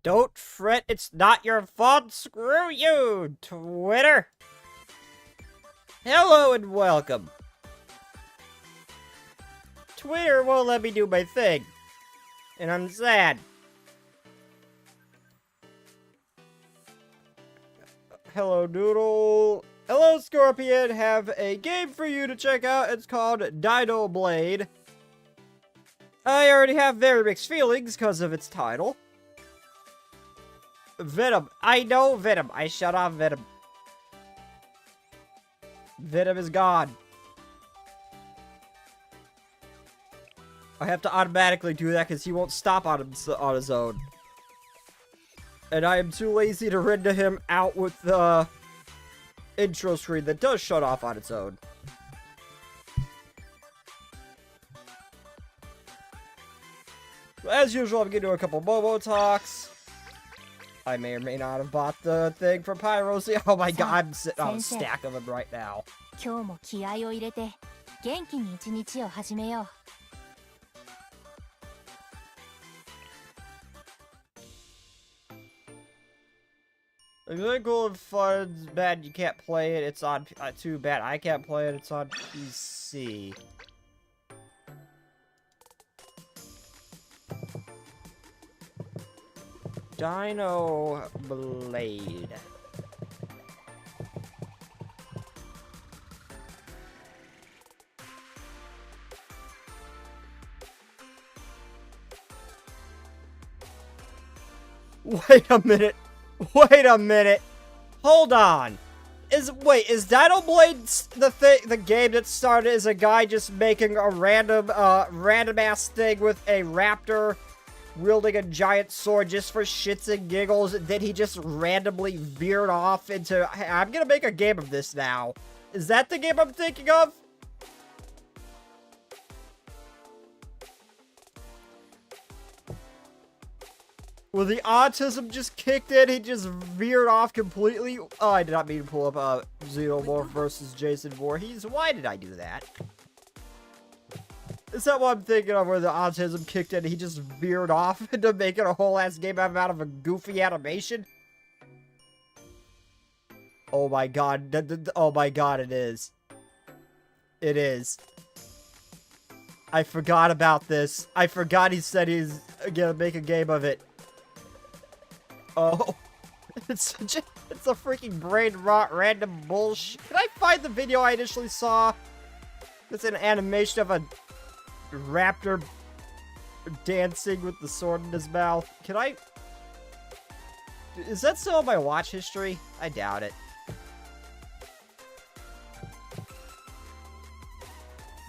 Don't fret, it's not your fault. Screw you, Twitter. Hello and welcome. Twitter won't let me do my thing. And I'm sad. Hello, Doodle. Hello, Scorpion. Have a game for you to check out. It's called Dino Blade. I already have very mixed feelings because of its title. Venom. I know Venom. I shut off Venom. Venom is gone. I have to automatically do that because he won't stop on his own. And I am too lazy to render him out with the intro screen that does shut off on its own. As usual, I'm going to do a couple Momo talks. I may or may not have bought the thing for Pyrocy. Oh my god, I'm sitting on a stack of them right now. It's really cool and fun. It's bad you can't play it. It's on. Too bad I can't play it. It's on PC. Dino Blade. Wait a minute. Wait a minute. Hold on. Is Dino Blade the game that started as a guy just making a random ass thing with a raptor wielding a giant sword just for shits and giggles, and then he just randomly veered off into, hey, I'm gonna make a game of this now. Is that the game I'm thinking of? Well, the autism just kicked in, he just veered off completely. Oh, I did not mean to pull up Xenomorph versus Jason Voorhees. Why did I do that? Is that what I'm thinking of, where the autism kicked in and he just veered off into making a whole ass game out of a goofy animation? Oh my god. Oh my god, it is. It is. I forgot about this. I forgot he said he's gonna make a game of it. Oh. It's a freaking brain rot random bullshit. Can I find the video I initially saw? It's an animation of a raptor dancing with the sword in his mouth. Can I... Is that still on my watch history? I doubt it.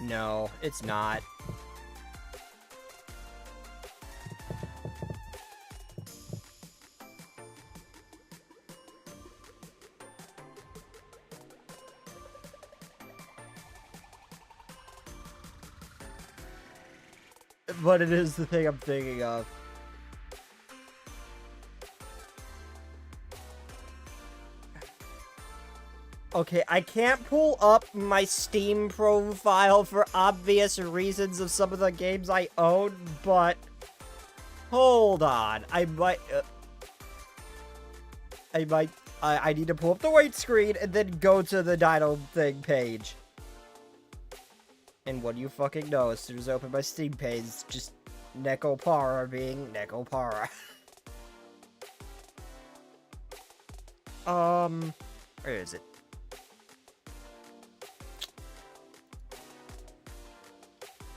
No, it's not. But it is the thing I'm thinking of. Okay, I can't pull up my Steam profile for obvious reasons of some of the games I own, but... Hold on, I need to pull up the white screen and then go to the Dino thing page. And what do you fucking know? As soon as I open my Steam page, it's just Nekopara being Nekopara. Where is it?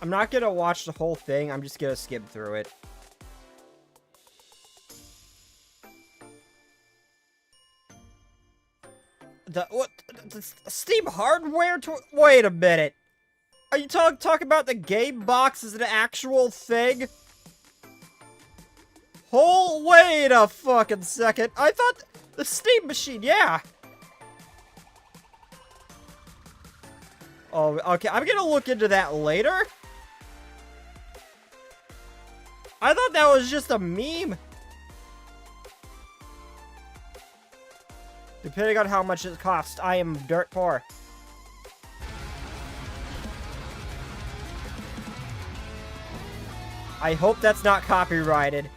I'm not gonna watch the whole thing, I'm just gonna skim through it. What? The Steam hardware? Wait a minute. Are you talking about the game box as an actual thing? Wait a fucking second. I thought the Steam machine, yeah. Oh, okay. I'm gonna look into that later. I thought that was just a meme. Depending on how much it costs, I am dirt poor. I hope that's not copyrighted.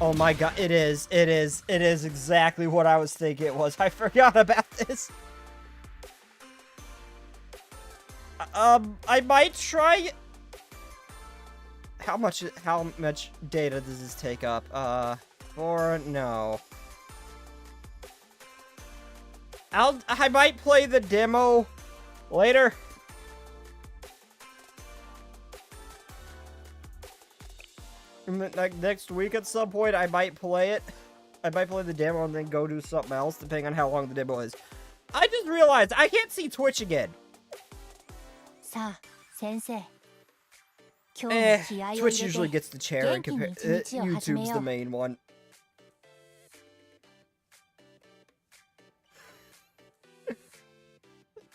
Oh my god, it is exactly what I was thinking it was. I forgot about this. I might try... How much data does this take up? No. I might play the demo later. Like next week at some point, I might play it. I might play the demo and then go do something else, depending on how long the demo is. I just realized I can't see Twitch again. Twitch usually gets the chair and YouTube's the main one.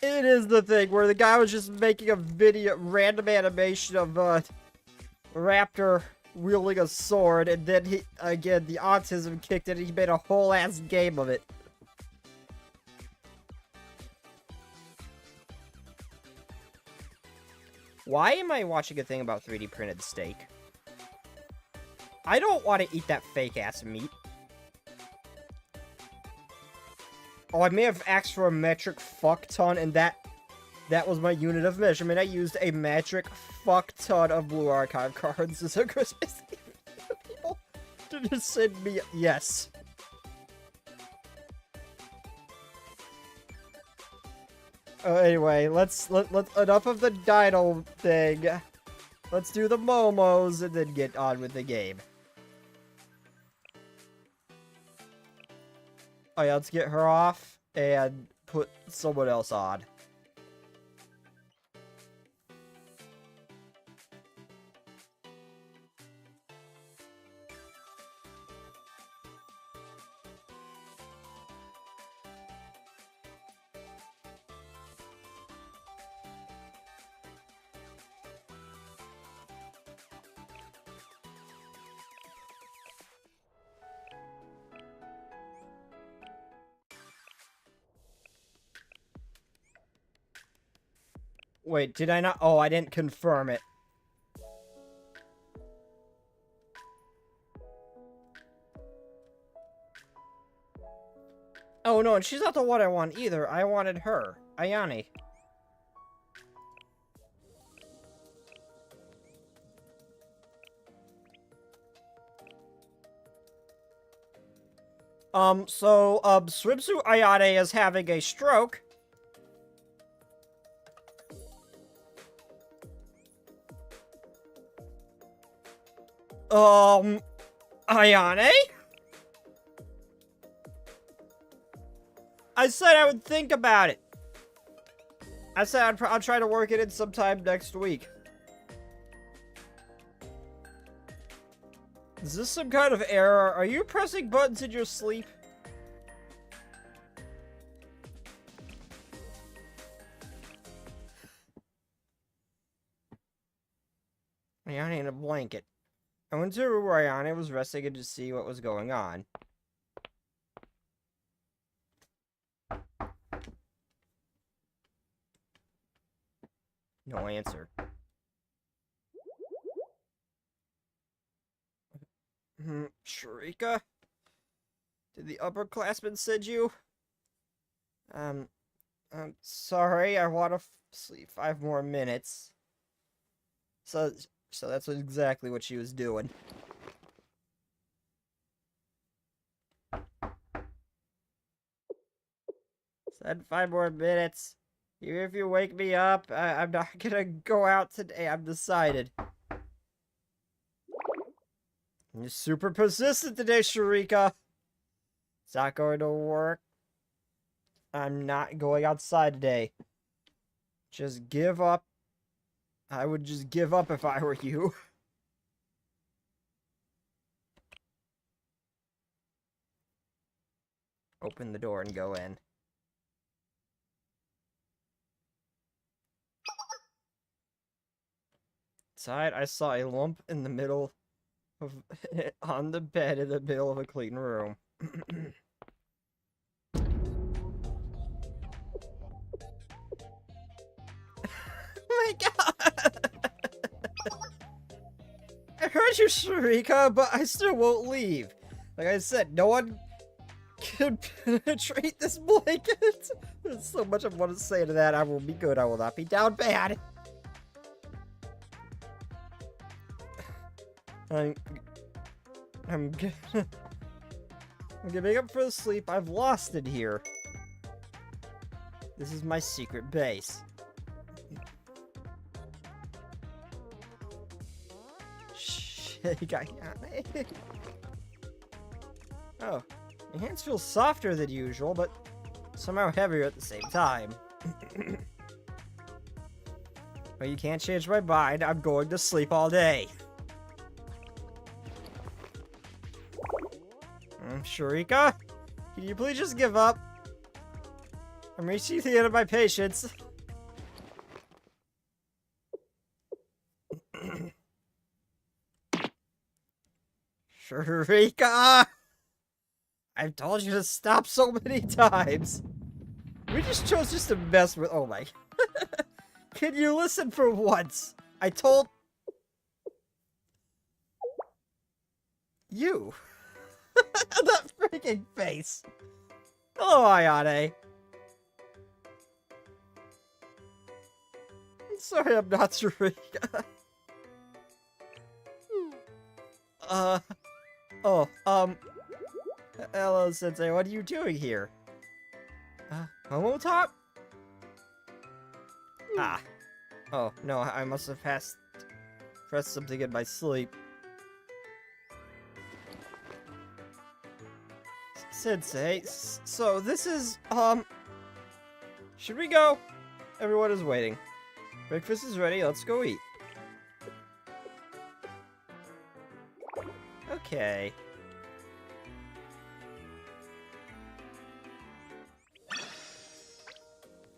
It is the thing where the guy was just making a random animation of Raptor wielding a sword, and then the autism kicked in and he made a whole ass game of it. Why am I watching a thing about 3D printed steak? I don't want to eat that fake ass meat. Oh, I may have asked for a metric fuck ton, and that was my unit of measurement. I used a metric fuck ton of Blue Archive cards as a Christmas gift for people to just send me. Yes. Anyway, let's enough of the Dino thing. Let's do the Momos and then get on with the game. Oh yeah, let's get her off and put someone else on. Wait, did I not? Oh, I didn't confirm it. Oh, no, and she's not the one I want either. I wanted her. Ayane. Swimsuit Ayane is having a stroke. Ayane? I said I would think about it. I said I'll try to work it in sometime next week. Is this some kind of error? Are you pressing buttons in your sleep? Ayane in a blanket. I went to a room where Ayane was resting and to see what was going on. No answer. Sharika? Did the upperclassmen send you? I'm sorry, I want to sleep 5 more minutes. So that's exactly what she was doing. Said 5 more minutes. Even if you wake me up, I'm not gonna go out today. I've decided. You're super persistent today, Sharika. It's not going to work. I'm not going outside today. Just give up. I would just give up if I were you. Open the door and go in. Inside, I saw a lump in the middle of on the bed in the middle of a clean room. Oh my god! I heard you, Sharika, but I still won't leave. Like I said, no one can penetrate this blanket. There's so much I want to say to that. I will be good. I will not be down bad. I'm gonna make up for the sleep I've lost in here. This is my secret base. Shit, you got Oh, my hands feel softer than usual, but somehow heavier at the same time. But you can't change my mind. I'm going to sleep all day. Sharika, can you please just give up? I'm reaching the end of my patience. Sharika! I've told you to stop so many times. We just chose just to mess with— oh my. Can you listen for once? I told you. That freaking face. Hello, Ayane. I'm sorry I'm not Sharika. Hello, Sensei, what are you doing here? Momo Top? Ah. Oh, no, I must have pressed something in my sleep. Sensei, so this is, should we go? Everyone is waiting. Breakfast is ready, let's go eat. Okay.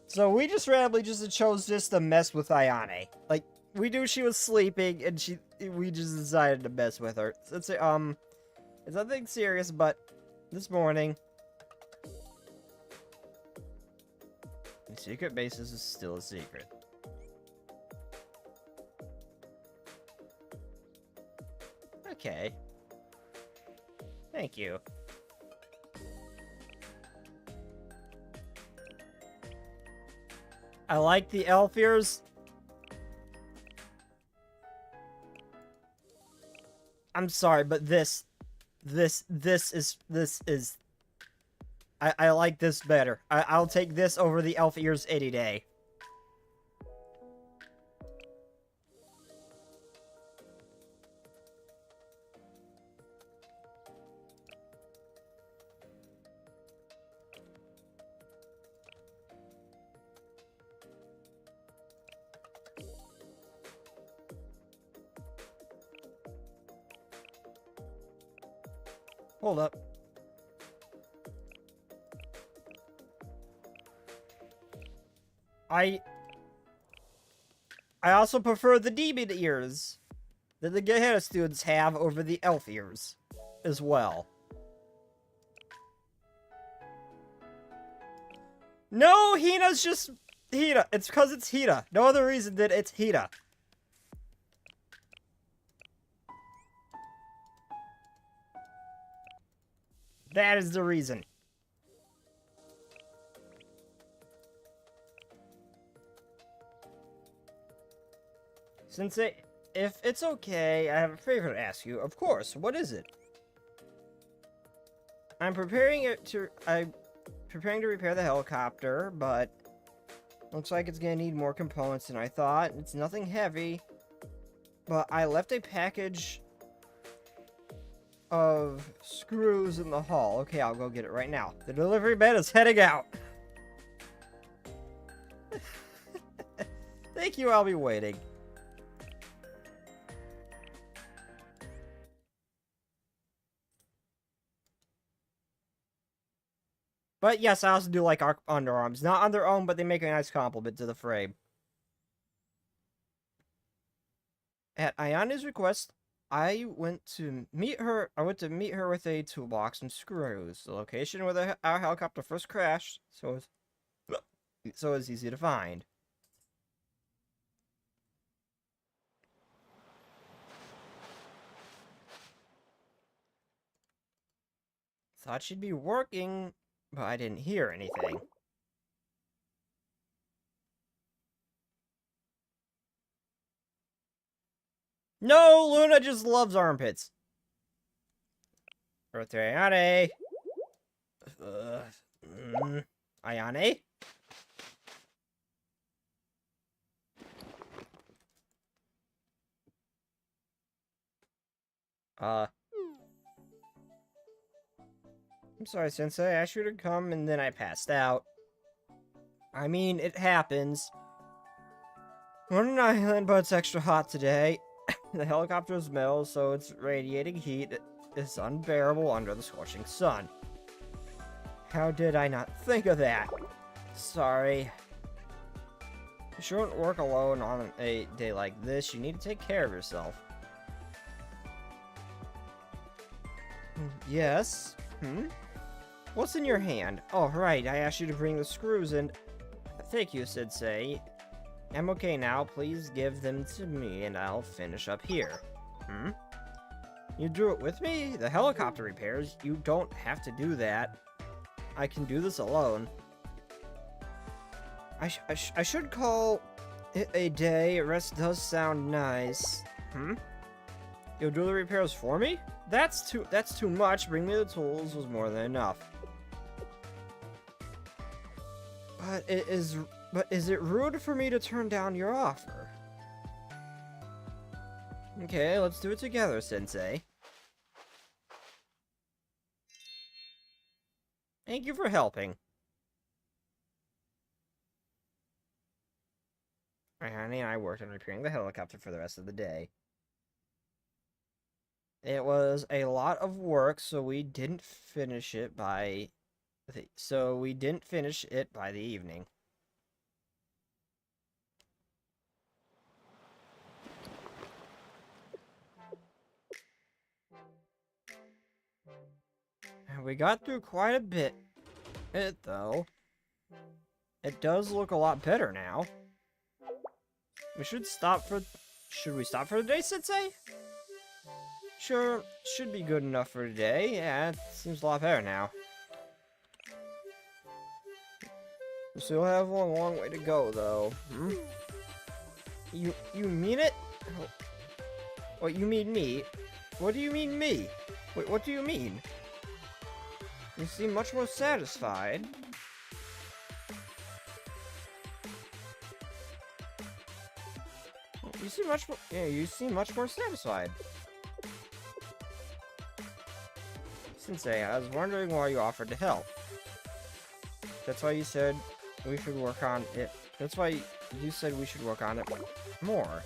So we just randomly just chose just to mess with Ayane. Like, we knew she was sleeping, and we just decided to mess with her. It's nothing serious, but this morning, the secret basis is still a secret. Okay. Thank you. I like the elf ears. I'm sorry, but this is I like this better. I'll take this over the elf ears any day. Hold up. I also prefer the demon ears that the Gehenna students have over the elf ears as well. No, Hina's just Hina. It's because it's Hina. No other reason than it's Hina. That is the reason. Sensei, if it's okay, I have a favor to ask you. Of course, what is it? I'm preparing to repair the helicopter, but looks like it's gonna need more components than I thought. It's nothing heavy, but I left a package of screws in the hall. Okay, I'll go get it right now. The delivery man is heading out. Thank you, I'll be waiting. But yes, I also do like our underarms. Not on their own, but they make a nice compliment to the frame. At Ayane's request, I went to meet her with a toolbox and screws. The location where our helicopter first crashed, so it's easy to find. Thought she'd be working, but I didn't hear anything. No, Luna just loves armpits. Birthday, Ayane. Ayane? I'm sorry, Sensei. I asked you to come and then I passed out. I mean, it happens. We're on an island, but it's extra hot today. The helicopter is metal, so its radiating heat is unbearable under the scorching sun. How did I not think of that? Sorry. You shouldn't work alone on a day like this. You need to take care of yourself. Yes? What's in your hand? Oh, right. I asked you to bring the screws and... Thank you, Sensei. I'm okay now. Please give them to me and I'll finish up here. You do it with me? The helicopter repairs? You don't have to do that. I can do this alone. I should call it a day. Rest does sound nice. You'll do the repairs for me? That's too much. Bring me the tools was more than enough. But is it rude for me to turn down your offer? Okay, let's do it together, Sensei. Thank you for helping. Ayane and I worked on repairing the helicopter for the rest of the day. It was a lot of work, so we didn't finish it by the evening. We got through quite a bit, though. It does look a lot better now. Should we stop for the day, Sensei? Sure, should be good enough for today. Yeah, it seems a lot better now. We still have a long way to go, though. You mean it? What, you mean me? What do you mean me? Wait, what do you mean? You seem much more satisfied. You seem much more satisfied. Sensei, I was wondering why you offered to help. That's why you said we should work on it. That's why you said we should work on it more.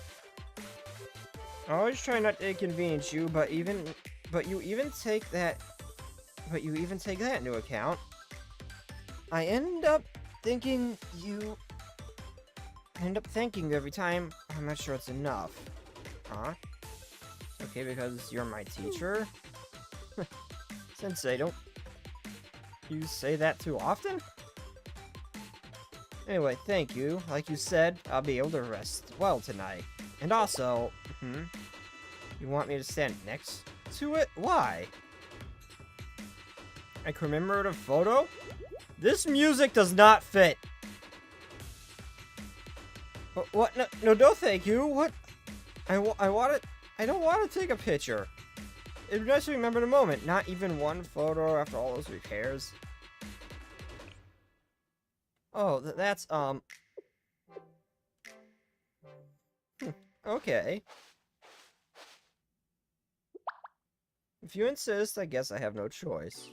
I always try not to inconvenience you, but you even take that into account. I end up thanking you every time. I'm not sure it's enough. Huh? Okay, because you're my teacher? Sensei, don't you say that too often? Anyway, thank you. Like you said, I'll be able to rest well tonight. And also, you want me to stand next to it? Why? I commemorate a photo? This music does not fit. What? No, thank you. What? I don't want to take a picture. It'd be nice to remember the moment. Not even one photo after all those repairs. Oh, that's, okay. If you insist, I guess I have no choice.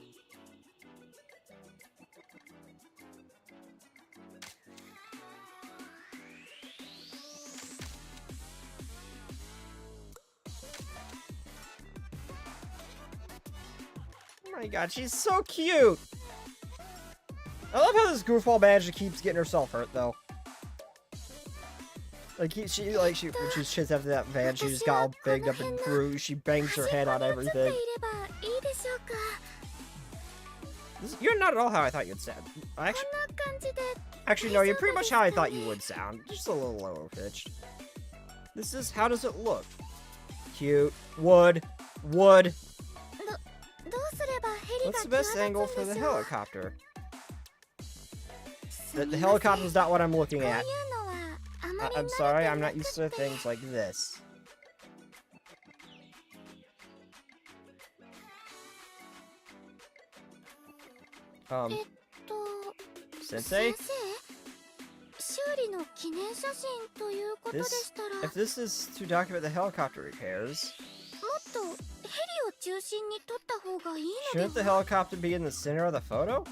Oh my god, she's so cute! I love how this goofball manager keeps getting herself hurt, though. Like, when she shits after that van, she just got all banged up and bruised. She bangs her head on everything. You're not at all how I thought you'd sound. Actually, no, you're pretty much how I thought you would sound. Just a little lower pitched. This is, how does it look? Cute. Wood. What's the best angle for the helicopter? The helicopter's not what I'm looking at. I'm sorry, I'm not used to things like this. Sensei? If this is to document the helicopter repairs, shouldn't the helicopter be in the center of the photo?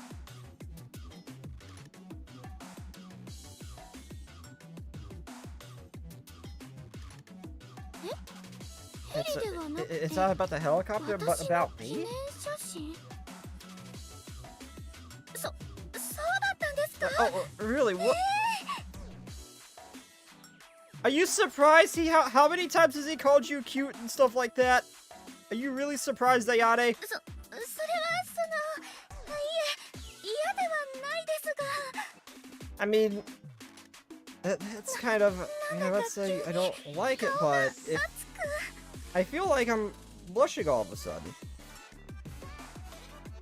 It's not about the helicopter, but about me? Oh, really? What? Are you surprised? How many times has he called you cute and stuff like that? Are you really surprised, Ayane? I mean, that's kind of, let's say I don't like it, but if I feel like I'm blushing all of a sudden.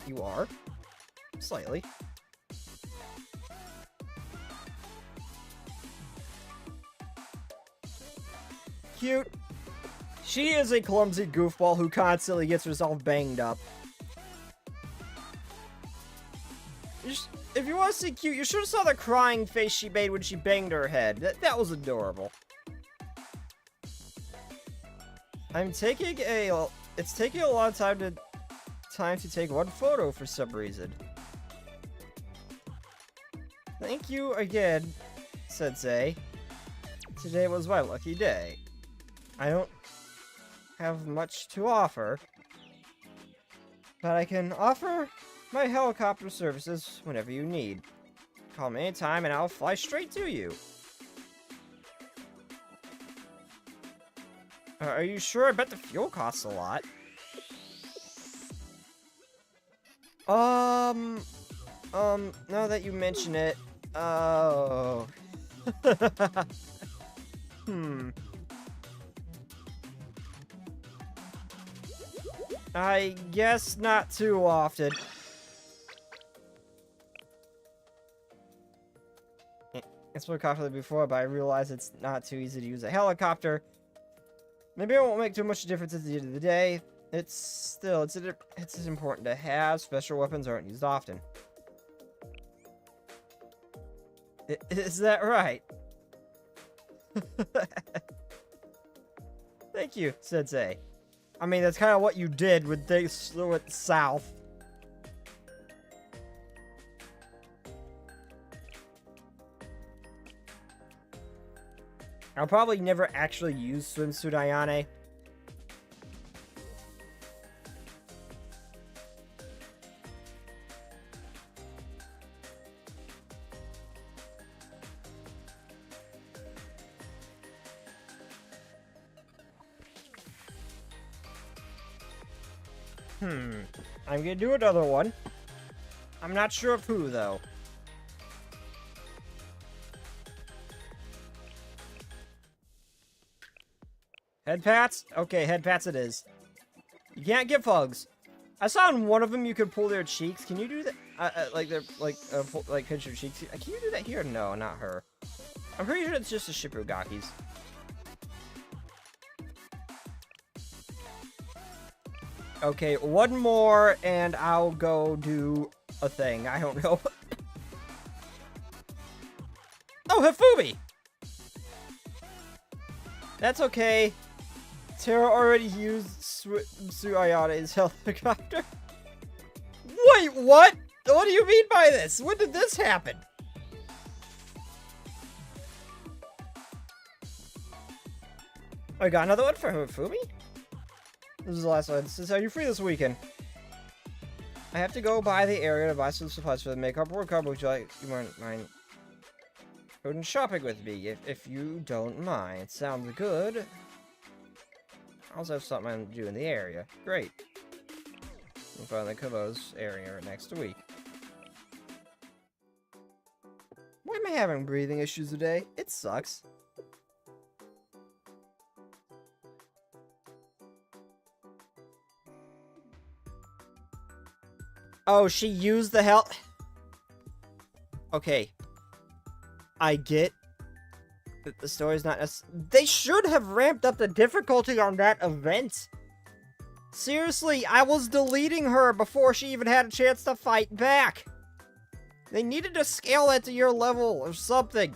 You are? Slightly. Cute. She is a clumsy goofball who constantly gets herself banged up. If you want to see cute, you should have saw the crying face she made when she banged her head. That was adorable. It's taking a lot of time to take one photo for some reason. Thank you again, Sensei. Today was my lucky day. I don't have much to offer, but I can offer my helicopter services whenever you need. Call me anytime and I'll fly straight to you. Are you sure? I bet the fuel costs a lot. Now that you mention it, oh. I guess not too often. It's more confident before, but I realize it's not too easy to use a helicopter. Maybe it won't make too much difference at the end of the day. It's important to have. Special weapons aren't used often. Is that right? Thank you, Sensei. I mean, that's kind of what you did when things went south. I'll probably never actually use Swimsuit Ayane. I'm gonna do another one. I'm not sure of who, though. Head pats? Okay, head pats it is. You can't give hugs. I saw in one of them you could pull their cheeks. Can you do that? Like pinch your cheeks. Can you do that here? No, not her. I'm pretty sure it's just the Shippugakis. Okay, one more, and I'll go do a thing. I don't know. Oh, Hifumi! That's okay. Tara already used Swimsuit Ayane's helicopter. Wait, what? What do you mean by this? When did this happen? I got another one for Hifumi? This is the last one. This is how you free this weekend. I have to go by the area to buy some supplies for the makeup workshop. Would you mind going shopping with me if you don't mind? Sounds good. I also have something to do in the area. Great. We'll find the Kubo's area next week. Why am I having breathing issues today? It sucks. Oh, she used the hell... Okay. I get that the story's not... They should have ramped up the difficulty on that event. Seriously, I was deleting her before she even had a chance to fight back. They needed to scale that to your level or something.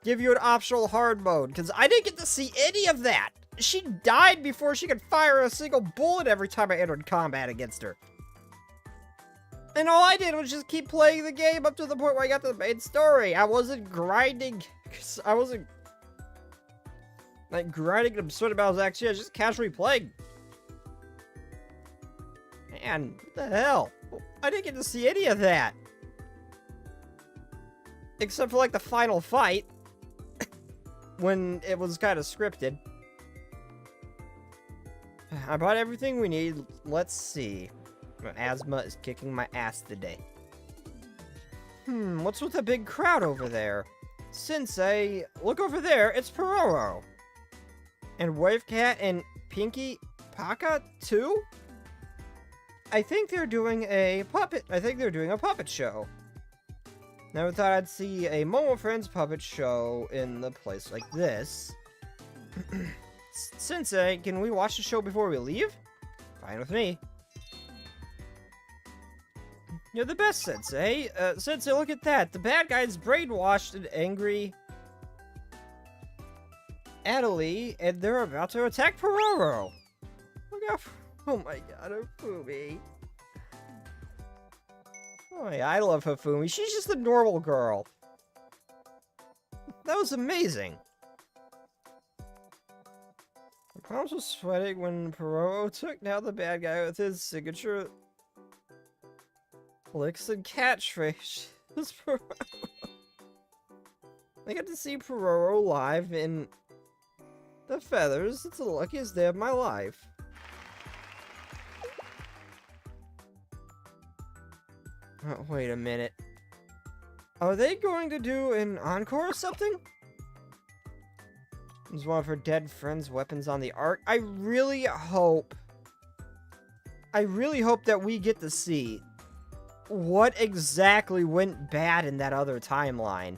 Give you an optional hard mode, because I didn't get to see any of that. She died before she could fire a single bullet every time I entered combat against her. And all I did was just keep playing the game up to the point where I got to the main story. I wasn't grinding. I wasn't like grinding absurd battles. Actually, I was just casually playing. Man, what the hell? I didn't get to see any of that. Except for like the final fight. When it was kind of scripted. I bought everything we need. Let's see. My asthma is kicking my ass today. What's with the big crowd over there? Sensei, look over there. It's Pororo. And Wavecat and Pinky Paka too? I think they're doing a puppet show. Never thought I'd see a Momo Friends puppet show in the place like this. Sensei, can we watch the show before we leave? Fine with me. You're the best, Sensei. Sensei, look at that. The bad guy's brainwashed and angry Adelie, and they're about to attack Pororo. Look out. Oh my god, Hifumi. Oh yeah, I love Hifumi. She's just a normal girl. That was amazing. The palms were sweating when Pororo took down the bad guy with his signature licks and catchphrase. I got to see Pororo live in the feathers. It's the luckiest day of my life. Oh, wait a minute. Are they going to do an encore or something? There's one of her dead friends' weapons on the ark. I really hope that we get to see what exactly went bad in that other timeline.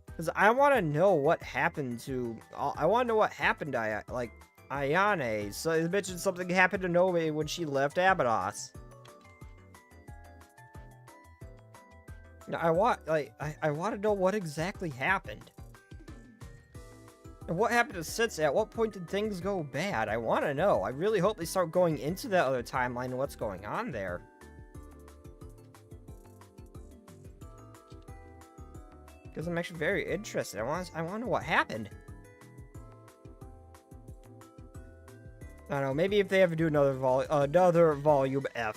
Because I want to know what happened to... I want to know what happened to, like, Ayane. So they mentioned something happened to Nobe when she left Abydos. I want to know what exactly happened. And what happened to Sensei? At what point did things go bad? I want to know. I really hope they start going into that other timeline and what's going on there. Because I'm actually very interested. I want to know what happened. I don't know. Maybe if they ever do another volume F,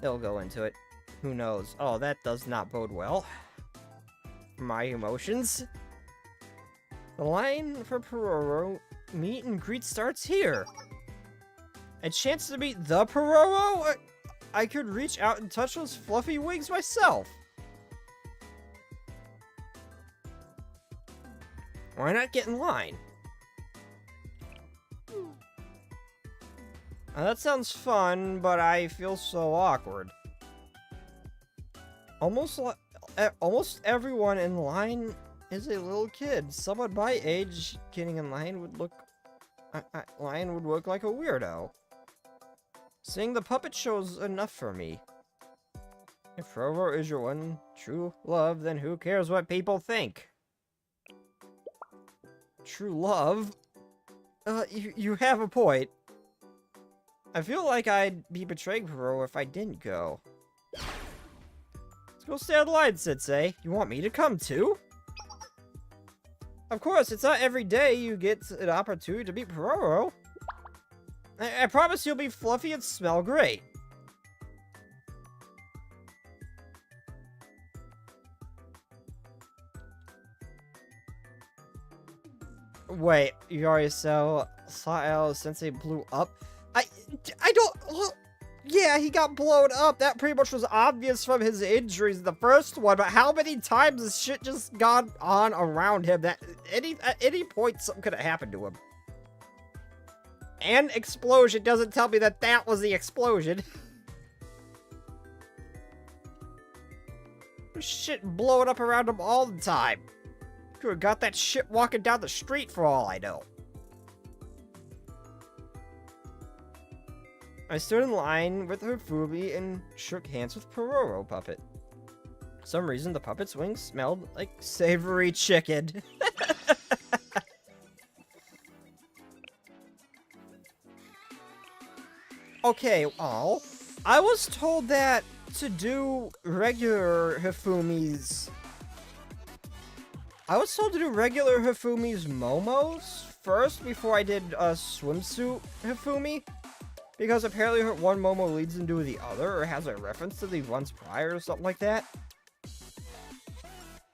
they'll go into it. Who knows? Oh, that does not bode well. My emotions. The line for Pororo meet and greet starts here. A chance to meet the Pororo? I could reach out and touch those fluffy wings myself. Why not get in line? Now, that sounds fun, but I feel so awkward. Almost everyone in line is a little kid. Someone my age getting in line would look like a weirdo. Seeing the puppet show's enough for me. If Rover is your one true love, then who cares what people think? True love? You have a point. I feel like I'd be betraying Perot if I didn't go. Let's go stay on the line, Sensei. You want me to come too? Of course, it's not every day you get an opportunity to meet Perot. I promise you'll be fluffy and smell great. Wait, you already saw Sensei blew up? I don't... Well, yeah, he got blown up. That pretty much was obvious from his injuries in the first one, but how many times has shit just gone on around him that at any point something could have happened to him? an explosion doesn't tell me that that was the explosion. There's shit blowing up around him all the time. Could have got that shit walking down the street for all I know. I stood in line with Hifumi and shook hands with Pororo Puppet. For some reason, the puppet's wings smelled like savory chicken. Okay, well, I was told that to do regular Hifumi's... momos first before I did a swimsuit Hifumi. Because apparently one momo leads into the other, or has a reference to the ones prior or something like that.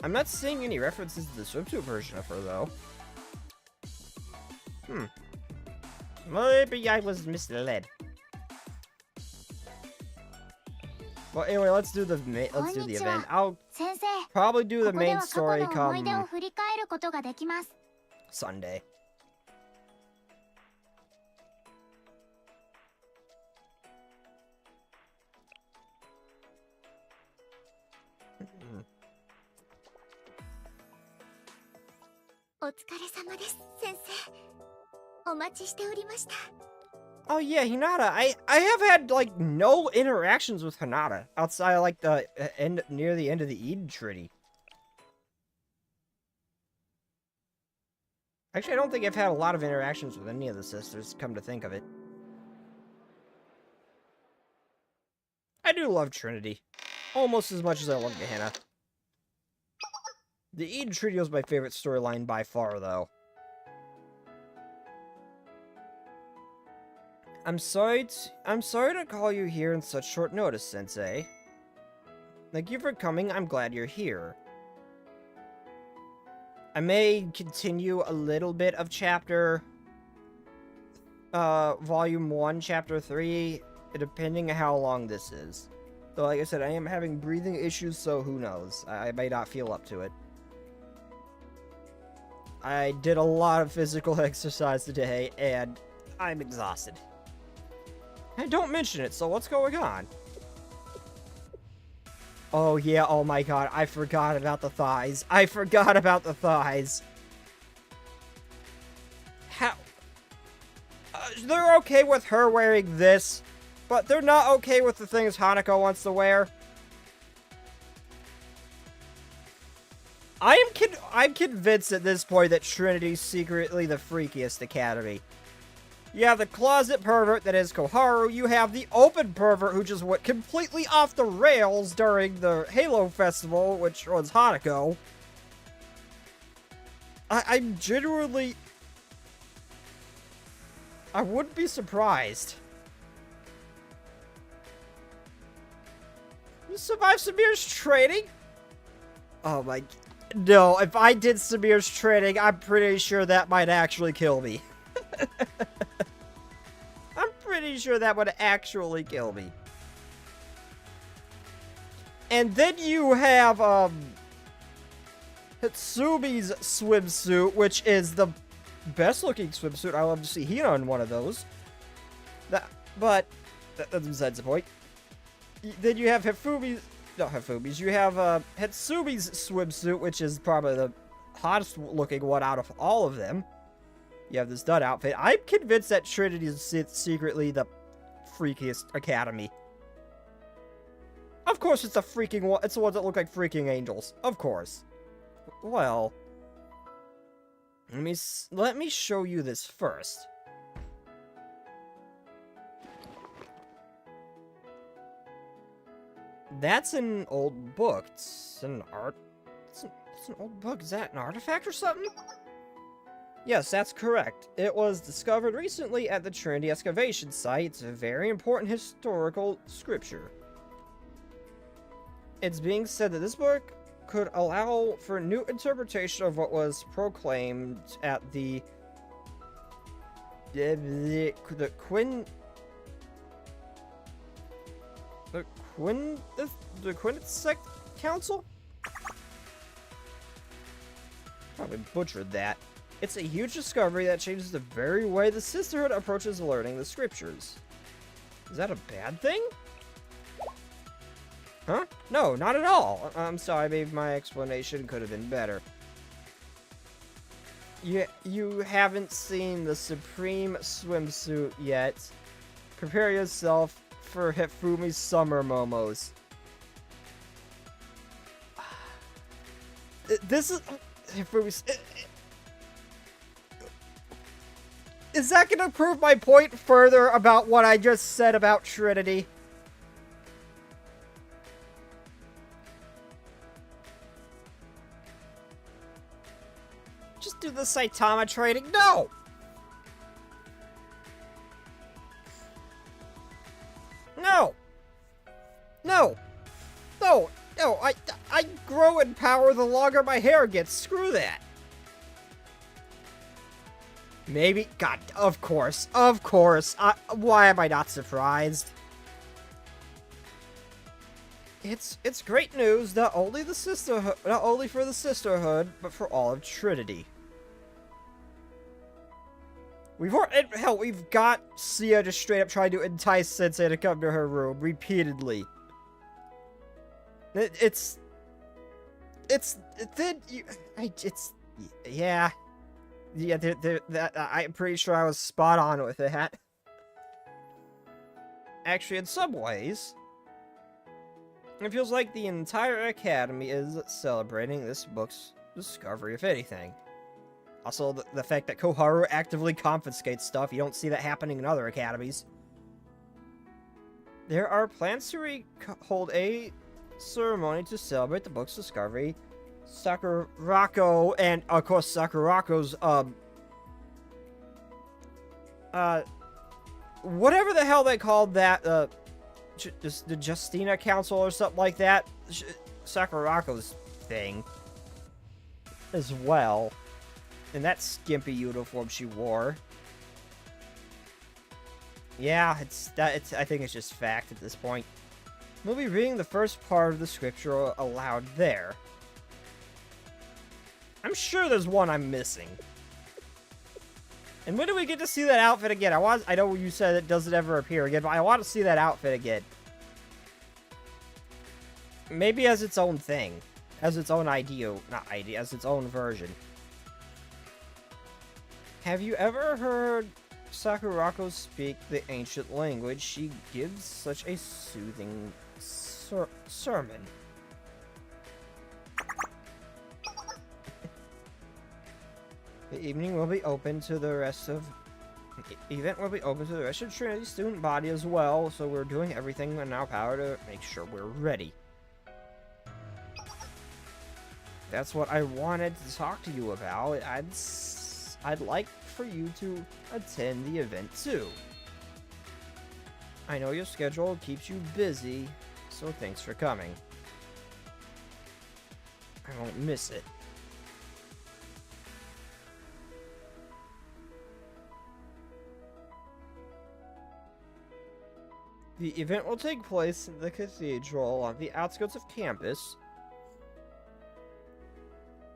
I'm not seeing any references to the swimsuit version of her, though. Maybe I was misled. Well, anyway, let's do the event. I'll probably do the main story come Sunday. Oh yeah, Hinata. I have had like no interactions with Hinata outside of, like the near the end of the Eden Treaty. Actually, I don't think I've had a lot of interactions with any of the sisters, come to think of it. I do love Trinity. Almost as much as I love Gehenna. The Eden Treaty was my favorite storyline by far, though. I'm sorry to call you here in such short notice, Sensei. Thank you for coming, I'm glad you're here. I may continue a little bit of Volume 1, Chapter 3, depending on how long this is. Though, like I said, I am having breathing issues, so who knows. I may not feel up to it. I did a lot of physical exercise today, and I'm exhausted. Hey, don't mention it, so what's going on? Oh yeah, oh my god, I forgot about the thighs. I forgot about the thighs. How? They're okay with her wearing this, but they're not okay with the things Hanako wants to wear. I'm convinced at this point that Trinity's secretly the freakiest academy. You have the closet pervert that is Koharu, you have the open pervert who just went completely off the rails during the Halo Festival, which was Hanako. I'm genuinely... I wouldn't be surprised. You survived Samir's training? Oh my... No, if I did Samir's training, I'm pretty sure that might actually kill me. I'm pretty sure that would actually kill me. And then you have, Hitsumi's swimsuit, which is the best-looking swimsuit. I love to see Hina in one of those. But that's besides the point. Then you have Hitsumi's, you have, Hitsumi's swimsuit, which is probably the hottest-looking one out of all of them. You have this dud outfit. I'm convinced that Trinity is secretly the freakiest academy. Of course it's the freaking one. It's the ones that look like freaking angels. Of course. Well, let me show you this first. That's an old book. It's an old book. Is that an artifact or something? Yes, that's correct. It was discovered recently at the Trinity excavation site. It's a very important historical scripture. It's being said that this book could allow for a new interpretation of what was proclaimed at the Quinnipiac Council? Probably butchered that. It's a huge discovery that changes the very way the Sisterhood approaches learning the scriptures. Is that a bad thing? Huh? No, not at all. I'm sorry, maybe my explanation could have been better. You haven't seen the Supreme Swimsuit yet. Prepare yourself for Hifumi's summer momos. This is... Hifumi's... Is that gonna prove my point further about what I just said about Trinity? Just do the Saitama training? No! No! No! No! No! I grow in power the longer my hair gets. Screw that! Maybe... God, of course. Of course. Why am I not surprised? It's great news, not only for the Sisterhood, but for all of Trinity. We've got Sia just straight up trying to entice Sensei to come to her room repeatedly. Yeah, I'm pretty sure I was spot on with that. Actually, in some ways, it feels like the entire Academy is celebrating this book's discovery, if anything. Also, the fact that Koharu actively confiscates stuff, you don't see that happening in other academies. There are plans to hold a ceremony to celebrate the book's discovery. Sakurako and, of course, Sakurako's, whatever the hell they called that, just the Justina Council or something like that. Sakurako's thing. As well. And that skimpy uniform she wore. Yeah, I think it's just fact at this point. We'll be reading the first part of the scripture aloud there. I'm sure there's one I'm missing. And when do we get to see that outfit again? I know you said it doesn't ever appear again, but I want to see that outfit again. Maybe as its own thing. As its own as its own version. Have you ever heard Sakurako speak the ancient language? She gives such a soothing sermon. The evening will be open to the rest of... The event will be open to the rest of Trinity's student body as well, so we're doing everything in our power to make sure we're ready. That's what I wanted to talk to you about. I'd like for you to attend the event too. I know your schedule keeps you busy, so thanks for coming. I won't miss it. The event will take place in the cathedral on the outskirts of campus.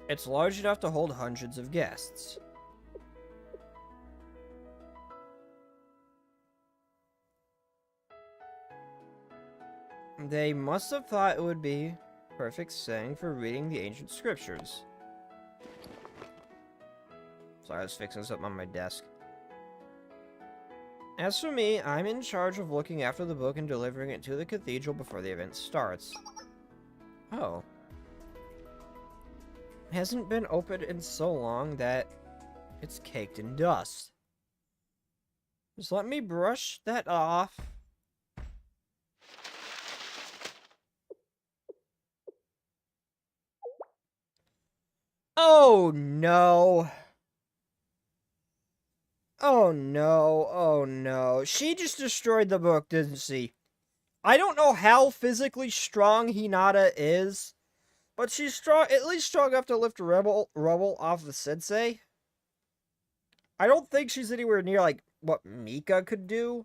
It's large enough to hold hundreds of guests. They must have thought it would be perfect setting for reading the ancient scriptures. Sorry, I was fixing something on my desk. As for me, I'm in charge of looking after the book and delivering it to the cathedral before the event starts. Oh. It hasn't been opened in so long that it's caked in dust. Just let me brush that off. Oh no! Oh no, oh no. She just destroyed the book, didn't she? I don't know how physically strong Hinata is, but she's strong, at least strong enough to lift rubble off the sensei. I don't think she's anywhere near, like, what Mika could do.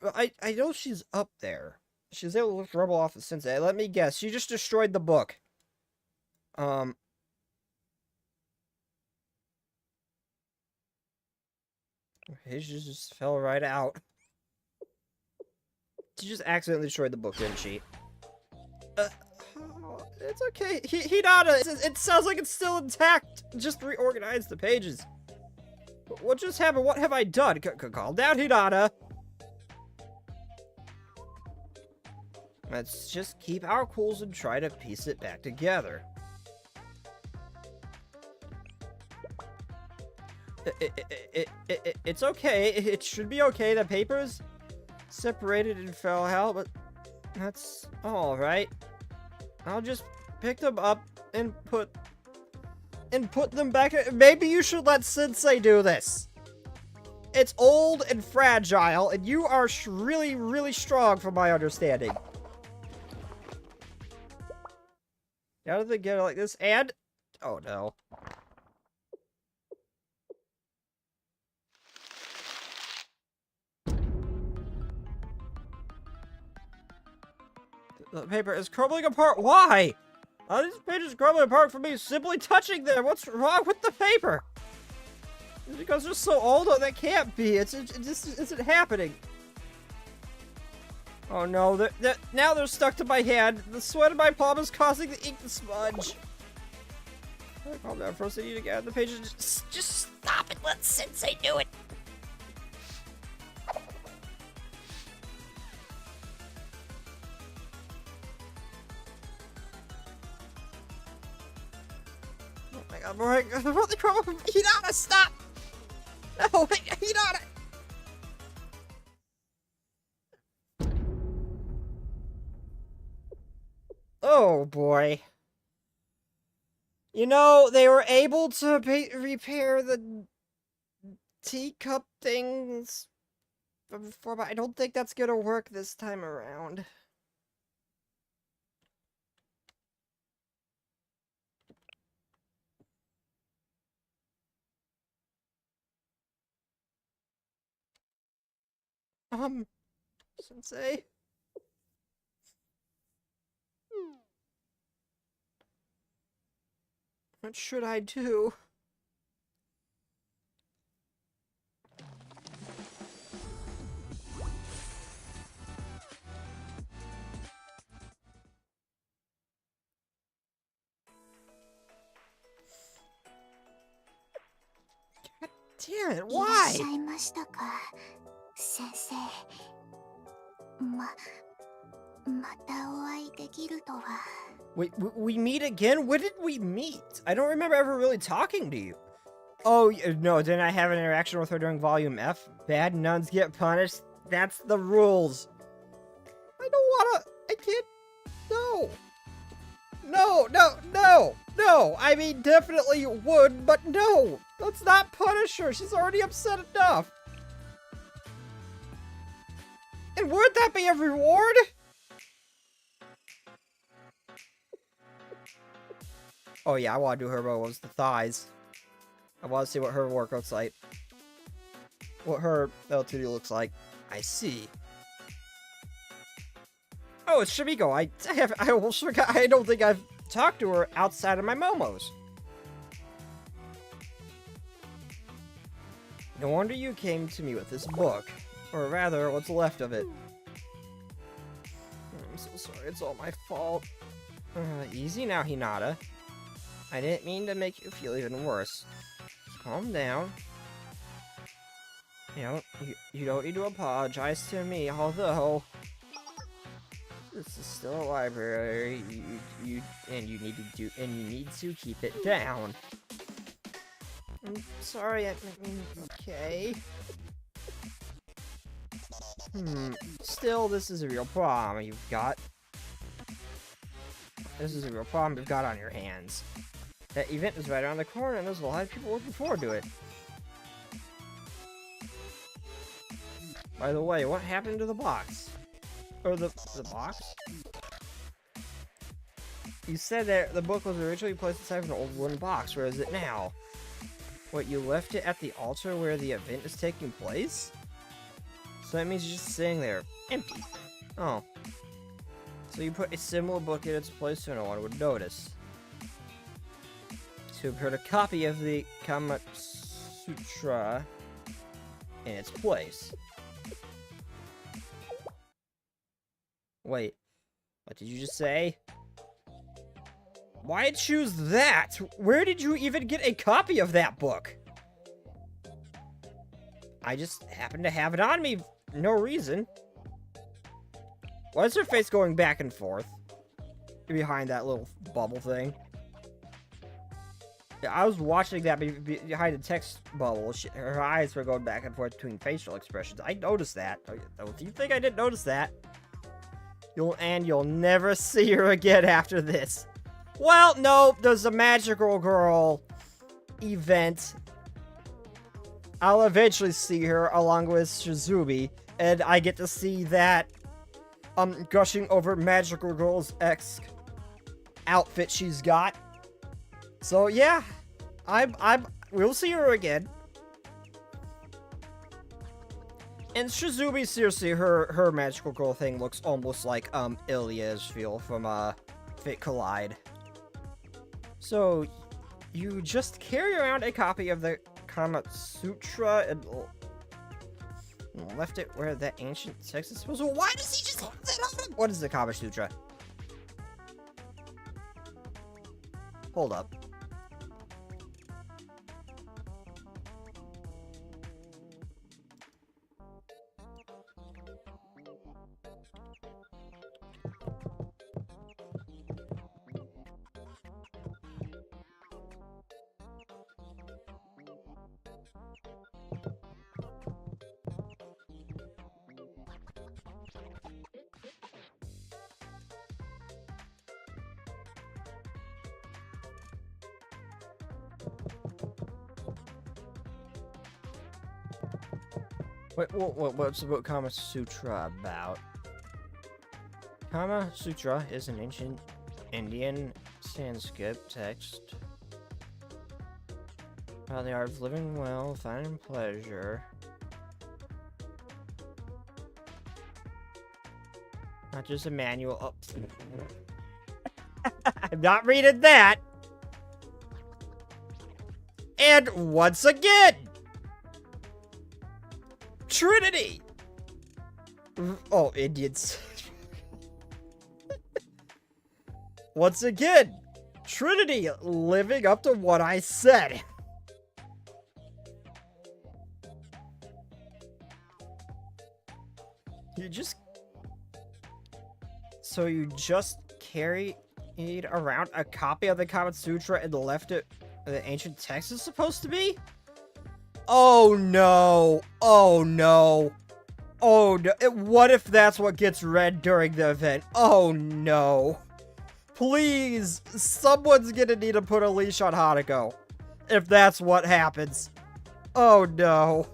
But I know she's up there. She's able to lift rubble off the sensei. Let me guess, she just destroyed the book. Pages just fell right out. She just accidentally destroyed the book, didn't she? It's okay. Hinata, it sounds like it's still intact. Just reorganize the pages. What just happened? What have I done? Calm down, Hinata. Let's just keep our cools and try to piece it back together. It's okay. It should be okay. The papers separated and fell out, but that's all right. I'll just pick them up and put them back. Maybe you should let Sensei do this. It's old and fragile, and you are really, really strong from my understanding. How did they get it like this? And... oh, no. The paper is crumbling apart. Why? These pages crumbling apart from me simply touching them. What's wrong with the paper? It's because they're so old. Oh, that can't be. It just isn't happening. Oh no, now they're stuck to my hand. The sweat in my palm is causing the ink to smudge. Calm down for a second. You need to get out the pages. Just stop it. Let Sensei do it. Oh my god, boy. Hinata, stop! No, Hinata! Oh boy. You know, they were able to repair the teacup things before, but I don't think that's gonna work this time around. Sensei? What should I do? God damn it, why? Wait, we meet again? When did we meet? I don't remember ever really talking to you. Oh, no, didn't I have an interaction with her during Volume F? Bad nuns get punished? That's the rules. I don't wanna... I can't... No. No. I mean, definitely would, but no. Let's not punish her. She's already upset enough. And wouldn't that be a reward? Oh yeah, I want to do her moves, the thighs. I want to see what her workout's like. What her L2D looks like. I see. Oh, it's Shamiko. I almost forgot. I don't think I've talked to her outside of my momos. No wonder you came to me with this book. Or rather, what's left of it. I'm so sorry, it's all my fault. Easy now, Hinata. I didn't mean to make you feel even worse. Calm down. You don't need to apologize to me, although this is still a library. You need to keep it down. I'm sorry, I mean, okay. Still, this is a real problem you've got. This is a real problem you've got on your hands. That event is right around the corner, and there's a lot of people looking forward to it. By the way, what happened to the box? Or the box? You said that the book was originally placed inside of an old wooden box. Where is it now? What, you left it at the altar where the event is taking place? So that means it's just sitting there, empty. Oh. So you put a similar book in its place so no one would notice. To put a copy of the Kama Sutra in its place. Wait, what did you just say? Why choose that? Where did you even get a copy of that book? I just happened to have it on me. No reason. Why is her face going back and forth? Behind that little bubble thing. Yeah, I was watching that behind the text bubble. Her eyes were going back and forth between facial expressions. I noticed that. Do you think I didn't notice that? You'll never see her again after this. Well, no, there's a magical girl event. I'll eventually see her along with Shizumi, and I get to see that gushing over magical girl's-esque outfit she's got. So yeah, we'll see her again. And Shizumi, seriously, her magical girl thing looks almost like Ilya's feel from Fit Collide. So you just carry around a copy of the Kama Sutra and left it where that ancient text is supposed to. Why does he just have that on him? What is the Kama Sutra? Hold up. Wait, what's the book Kama Sutra about? Kama Sutra is an ancient Indian Sanskrit text about the art of living well, finding pleasure. Not just a manual. Oh. I'm not reading that. And once again, Trinity! Oh, Indians. Once again, Trinity living up to what I said. So you just carried around a copy of the Kama Sutra and left it where the ancient text is supposed to be? Oh no! Oh no! Oh no! What if that's what gets read during the event? Oh no! Please! Someone's gonna need to put a leash on Hanako. If that's what happens. Oh no!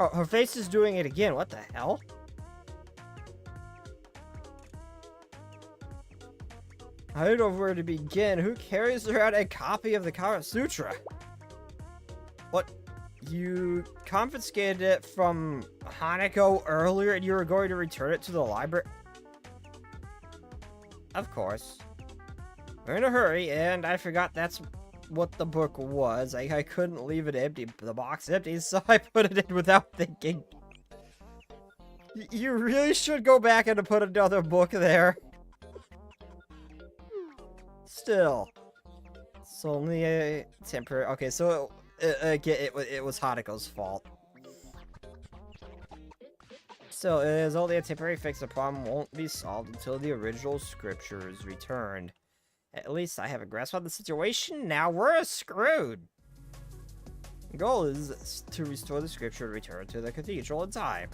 Oh, her face is doing it again. What the hell? I don't know where to begin. Who carries around a copy of the Kama Sutra? What? You confiscated it from Hanako earlier and you were going to return it to the library? Of course. We're in a hurry, and I forgot that's what the book was. I couldn't leave it empty, the box empty, so I put it in without thinking. You really should go back and put another book there. Still. It's only a temporary... Okay, so it was Hanako's fault. Still, it is only a temporary fix. The problem won't be solved until the original scripture is returned. At least I have a grasp on the situation. Now we're screwed. The goal is to restore the scripture and return to the cathedral in time.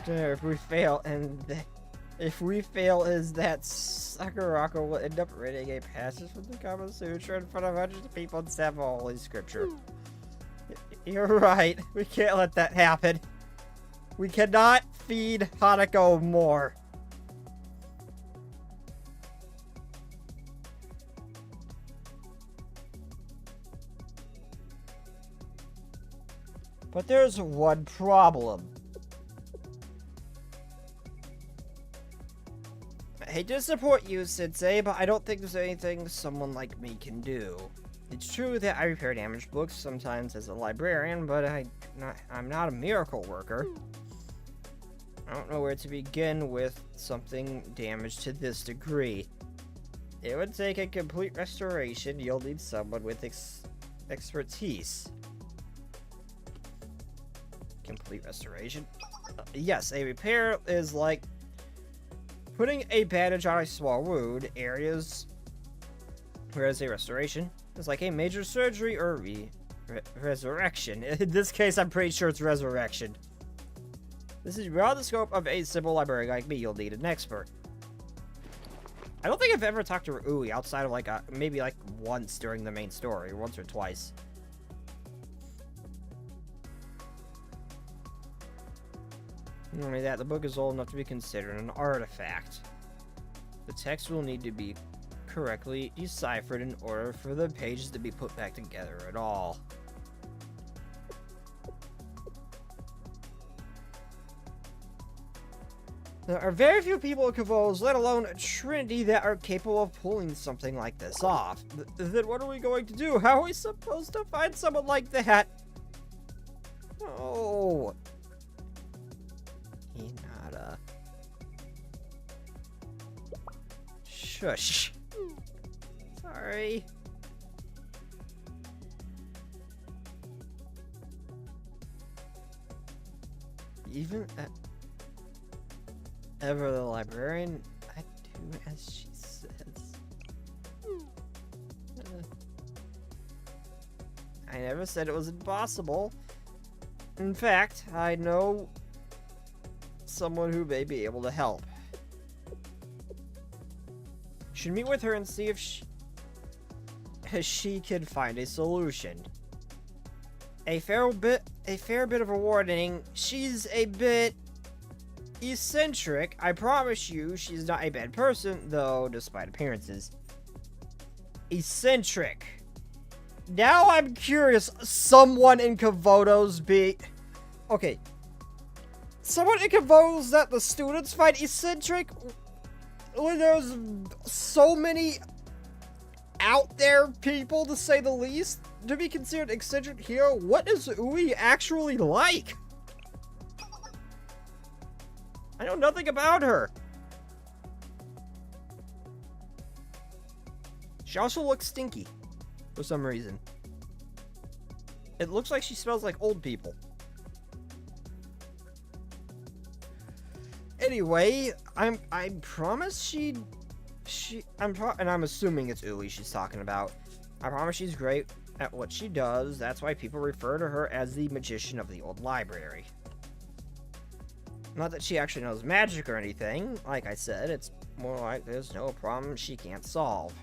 If we fail, and If we fail, is that Sakurako will end up reading a passage from the Kama Sutra in front of hundreds of people and sample Holy Scripture. You're right. We can't let that happen. We cannot feed Hanako more. But there's one problem. I hate to support you, Sensei, but I don't think there's anything someone like me can do. It's true that I repair damaged books sometimes as a librarian, but I'm not a miracle worker. I don't know where to begin with something damaged to this degree. It would take a complete restoration. You'll need someone with expertise. Complete restoration? Yes, a repair is like putting a bandage on a small wound areas, whereas a restoration is like a major surgery or resurrection. In this case, I'm pretty sure it's resurrection. This is beyond the scope of a simple librarian like me. You'll need an expert. I don't think I've ever talked to Ui outside of like maybe like once during the main story, once or twice. Not only that, the book is old enough to be considered an artifact. The text will need to be correctly deciphered in order for the pages to be put back together at all. There are very few people in Kavos, let alone Trinity, that are capable of pulling something like this off. Then what are we going to do? How are we supposed to find someone like that? Oh. Hinata. Shush. Sorry. Even ever the librarian, I do as she says. I never said it was impossible. In fact, I know someone who may be able to help. Should meet with her and see if she can find a solution. A fair bit of a warning. She's a bit eccentric. I promise you, she's not a bad person, though, despite appearances. Eccentric. Now I'm curious. Someone in Kavoto's okay. Someone in Kavoto's that the students find eccentric? When there's so many out there people, to say the least, to be considered eccentric here, what is Ui actually like? I know nothing about her. She also looks stinky for some reason. It looks like she smells like old people. Anyway, I promise and I'm assuming it's Uli she's talking about. I promise she's great at what she does. That's why people refer to her as the magician of the old library. Not that she actually knows magic or anything. Like I said, it's more like there's no problem she can't solve.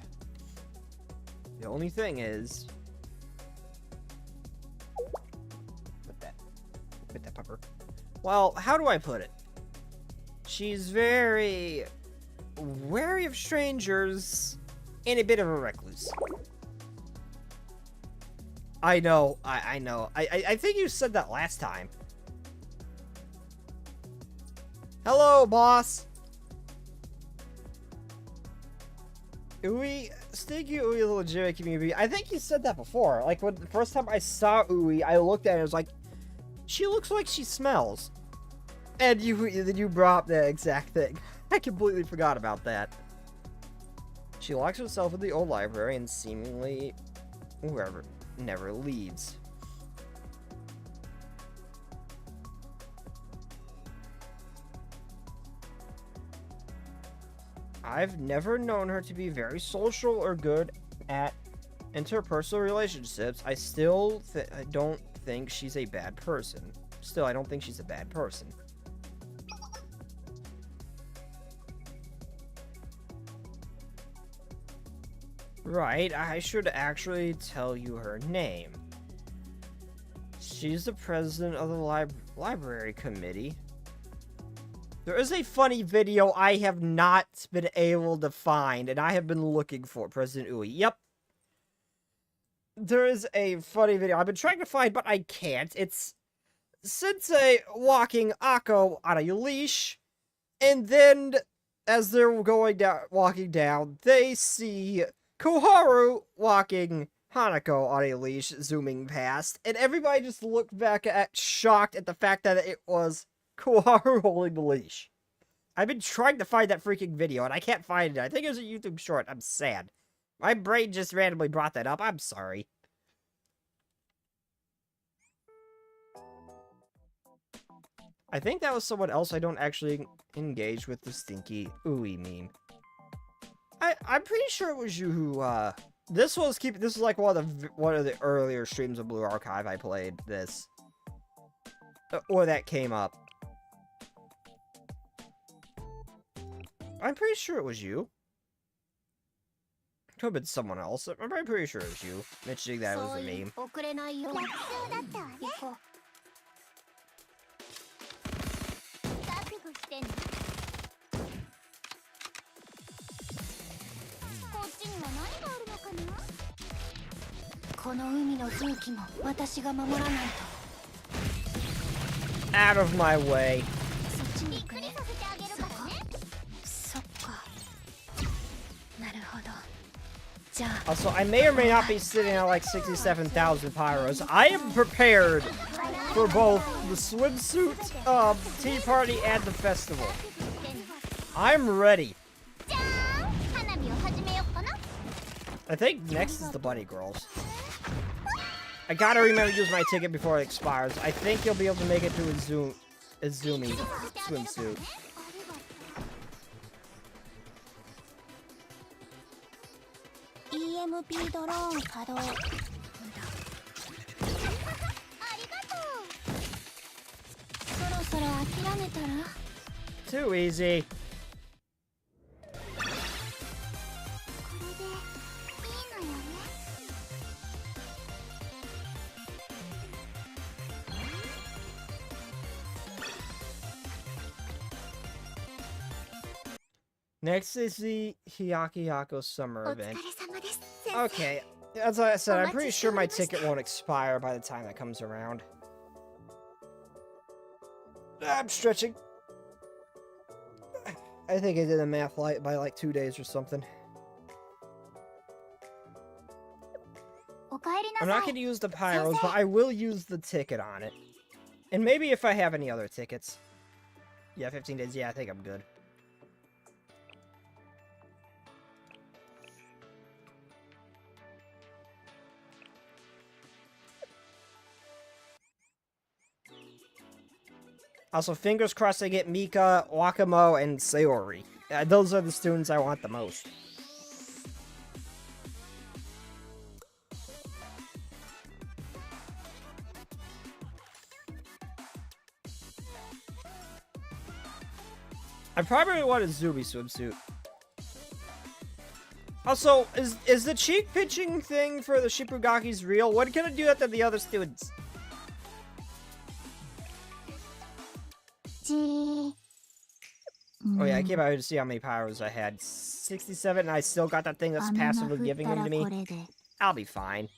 The only thing is... Put that pupper. Well, how do I put it? She's very wary of strangers and a bit of a recluse. I know, I know. I think you said that last time. Hello, boss. Stinky Ui is a legitimate community. I think you said that before. Like, when the first time I saw Ui, I looked at it and was like, she looks like she smells. And then you brought up the exact thing. I completely forgot about that. She locks herself in the old library and seemingly wherever never leaves. I've never known her to be very social or good at interpersonal relationships. I still don't think she's a bad person. I don't think she's a bad person. Right, I should actually tell you her name. She's the president of the library committee. There is a funny video I have not been able to find, and I have been looking for President Uwe. Yep. There is a funny video I've been trying to find, but I can't. It's Sensei walking Akko on a leash, and then as they're walking down, they see Koharu walking Hanako on a leash, zooming past, and everybody just looked back shocked at the fact that it was Koharu holding the leash. I've been trying to find that freaking video, and I can't find it. I think it was a YouTube short. I'm sad. My brain just randomly brought that up. I'm sorry. I think that was someone else I don't actually engage with the stinky ooey meme. I'm pretty sure it was you who, this was like one of the earlier streams of Blue Archive I played this. Or that came up. I'm pretty sure it was you. Could have been someone else. I'm pretty sure it was you, mentioning that it was a meme. Out of my way. Also, I may or may not be sitting at like 67,000 pyros. I am prepared for both the swimsuit tea party and the festival. I'm ready. I think next is the Bunny Girls. I gotta remember to use my ticket before it expires. I think you'll be able to make it to Izumi swimsuit. Too easy. Next is the Hyakuhyako summer event. Okay, as I said, I'm pretty sure my ticket won't expire by the time that comes around. I'm stretching. I think I did the math by like 2 days or something. I'm not going to use the pyros, but I will use the ticket on it. And maybe if I have any other tickets. Yeah, 15 days. Yeah, I think I'm good. Also, fingers crossed I get Mika, Wakamo, and Sayori. Those are the students I want the most. I probably want a Zubi swimsuit. Also, is the cheek pinching thing for the Shippugakis real? When can I do that to the other students? Oh yeah, I came out here to see how many pyros I had. 67, and I still got that thing that's passively giving them to me. I'll be fine.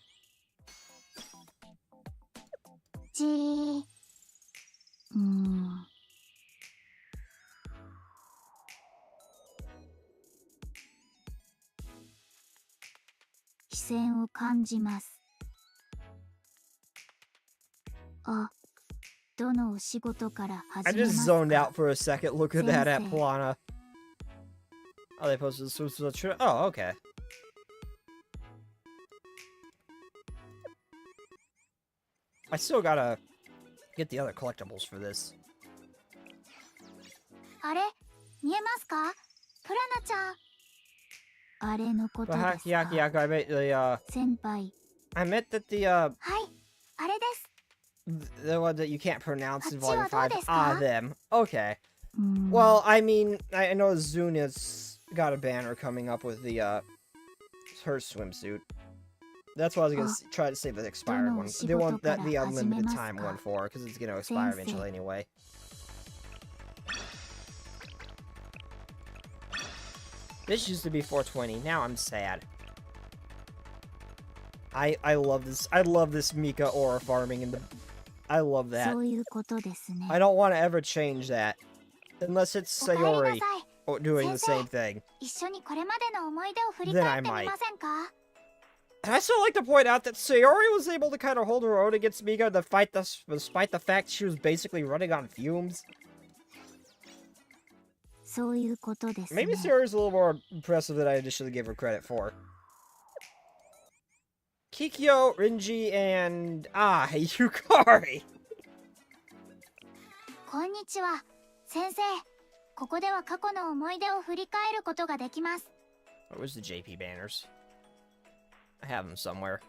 I just zoned out for a second looking at Plana. Oh, they posted the swimsuit. Oh, okay. I still gotta get the other collectibles for this. I meant that the one that you can't pronounce in Volume 5. Ah, them. Okay. Well, I mean, I know Zuna's got a banner coming up with the her swimsuit. That's what I was gonna try to save the expired one. The one that the unlimited time one for, because it's gonna expire eventually anyway. This used to be 420. Now I'm sad. I love this. I love this Mika aura farming and I love that. I don't want to ever change that. Unless it's Sayori doing the same thing. Then I might. And I still like to point out that Sayori was able to kind of hold her own against Mika despite the fact she was basically running on fumes. Maybe Sayori's a little more impressive than I initially gave her credit for. Kikyo, Rinji, and Yukari. Konnichiwa, sensei. Where's the JP banners? I have them somewhere.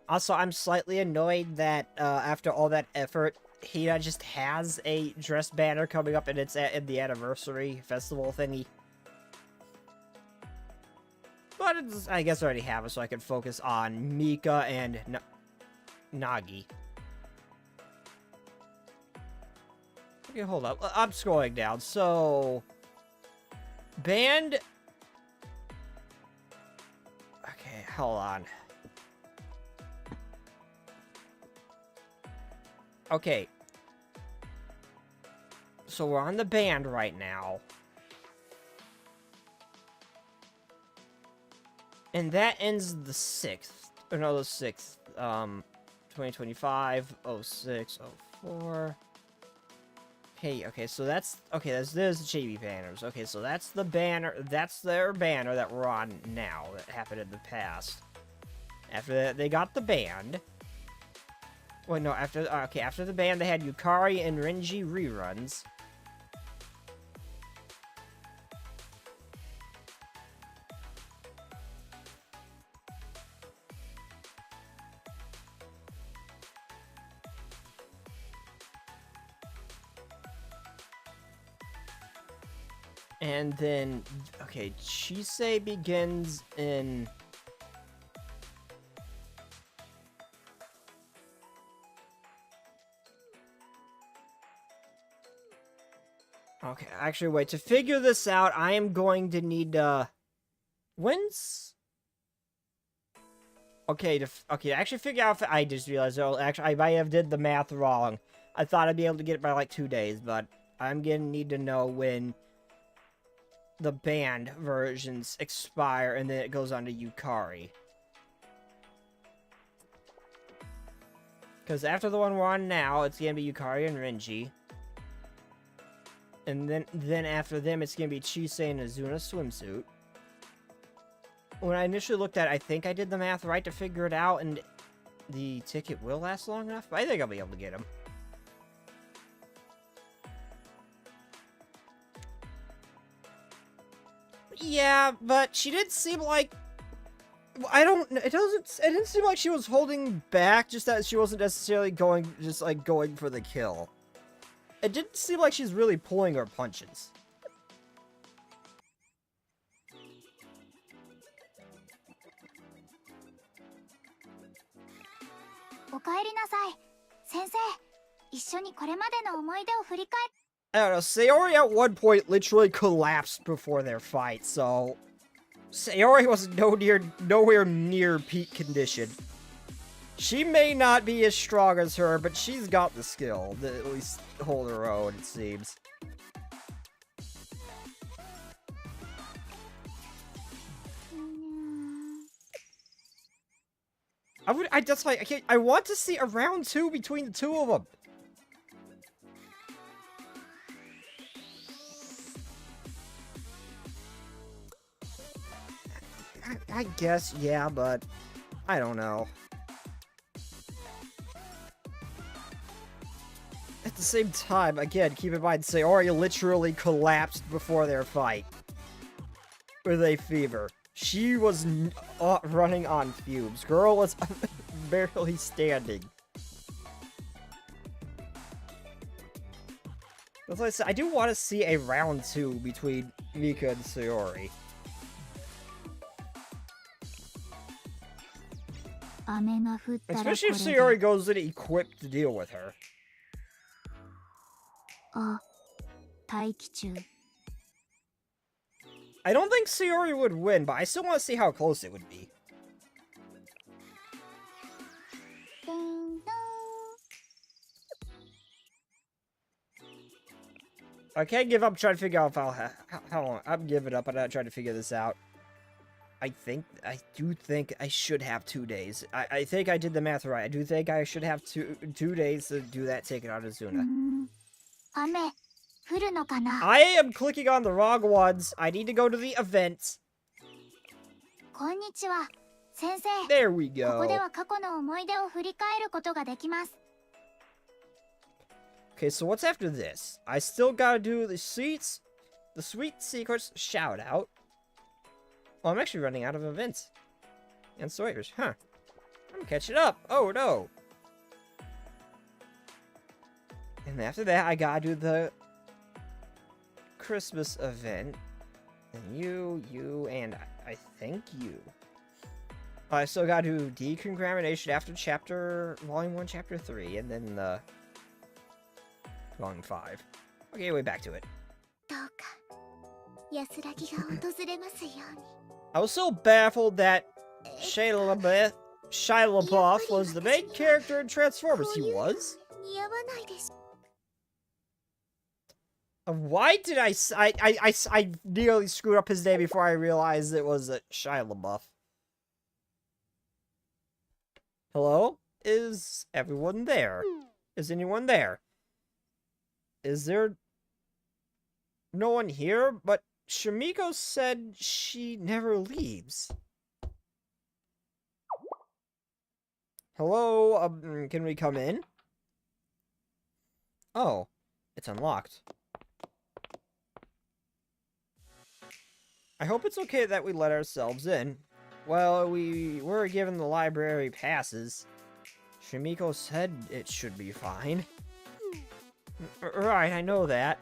Also, I'm slightly annoyed that after all that effort, Hina just has a dress banner coming up and it's in the anniversary festival thingy. But it's, I guess I already have it, so I can focus on Mika and Nagi. Okay, hold up. I'm scrolling down. So, band. Okay, hold on. Okay. So we're on the band right now. And that ends the 6th. Or no, the 6th. 2025, 06, 04. Okay, so that's... Okay, there's the JB banners. Okay, so that's the banner... That's their banner that we're on now. That happened in the past. After that, they got the band. Wait, no, after... Okay, after the band, they had Yukari and Renji reruns. And then, okay, Chisei begins in... Okay, actually, wait, to figure this out, I am going to need, when's... Okay, to actually figure out, I just realized, actually, I might have did the math wrong. I thought I'd be able to get it by, like, 2 days, but I'm gonna need to know when the band versions expire, and then it goes on to Yukari. Because after the one we're on now, it's gonna be Yukari and Renji. And then after them, it's gonna be Chisei and Azuna swimsuit. When I initially looked at it, I think I did the math right to figure it out, and the ticket will last long enough, but I think I'll be able to get them. Yeah, but she did seem like... it didn't seem like she was holding back, just that she wasn't necessarily going for the kill. It didn't seem like she's really pulling her punches. I don't know, Sayori at one point literally collapsed before their fight, so... Sayori was nowhere near peak condition. She may not be as strong as her, but she's got the skill to at least hold her own, it seems. I want to see a round 2 between the two of them. I guess, yeah, but I don't know. At the same time, again, keep in mind, Sayori literally collapsed before their fight with a fever. She was running on fumes. Girl was barely standing. That's why I said, I do want to see a round 2 between Mika and Sayori. Especially if Sayori goes in equipped to deal with her. I don't think Sayori would win, but I still want to see how close it would be. I can't give up trying to figure out how long. I'm giving up. I'm not trying to figure this out. I do think I should have 2 days. I think I did the math right. I do think I should have two days to do that ticket on Azuna. I am clicking on the wrong ones. I need to go to the event. There we go. Okay, so what's after this? I still gotta do the sweet secrets shout out. Oh, I'm actually running out of events. And Sawyers, huh? I'm catching up. Oh no. And after that, I gotta do the Christmas event. And you, and I think you. I still gotta do decontamination after Volume 1, Chapter 3, and then the Volume 5. Okay, way back to it. I was so baffled that Shia LaBeouf was the main character in Transformers. He was? Why did I nearly screwed up his name before I realized it was Shia LaBeouf. Hello? Is everyone there? Is anyone there? Is there no one here? But Shimiko said she never leaves. Hello? Can we come in? Oh, it's unlocked. I hope it's okay that we let ourselves in. Well, we were given the library passes. Shimiko said it should be fine. Right, I know that.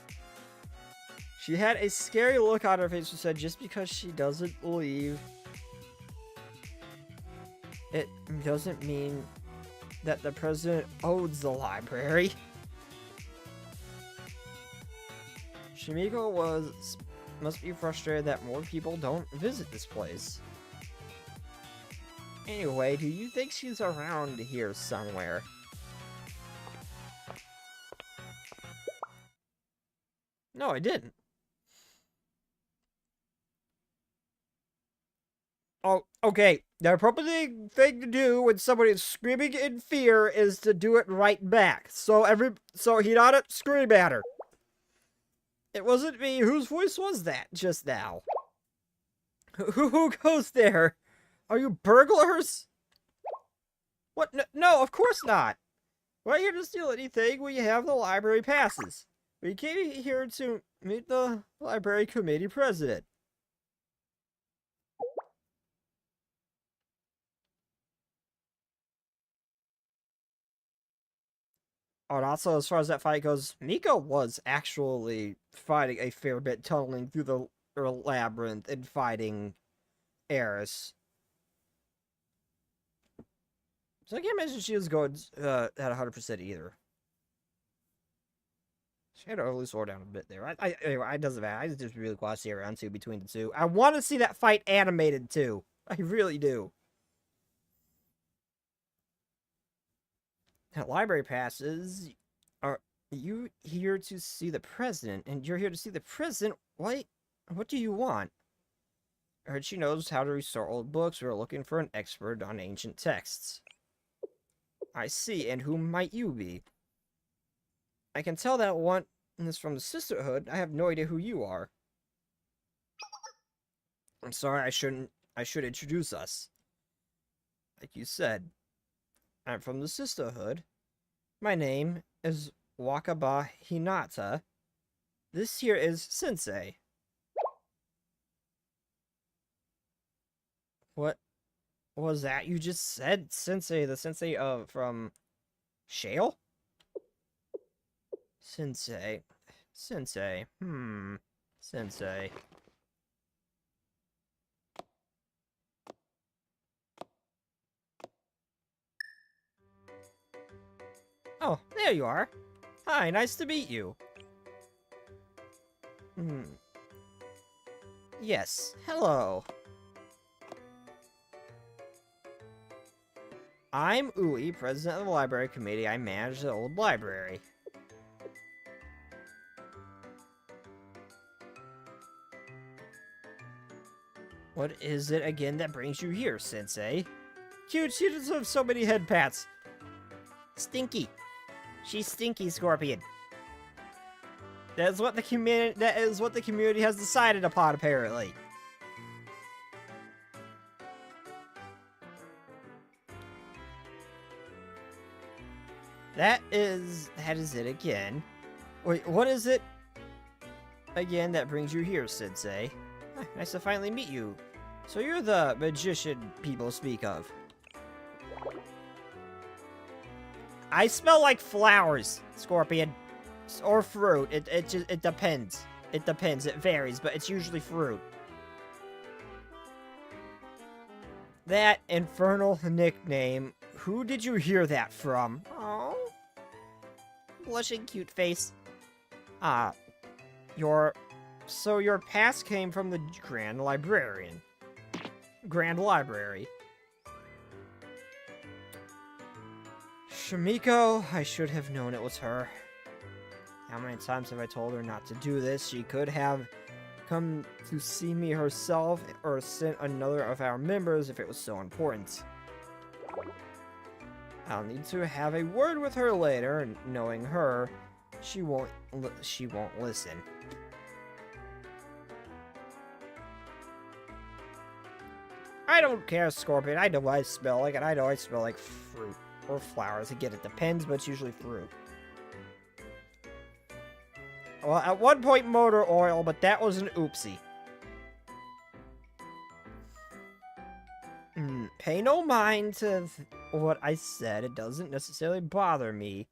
She had a scary look on her face and said just because she doesn't leave, it doesn't mean that the president owns the library. Shimiko must be frustrated that more people don't visit this place. Anyway, do you think she's around here somewhere? No, I didn't. Oh, okay. The appropriate thing to do when somebody is screaming in fear is to do it right back. So he not scream at her. It wasn't me. Whose voice was that just now? Who goes there? Are you burglars? What? No, of course not. We're not here to steal anything. We have the library passes. We came here to meet the library committee president. Oh, and also, as far as that fight goes, Mika was actually fighting a fair bit, tunneling through the labyrinth and fighting Eris. So I can't imagine she was going at 100% either. She had to really slow down a bit there. Anyway, it doesn't matter. I just really want to see around two between the two. I want to see that fight animated too. I really do. Now, library passes. Are you here to see the president? And you're here to see the president? What do you want? I heard she knows how to restore old books. We're looking for an expert on ancient texts. I see. And who might you be? I can tell that one is from the Sisterhood. I have no idea who you are. I'm sorry, I should introduce us. Like you said, I'm from the Sisterhood. My name is Wakaba Hinata. This here is Sensei. What was that you just said? Sensei, the Sensei from Shale? Sensei. Sensei. Sensei. Oh, there you are. Hi, nice to meet you. Yes, hello. I'm Ui, president of the library committee. I manage the old library. What is it again that brings you here, Sensei? Cute, she does have so many head pats. Stinky. She's stinky, Scorpion. That is what the community has decided upon, apparently. That is it again. Wait, what is it again that brings you here, Sensei? Nice to finally meet you. So you're the magician people speak of. I smell like flowers, Scorpion. Or fruit. It depends. It depends. It varies, but it's usually fruit. That infernal nickname. Who did you hear that from? Oh. Blushing cute face. So your past came from the Grand Librarian. Grand Library. Shamiko, I should have known it was her. How many times have I told her not to do this? She could have come to see me herself or sent another of our members if it was so important. I'll need to have a word with her later, and knowing her, she won't listen. I don't care, Scorpion. I know what I smell like, and I know I smell like fruit or flowers. Again, it depends, but it's usually fruit. Well, at one point, motor oil, but that was an oopsie. Pay no mind to what I said. It doesn't necessarily bother me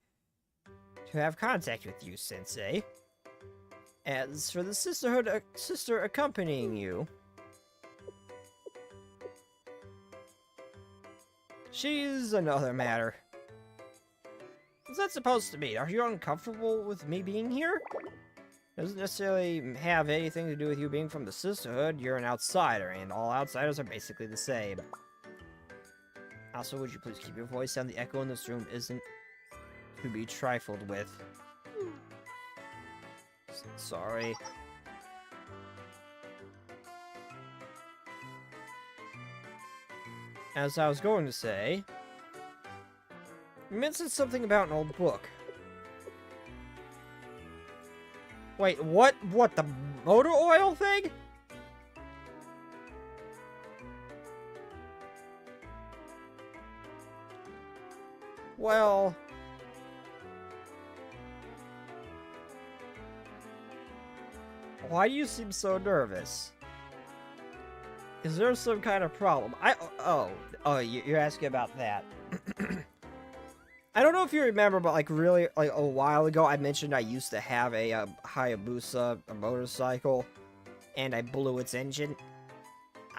to have contact with you, Sensei. As for the sister accompanying you, she's another matter. What's that supposed to mean? Are you uncomfortable with me being here? Doesn't necessarily have anything to do with you being from the sisterhood. You're an outsider, and all outsiders are basically the same. Also, would you please keep your voice down? The echo in this room isn't to be trifled with. Sorry. As I was going to say, you mentioned something about an old book. Wait, what? What, the motor oil thing? Well... why do you seem so nervous? Is there some kind of problem? You're asking about that. I don't know if you remember, but like really, like a while ago, I mentioned I used to have a Hayabusa, a motorcycle, and I blew its engine.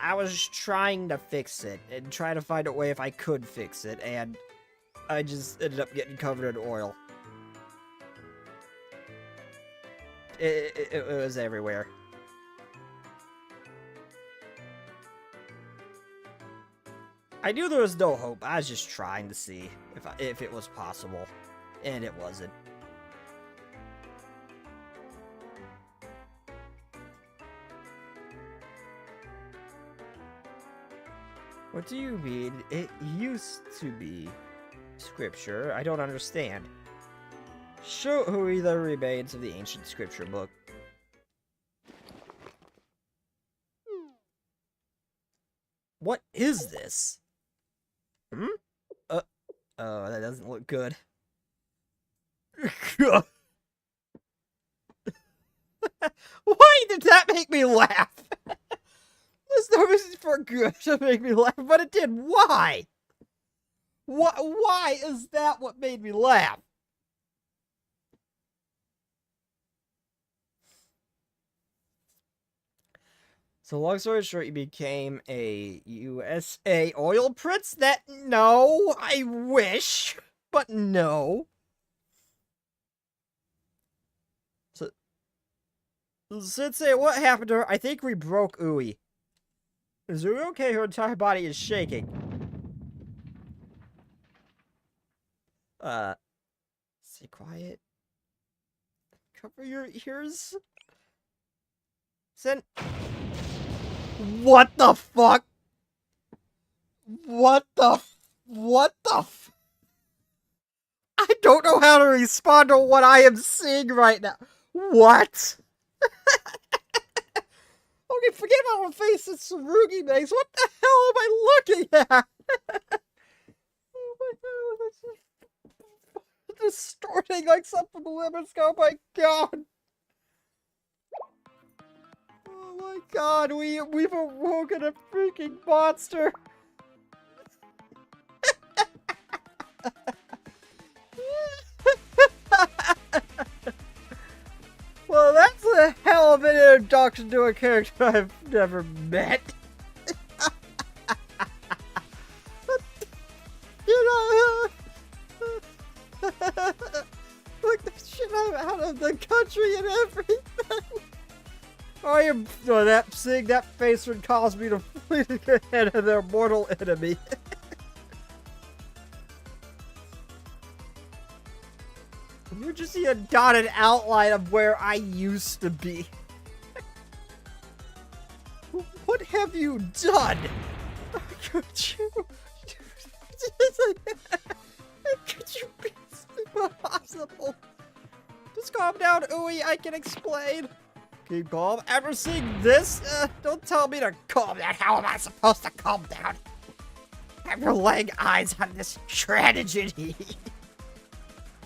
I was trying to fix it and trying to find a way if I could fix it, and I just ended up getting covered in oil. It was everywhere. I knew there was no hope. I was just trying to see if it was possible, and it wasn't. What do you mean? It used to be scripture. I don't understand. Show Hui the remains of the ancient scripture book. What is this? Oh, that doesn't look good. Why did that make me laugh? There's no reason for good to make me laugh, but it did. Why? Why is that what made me laugh? So long story short, you became a USA oil prince? No, I wish, but no. Sensei, what happened to her? I think we broke Ui. Is Ui okay? Her entire body is shaking. Stay quiet. Cover your ears. What the fuck? What the I don't know how to respond to what I am seeing right now. What? Okay, forget about what face that Tsurugi makes. What the hell am I looking at? Oh my god, that's just distorting like something from the Limitscope. Oh my god. Oh my god, we've awoken a freaking monster. Well, that's a hell of an introduction to a character I've never met. You know, look the shit I'm out of the country and everything. I am seeing that face would cause me to flee ahead of their mortal enemy. You just see a dotted outline of where I used to be. What have you done? Could you? Could you be possible? Just calm down, Ui. I can explain. Keep calm. Ever seeing this? Don't tell me to calm down. How am I supposed to calm down? After laying eyes on this tragedy.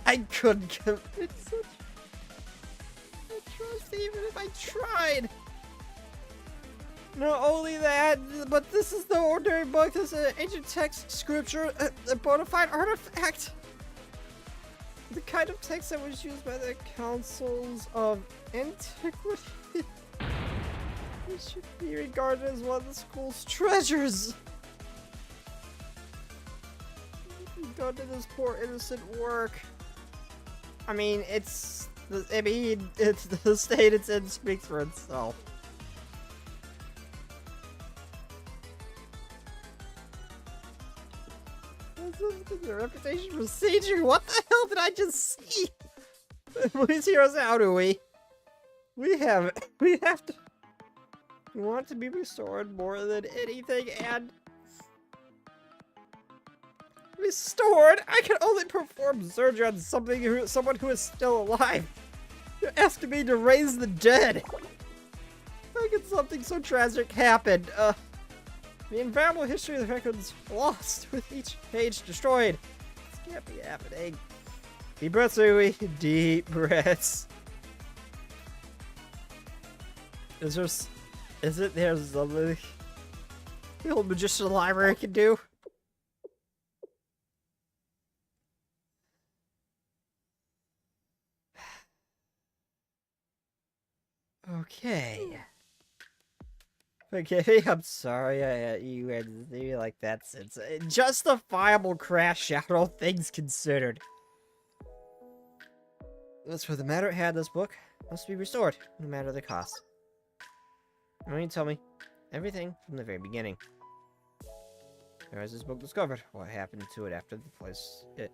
I couldn't commit such atrocity even if I tried. Not only that, but this is no ordinary book. This is an ancient text, scripture, a bona fide artifact. The kind of text that was used by the councils of antiquity. It should be regarded as one of the school's treasures. Done to this poor innocent work. I mean, it's the state it's in speaks for itself. The reputation procedure. What the hell did I just see? Please hear us out, Ui. We have to. We want to be restored more than anything, and restored? I can only perform surgery on someone who is still alive. You're asking me to raise the dead. How could something so tragic happen? The infallible history of the records lost with each page destroyed. This can't be happening. Deep breaths, Ui. Deep breaths. There's something the old magician library can do? Okay. Okay, I'm sorry you had to do like that since justifiable crash out, all things considered. As for the matter it had, this book must be restored, no matter the cost. Why don't you tell me everything from the very beginning? Where was this book discovered? What happened to it after it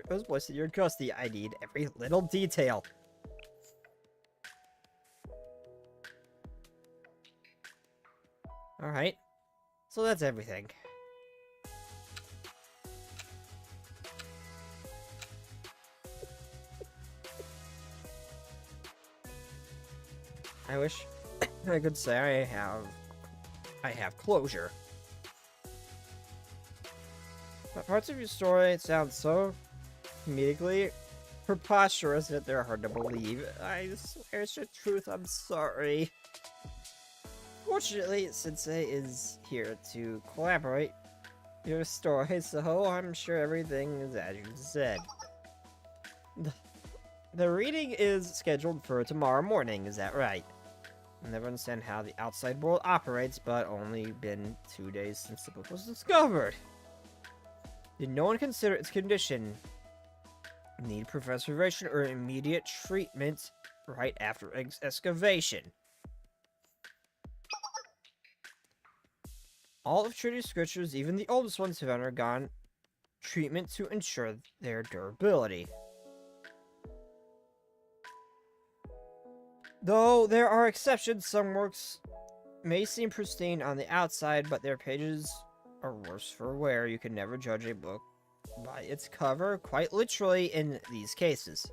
was placed in your custody? I need every little detail. Alright. So that's everything. I wish I could say I have closure. But parts of your story sound so comedically preposterous that they're hard to believe. I swear it's the truth, I'm sorry. Fortunately, Sensei is here to collaborate your story, so I'm sure everything is as you said. The reading is scheduled for tomorrow morning, is that right? I never understand how the outside world operates, but only been 2 days since the book was discovered. Did no one consider its condition? Need preservation or immediate treatment right after excavation? All of Trinity's scriptures, even the oldest ones, have undergone treatment to ensure their durability. Though there are exceptions, some works may seem pristine on the outside, but their pages are worse for wear. You can never judge a book by its cover, quite literally in these cases.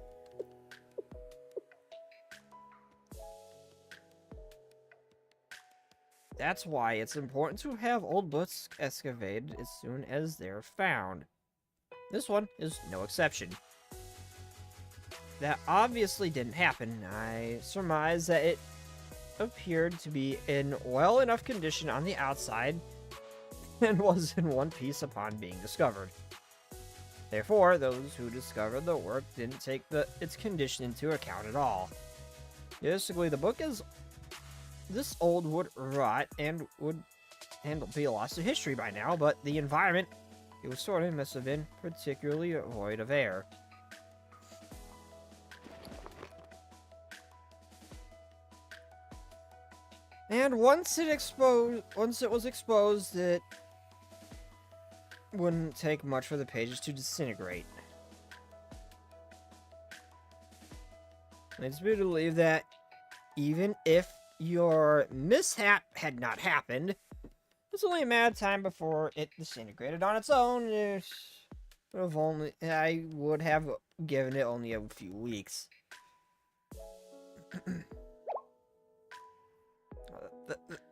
That's why it's important to have old books excavated as soon as they're found. This one is no exception. That obviously didn't happen. I surmise that it appeared to be in well enough condition on the outside and was in one piece upon being discovered. Therefore, those who discovered the work didn't take its condition into account at all. Basically, the book is this old would rot and would be a loss to history by now, but the environment it was stored in must have been particularly void of air. And once it was exposed, it wouldn't take much for the pages to disintegrate. It's me to believe that even if your mishap had not happened, it's only a matter of time before it disintegrated on its own. I would have given it only a few weeks.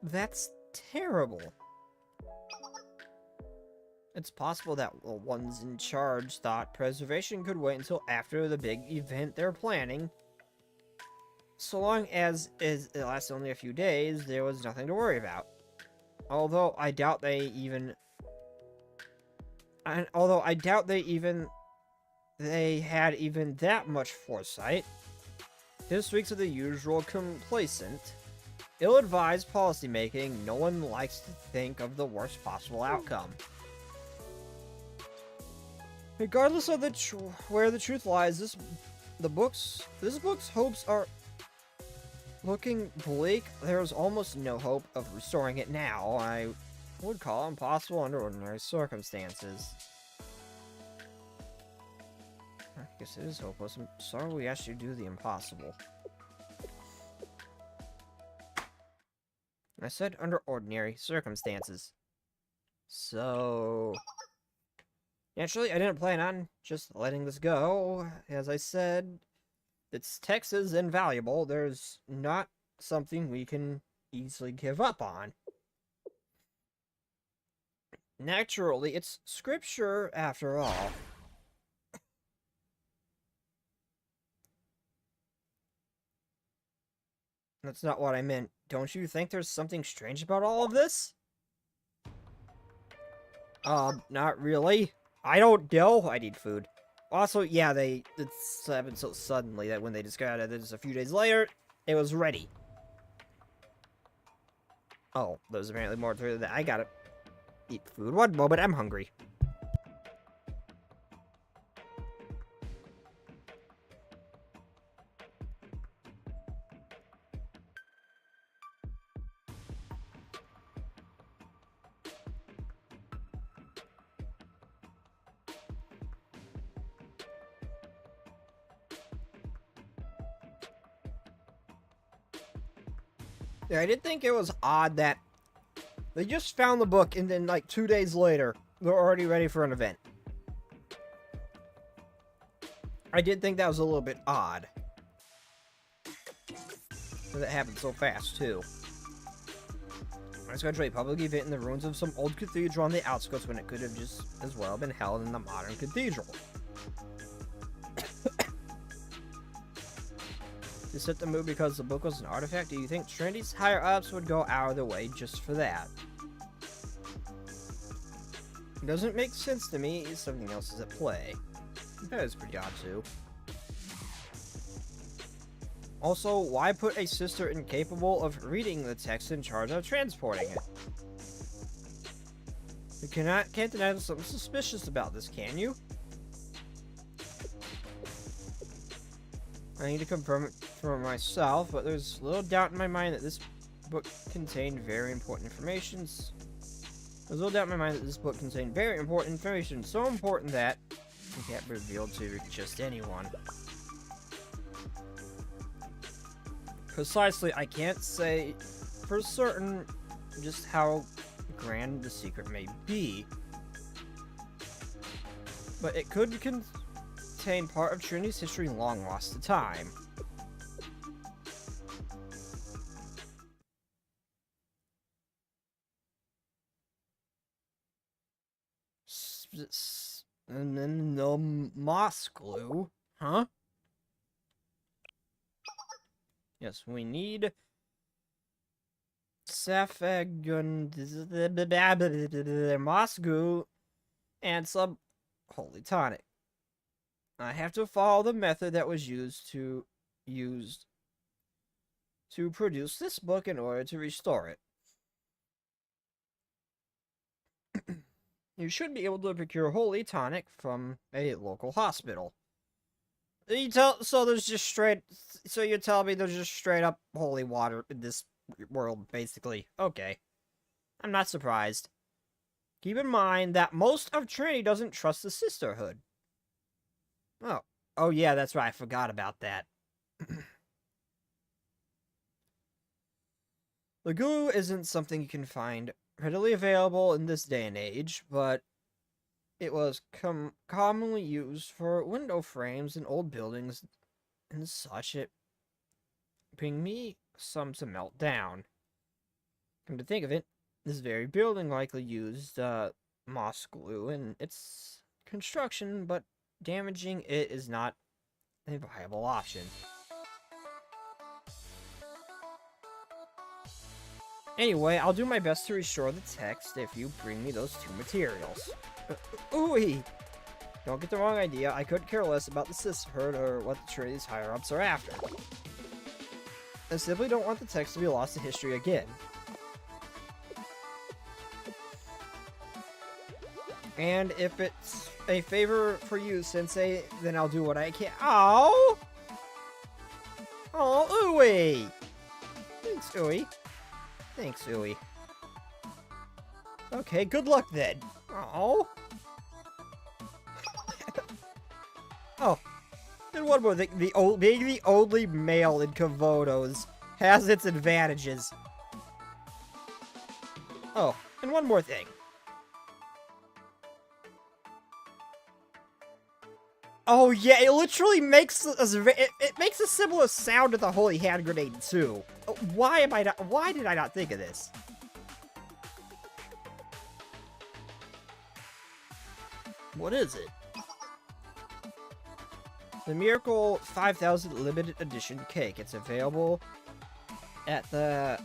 That's terrible. It's possible that the ones in charge thought preservation could wait until after the big event they're planning. So long as it lasts only a few days, there was nothing to worry about. Although I doubt they had even that much foresight. This week's of the usual complacent, ill-advised policymaking. No one likes to think of the worst possible outcome. Regardless of where the truth lies, this book's hopes are looking bleak. There is almost no hope of restoring it now. I would call it impossible under ordinary circumstances. I guess it is hopeless. I'm sorry we asked you to do the impossible. I said under ordinary circumstances. So naturally, I didn't plan on just letting this go. As I said, its text is invaluable. There's not something we can easily give up on. Naturally, it's scripture after all. That's not what I meant. Don't you think there's something strange about all of this? Not really. I don't know. I need food. Also, yeah, it's happened so suddenly that when they discovered it just a few days later, it was ready. Oh, there's apparently more to that. I gotta eat food. One moment, I'm hungry. Yeah, I did think it was odd that they just found the book and then, like, 2 days later, they're already ready for an event. I did think that was a little bit odd. That happened so fast, too. I scheduled a public event in the ruins of some old cathedral on the outskirts when it could have just as well been held in the modern cathedral. To set the mood because the book was an artifact, do you think Trinity's higher-ups would go out of their way just for that? It doesn't make sense to me. Something else is at play. That is pretty odd, too. Also, why put a sister incapable of reading the text in charge of transporting it? You can't deny there's something suspicious about this, can you? I need to confirm it for myself, but there's little doubt in my mind that this book contained very important information. There's no doubt in my mind that this book contained very important information, so important that it can't be revealed to just anyone. Precisely, I can't say for certain just how grand the secret may be, but it could contain part of Trinity's history long lost to time. And then the moss glue, huh? Yes, we need Saphagun, moss glue, and some holy tonic. I have to follow the method that was used to produce this book in order to restore it. You should be able to procure holy tonic from a local hospital. So there's just so you tell me there's just straight up holy water in this world, basically. Okay. I'm not surprised. Keep in mind that most of Trinity doesn't trust the sisterhood. Oh yeah, that's right, I forgot about that. The glue isn't something you can find readily available in this day and age, but it was commonly used for window frames in old buildings and such. It bring me some to melt down. Come to think of it, this very building likely used moss glue in its construction, but damaging it is not a viable option. Anyway, I'll do my best to restore the text if you bring me those two materials. Ooh-wee! Don't get the wrong idea, I couldn't care less about the sisterhood or what the Trinity's higher-ups are after. I simply don't want the text to be lost to history again. And if it's a favor for you, Sensei, then I'll do what I can. Oh! Oh, Ooey! Thanks, Ooey. Thanks, Ooey. Okay, good luck then. Oh. Oh. And one more thing, being the only male in Kavotos has its advantages. Oh, and one more thing. Oh yeah, it literally makes it makes a similar sound to the holy hand grenade too. Why did I not think of this? What is it? The Miracle 5000 limited edition cake. It's available at the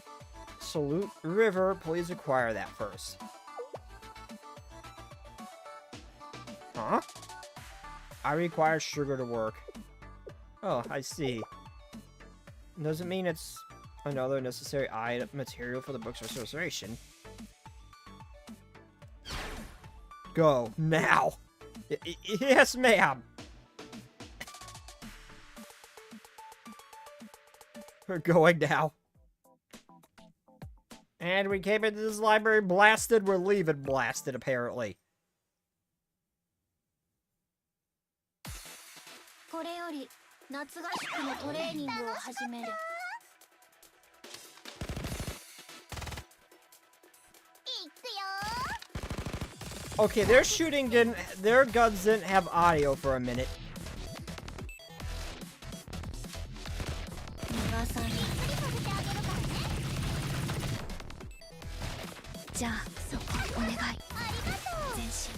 Salute River. Please acquire that first. Huh? I require sugar to work. Oh, I see. Doesn't mean it's another necessary item material for the book's restoration. Go, now! Yes, ma'am! We're going now. And we came into this library blasted, we're leaving blasted, apparently. これより夏合宿のトレーニングを始める。いくよ。 Okay, their guns didn't have audio for a minute. 逃さない。じゃあそこお願い。ありがとう。前進。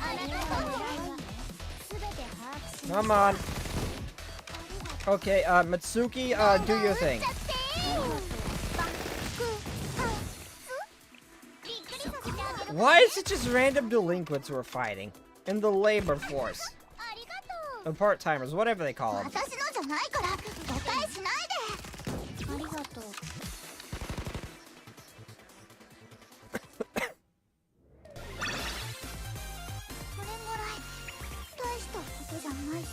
あなたの狙いは全て把握します。 Come on. Okay, Mitsuki, do your thing. Why is it just random delinquents who are fighting? In the labor force. Or part-timers, whatever they call them. 私のじゃないから誤解しないで。ありがとう。それぐらい大したことじゃないし。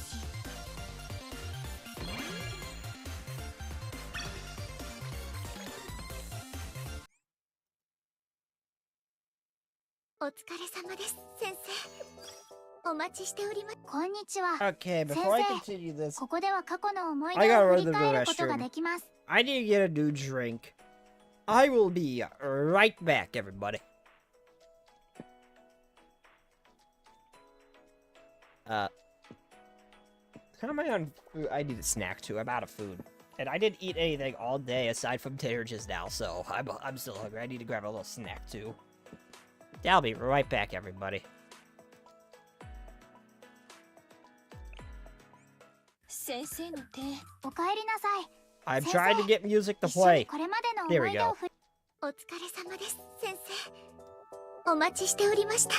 お疲れ様です先生。お待ちしております。こんにちは。 Okay, before I continue this, ここでは過去の思い I 出 gotta を振 run り to the 返ることが restroom. できます。 I need to get a new drink. I will be right back, everybody. How am I on food? I need a snack too. I'm out of food. And I didn't eat anything all day aside from dinner just now, so I'm still hungry. I need to grab a little snack too. I'll be right back, everybody. 先生の手。お帰りなさい。 I'm trying to get music to play. これまでの There 思 we い出を go. 振り。お疲れ様です先生。お待ちしておりました。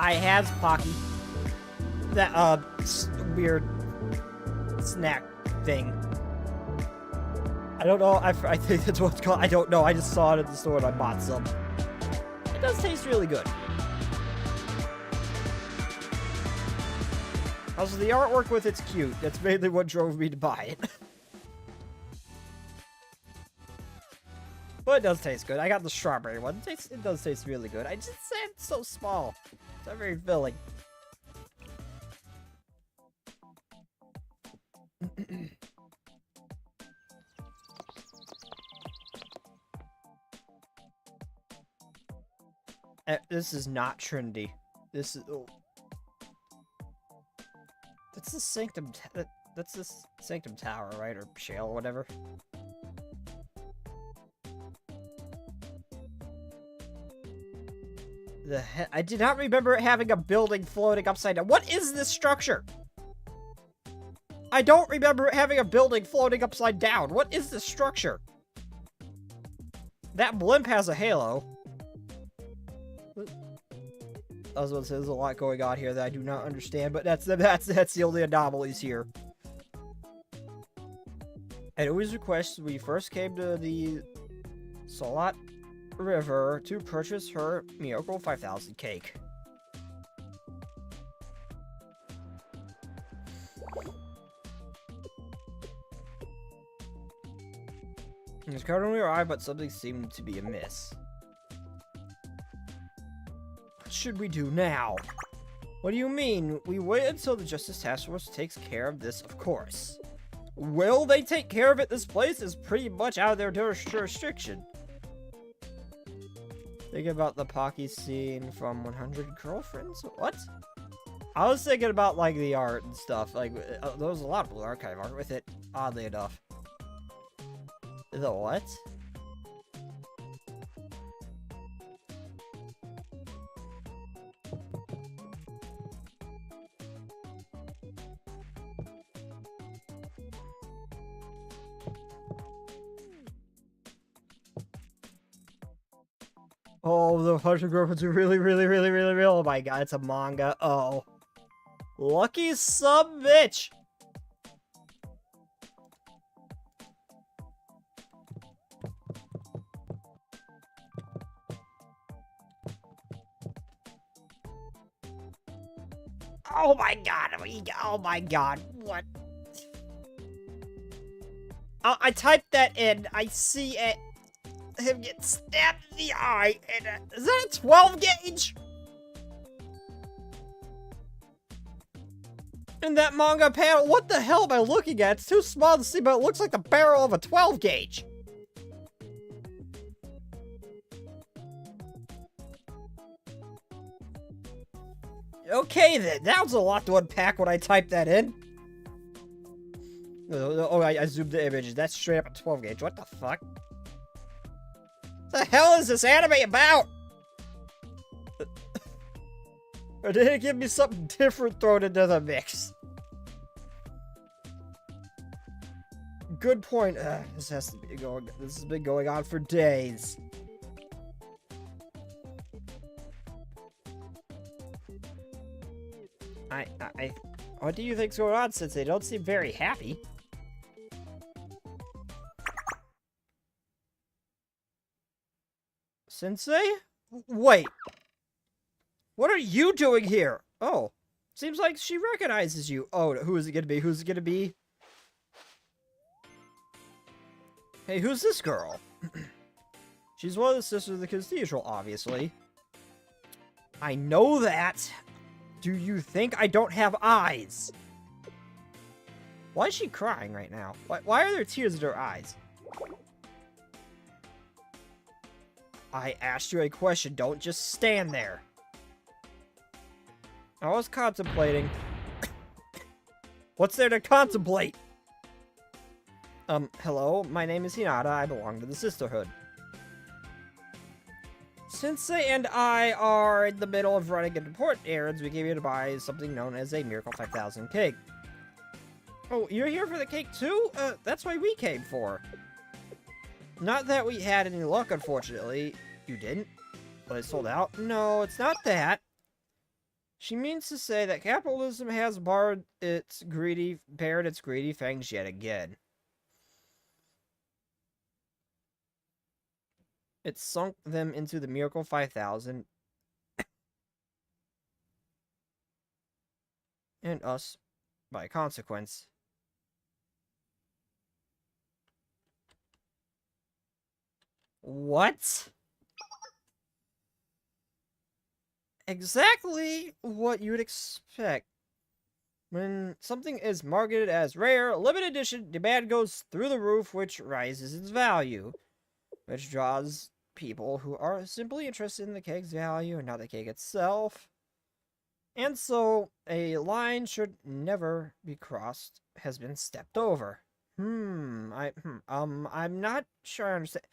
I has Pocky. That, weird snack thing. I don't know, I think that's what it's called. I don't know, I just saw it at the store and I bought some. It does taste really good. Also, the artwork with it's cute. That's mainly what drove me to buy it. But it does taste good. I got the strawberry one. It does taste really good. I just said it's so small. It's not very filling. This is not Trinity. This is... Oh. That's the Sanctum... That's the Sanctum Tower, right? Or Shale, or whatever. I did not remember having a building floating upside down. What is this structure? I don't remember having a building floating upside down. What is this structure? That blimp has a halo. I was going to say, there's a lot going on here that I do not understand, but that's the only anomalies here. And always requests when we first came to the Salat River to purchase her Miracle 5000 cake. It's currently arrived, but something seemed to be amiss. What should we do now? What do you mean? We wait until the Justice Task Force takes care of this, of course. Will they take care of it? This place is pretty much out of their jurisdiction. Think about the Pocky scene from 100 Girlfriends? What? I was thinking about, like, the art and stuff. Like, there was a lot of Blue Archive art with it, oddly enough. The what? Oh, the 100 Girlfriends are really real. Oh my god, it's a manga. Oh. Lucky sub bitch! Oh my god, oh my god, what? I typed that in, I see it. Him get stabbed in the eye, and is that a 12 gauge? In that manga panel, what the hell am I looking at? It's too small to see, but it looks like the barrel of a 12 gauge. Okay then, that was a lot to unpack when I typed that in. Oh, I zoomed the image. That's straight up a 12 gauge. What the fuck? The hell is this anime about? Or did it give me something different thrown into the mix? Good point. This has been going on for days. What do you think's going on, since they don't seem very happy? Sensei? Wait. What are you doing here? Oh. Seems like she recognizes you. Oh, who is it gonna be? Who's it gonna be? Hey, who's this girl? She's one of the sisters of the cathedral, obviously. I know that. Do you think I don't have eyes? Why is she crying right now? Why are there tears in her eyes? I asked you a question. Don't just stand there. I was contemplating. What's there to contemplate? Hello, my name is Hinata. I belong to the Sisterhood. Sensei and I are in the middle of running important errands. We came here to buy something known as a Miracle 5000 cake. Oh, you're here for the cake too? That's why we came for. Not that we had any luck, unfortunately. You didn't? But it sold out? No, it's not that. She means to say that capitalism has bared its greedy fangs yet again. It sunk them into the Miracle 5000 and us by consequence. What? Exactly what you'd expect. When something is marketed as rare, limited edition, demand goes through the roof, which rises its value, which draws people who are simply interested in the cake's value and not the cake itself. And so, a line should never be crossed has been stepped over. I'm not sure I understand.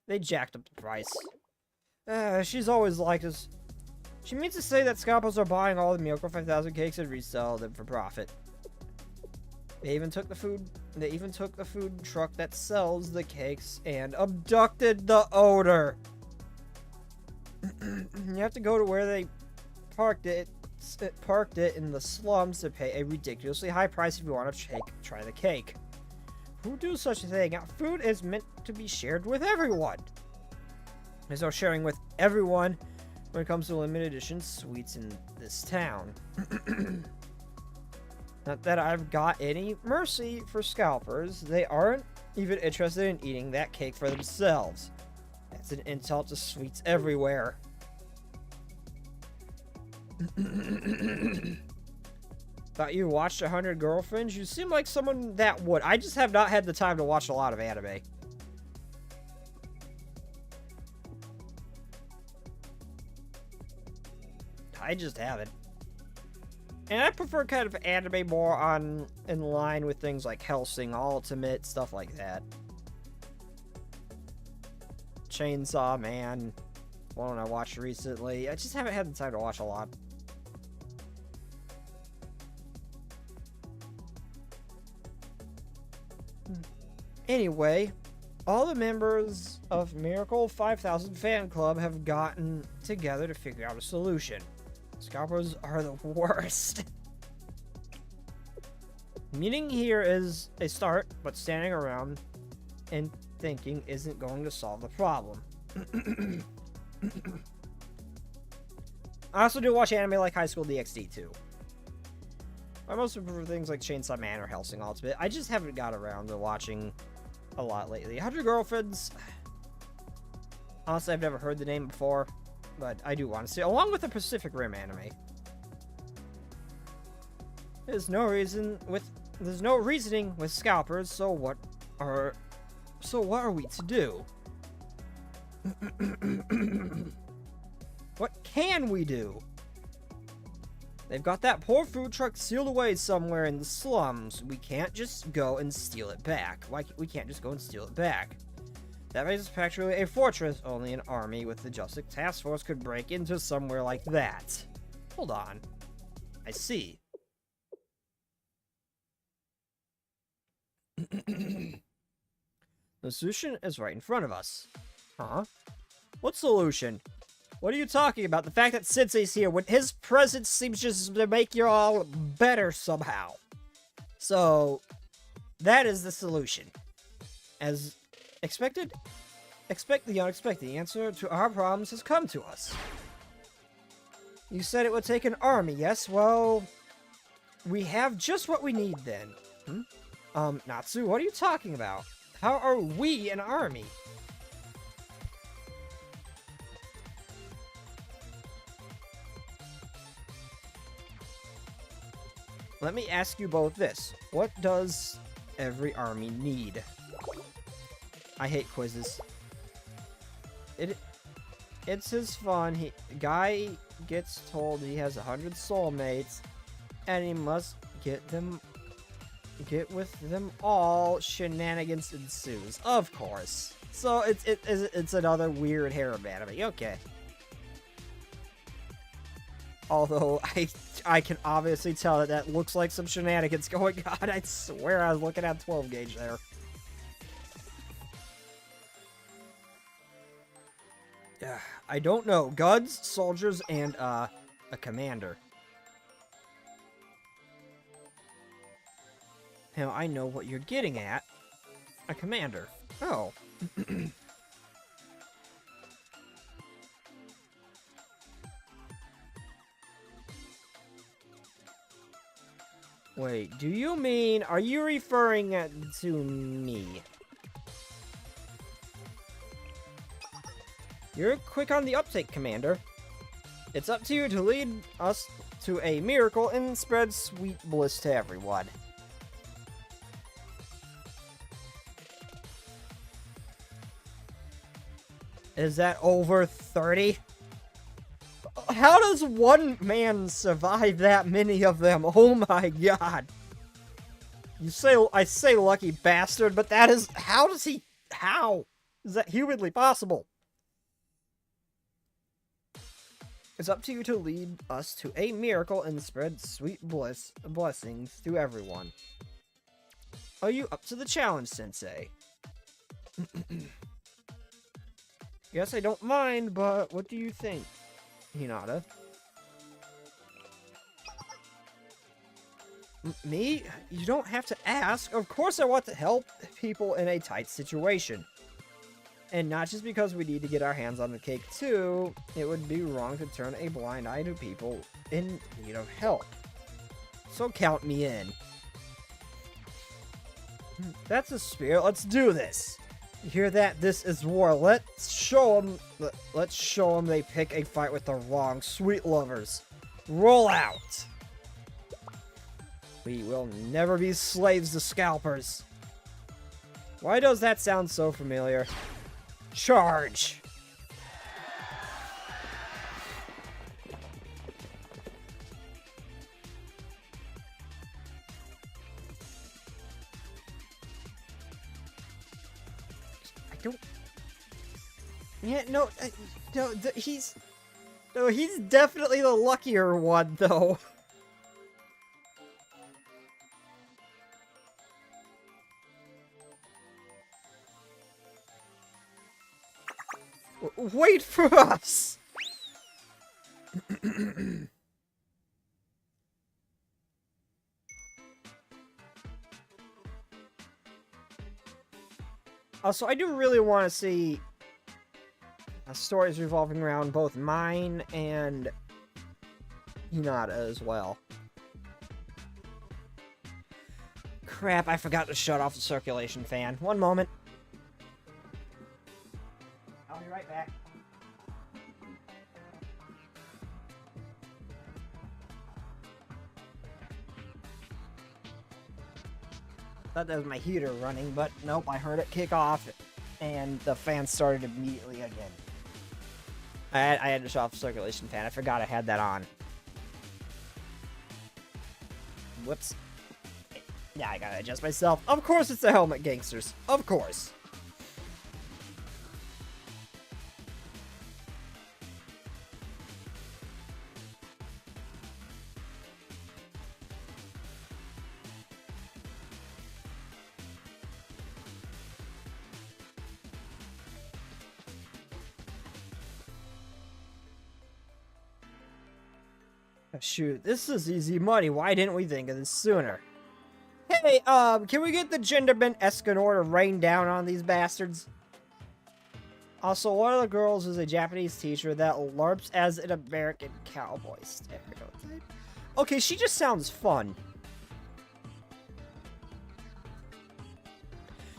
They jacked up the price. She's always like this. She means to say that scalpers are buying all the Miracle 5000 cakes and resell them for profit. They even took the food truck that sells the cakes and abducted the owner. You have to go to where they parked it in the slums to pay a ridiculously high price if you want to try the cake. Who do such a thing? Food is meant to be shared with everyone. There's no sharing with everyone when it comes to limited edition sweets in this town. Not that I've got any mercy for scalpers. They aren't even interested in eating that cake for themselves. That's an insult to sweets everywhere. Thought you watched 100 Girlfriends? You seem like someone that would. I just have not had the time to watch a lot of anime. I just haven't. And I prefer kind of anime more in line with things like Hellsing Ultimate, stuff like that. Chainsaw Man, one I watched recently. I just haven't had the time to watch a lot. Anyway, all the members of Miracle 5000 Fan Club have gotten together to figure out a solution. Scalpers are the worst. Meeting here is a start, but standing around and thinking isn't going to solve the problem. I also do watch anime like High School DxD too. I mostly prefer things like Chainsaw Man or Hellsing Ultimate. I just haven't got around to watching a lot lately. 100 Girlfriends. Honestly, I've never heard the name before, but I do want to see it, along with the Pacific Rim anime. There's no reasoning with scalpers, so what are we to do? What can we do? They've got that poor food truck sealed away somewhere in the slums. We can't just go and steal it back. We can't just go and steal it back. That makes us practically a fortress. Only an army with the Justice Task Force could break into somewhere like that. Hold on. I see. The solution is right in front of us. Huh? What solution? What are you talking about? The fact that Sensei's here, when his presence seems just to make you all better somehow. So, that is the solution. As expected, expect the unexpected. The answer to our problems has come to us. You said it would take an army, yes? Well, we have just what we need then. Natsu, what are you talking about? How are we an army? Let me ask you both this. What does every army need? I hate quizzes. It's his fun. Guy gets told he has 100 soulmates, and he must get with them all. Shenanigans ensues. Of course. So it's another weird harem anime. Okay. Although I can obviously tell that looks like some shenanigans going on. I swear I was looking at 12 gauge there. I don't know. Guns, soldiers, and a commander. Now I know what you're getting at. A commander. Oh. Wait, do you mean, are you referring to me? You're quick on the uptake, Commander. It's up to you to lead us to a miracle and spread sweet bliss to everyone. Is that over 30? How does one man survive that many of them? Oh my god. I say lucky bastard, but that is, how is that humanly possible? It's up to you to lead us to a miracle and spread sweet blessings to everyone. Are you up to the challenge, Sensei? Yes, I don't mind, but what do you think, Hinata? Me? You don't have to ask. Of course I want to help people in a tight situation. And not just because we need to get our hands on the cake, too. It would be wrong to turn a blind eye to people in need of help. So count me in. That's the spirit. Let's do this. You hear that? This is war. Let's show them they pick a fight with the wrong sweet lovers. Roll out. We will never be slaves to scalpers. Why does that sound so familiar? Charge! I don't... Yeah, no, he's definitely the luckier one, though. Wait for us! Also, I do really want to see stories revolving around both mine and Hinata as well. Crap, I forgot to shut off the circulation fan. One moment. I'll be right back. Thought that was my heater running, but nope, I heard it kick off, and the fan started immediately again. I had to shut off the circulation fan. I forgot I had that on. Whoops. Yeah, I gotta adjust myself. Of course it's the helmet gangsters. Of course. Shoot, this is easy money. Why didn't we think of this sooner? Hey, can we get the Genderman Escanor to rain down on these bastards? Also, one of the girls is a Japanese teacher that LARPs as an American cowboy stereotype. Okay, she just sounds fun.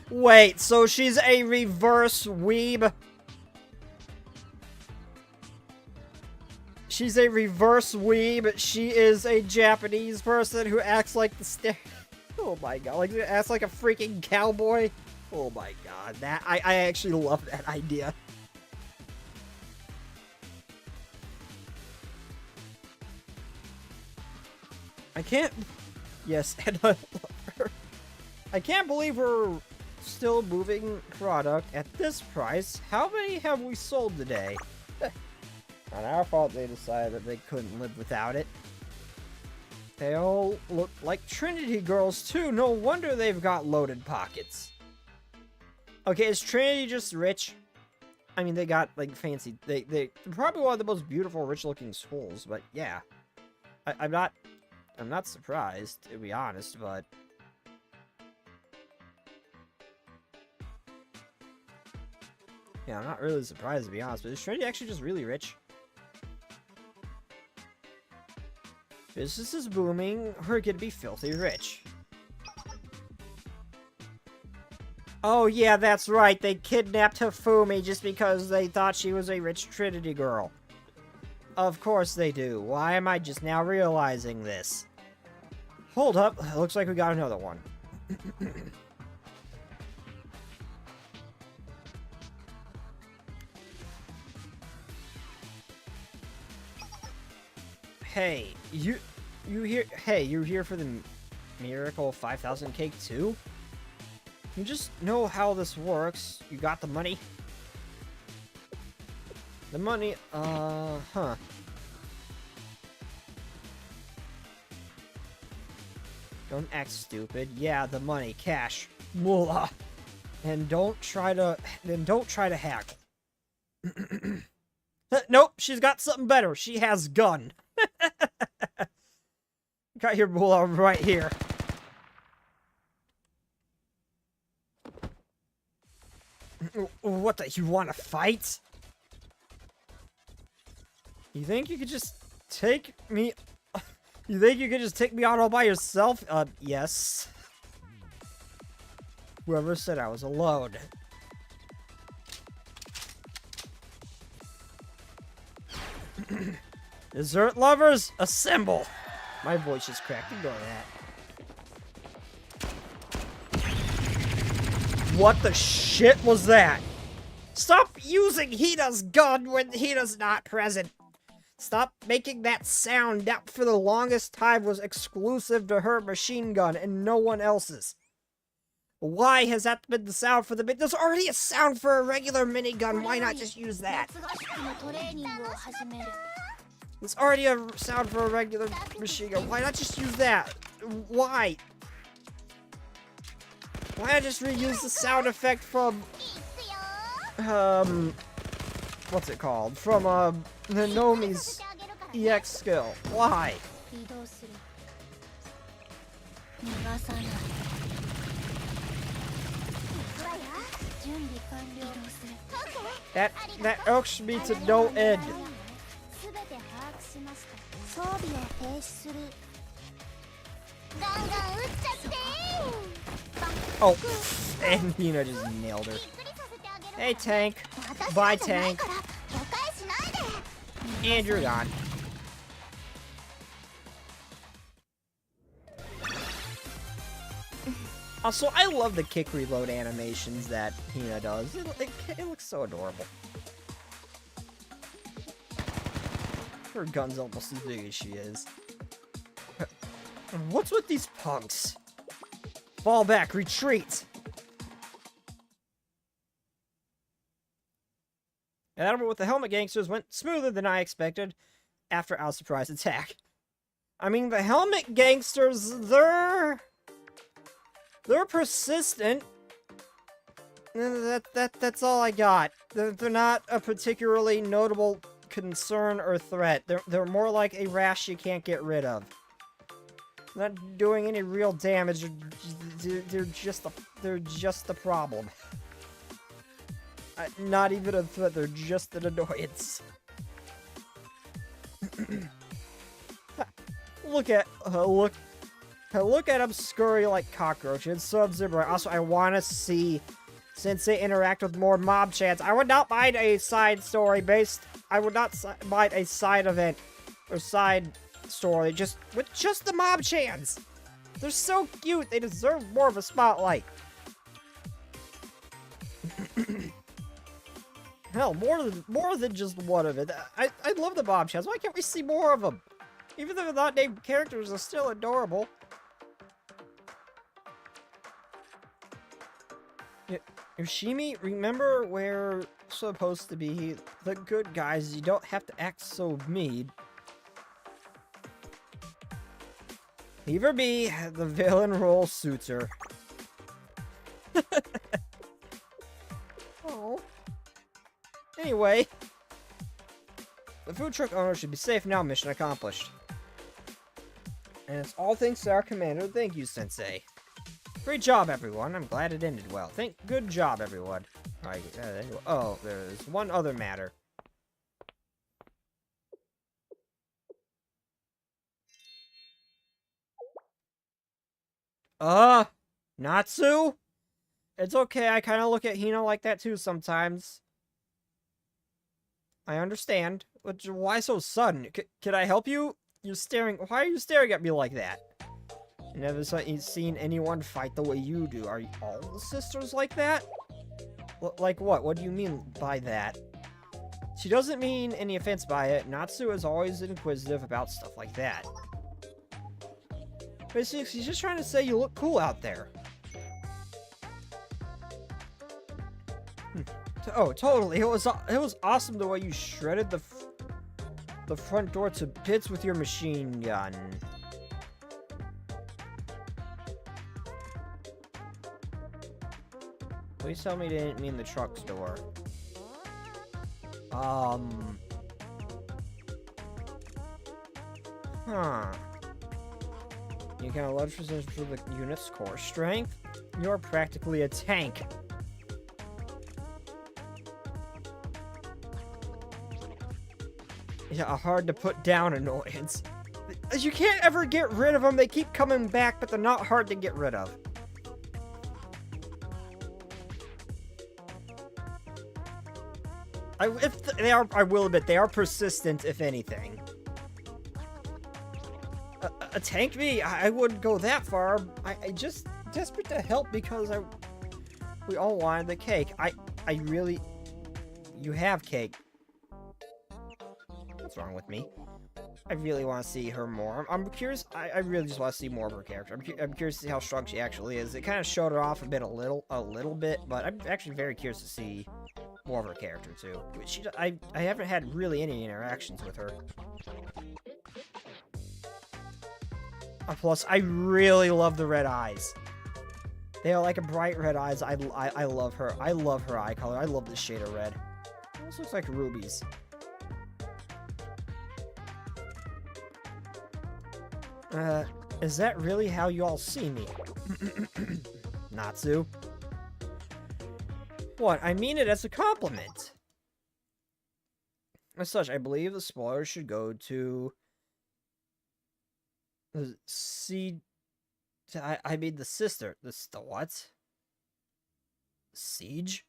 Wait, so she's a reverse weeb? She's a reverse weeb. She is a Japanese person who acts like the oh my god, like acts like a freaking cowboy. Oh my god, that I actually love that idea. I can't. Yes, and I love her. I can't believe we're still moving product at this price. How many have we sold today? Not our fault they decided that they couldn't live without it. They all look like Trinity girls too. No wonder they've got loaded pockets. Okay, is Trinity just rich? I mean, they got like fancy. They're probably one of the most beautiful, rich-looking schools. But yeah, I'm not surprised, to be honest. But Yeah, I'm not really surprised to be honest, but is Trinity actually just really rich? Business is booming, we're gonna be filthy rich. Oh yeah, that's right, they kidnapped Hifumi just because they thought she was a rich Trinity girl. Of course they do. Why am I just now realizing this? Hold up, looks like we got another one. Hey, you here? Hey, you're here for the Miracle 5000 cake too? You just know how this works. You got the money? The money, huh. Don't act stupid. Yeah, the money, cash. Moolah. And don't try to hack. Nope, she's got something better. She has gun. Got your moolah right here. What the? You want to fight? You think you could just take me? You think you could just take me out all by yourself? Yes. Whoever said I was alone. Dessert lovers, assemble! My voice just cracked. Ignore that. What the shit was that? Stop using Hina's gun when Hina's not present. Stop making that sound. That for the longest time was exclusive to her machine gun and no one else's. Why has that been the sound for the bit? There's already a sound for a regular minigun. Why not just use that? There's already a sound for a regular machine gun. Why not just use that? Why? Why not just reuse the sound effect from... what's it called? From, Nanomi's EX skill. Why? That irks me to no end. Oh, and Hina just nailed her. Hey, tank. Bye, tank. And you're gone. Also, I love the kick reload animations that Hina does. It looks so adorable. Her gun's almost as big as she is. What's with these punks? Fall back, retreat! And that with the helmet gangsters went smoother than I expected after our surprise attack. I mean, the helmet gangsters, they're persistent. That's all I got. They're not a particularly notable concern or threat. They're more like a rash you can't get rid of. Not doing any real damage. They're just the problem. Not even a threat. They're just an annoyance. Look at them scurry like cockroaches. Sub-Zero. Also, I want to see Sensei interact with more mob chants. I would not mind a side story based. I would not mind a side event or side story with just the mob chants. They're so cute. They deserve more of a spotlight. Hell, more than just one of it. I love the mob chants. Why can't we see more of them? Even though they're not named characters, they're still adorable. Yoshimi, remember we're supposed to be the good guys. You don't have to act so mean. Leave her be. The villain role suits her. Oh. Anyway, the food truck owner should be safe now. Mission accomplished. And it's all thanks to our commander. Thank you, Sensei. Great job, everyone. I'm glad it ended well. Good job, everyone. Alright, anyway. Oh, there's one other matter. Natsu? It's okay, I kind of look at Hina like that too sometimes. I understand. But why so sudden? Can I help you? You're staring. Why are you staring at me like that? Never seen anyone fight the way you do. Are all the sisters like that? Like what? What do you mean by that? She doesn't mean any offense by it. Natsu is always inquisitive about stuff like that. But she's just trying to say you look cool out there. Oh, totally. It was awesome the way you shredded the front door to bits with your machine gun. Please tell me you didn't mean the truck's door. Huh. You can allege for the unit's core strength. You're practically a tank. Yeah, a hard to put down annoyance. You can't ever get rid of them. They keep coming back, but they're not hard to get rid of. I will admit, they are persistent, if anything. A tank me? I wouldn't go that far. I just desperate to help because we all wanted the cake. I really... You have cake. What's wrong with me? I really want to see her more. I'm curious. I really just want to see more of her character. I'm curious to see how strong she actually is. It kind of showed her off a little bit, but I'm actually very curious to see more of her character too. I haven't had really any interactions with her. Plus, I really love the red eyes. They are like a bright red eyes. I love her. I love her eye color. I love this shade of red. This looks like rubies. Is that really how you all see me? Natsu? What? I mean it as a compliment. As such, I believe the spoilers should go to... the seed... I mean the sister. The what? Siege?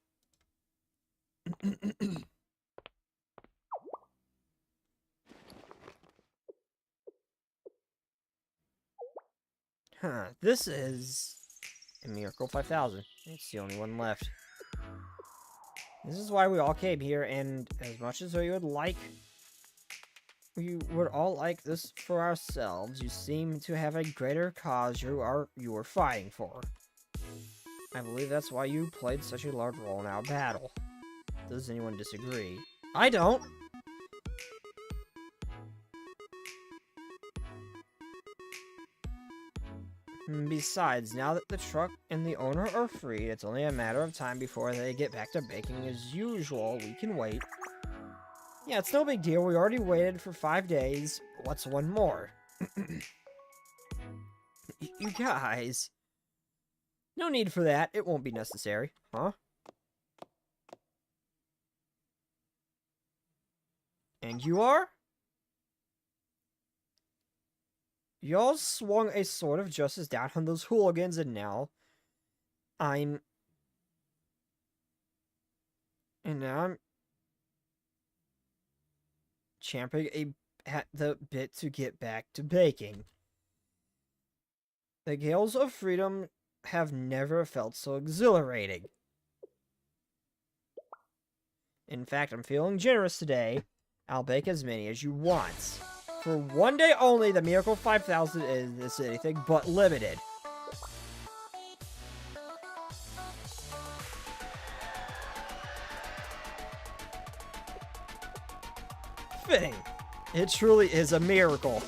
Huh, this is a Miracle 5000. It's the only one left. This is why we all came here, and as much as we would all like this for ourselves, you seem to have a greater cause you are fighting for. I believe that's why you played such a large role in our battle. Does anyone disagree? I don't! Besides, now that the truck and the owner are free, it's only a matter of time before they get back to baking as usual. We can wait. Yeah, it's no big deal. We already waited for 5 days. What's one more? You guys. No need for that. It won't be necessary. Huh? And you are? Y'all swung a sword of justice down on those hooligans, and now I'm champing at the bit to get back to baking. The gales of freedom have never felt so exhilarating. In fact, I'm feeling generous today. I'll bake as many as you want. For one day only, the Miracle 5000 is anything but limited. Fitting. It truly is a miracle.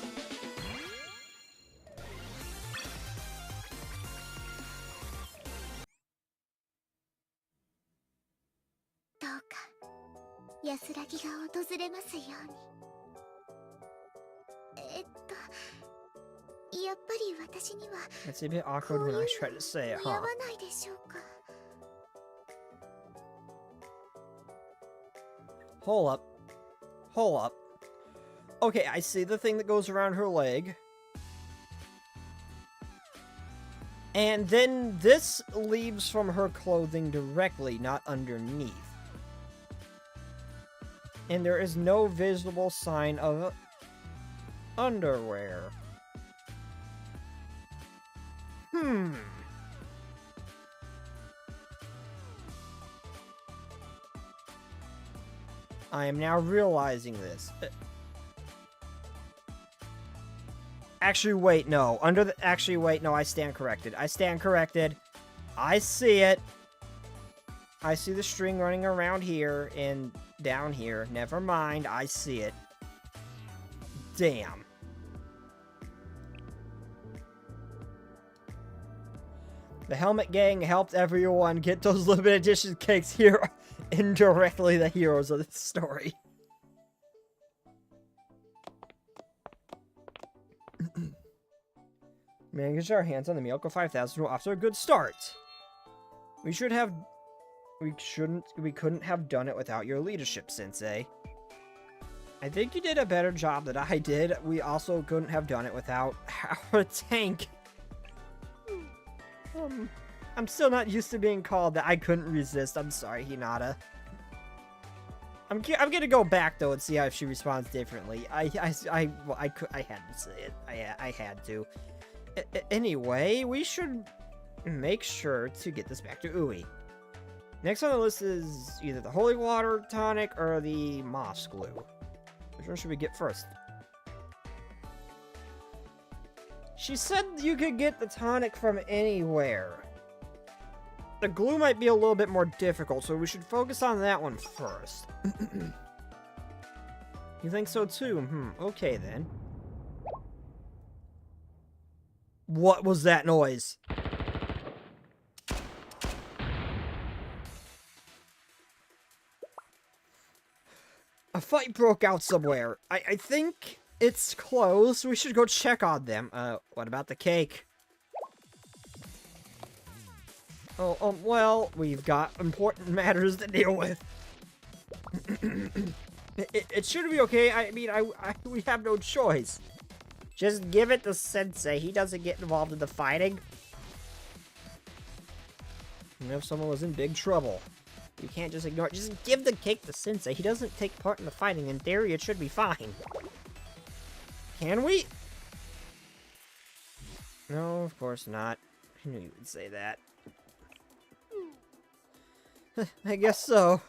It's a bit awkward when I try to say it, huh? Hold up. Hold up. Okay, I see the thing that goes around her leg. And then this leaves from her clothing directly, not underneath. And there is no visible sign of underwear. I am now realizing this. Actually, wait, no. Actually, wait, no, I stand corrected. I stand corrected. I see it. I see the string running around here and down here. Never mind, I see it. Damn. The Helmet Gang helped everyone get those limited edition cakes here. Indirectly the heroes of this story. Manage our hands on the Miyoko 5000 will off to a good start. We couldn't have done it without your leadership, Sensei. I think you did a better job than I did. We also couldn't have done it without our tank. I'm still not used to being called that. I couldn't resist. I'm sorry, Hinata. I'm gonna go back though and see how she responds differently. I had to say it. I had to. Anyway, we should make sure to get this back to Ui. Next on the list is either the Holy Water Tonic or the Moss Glue. Which one should we get first? She said you could get the tonic from anywhere. The glue might be a little bit more difficult, so we should focus on that one first. You think so too? Okay then. What was that noise? A fight broke out somewhere. I think it's closed. We should go check on them. What about the cake? Oh, well, we've got important matters to deal with. It should be okay. I mean, we have no choice. Just give it to Sensei. He doesn't get involved in the fighting. And if someone was in big trouble, you can't just ignore it. Just give the cake to Sensei. He doesn't take part in the fighting. In theory, it should be fine. Can we? No, of course not. I knew you would say that. I guess so.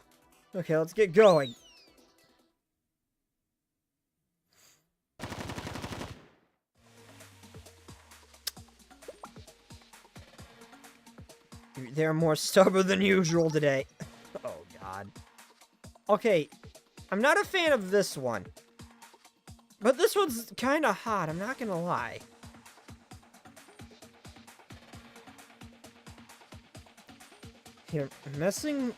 Okay, let's get going. They're more stubborn than usual today. Oh, God. Okay, I'm not a fan of this one. But this one's kind of hot, I'm not gonna lie. You're messing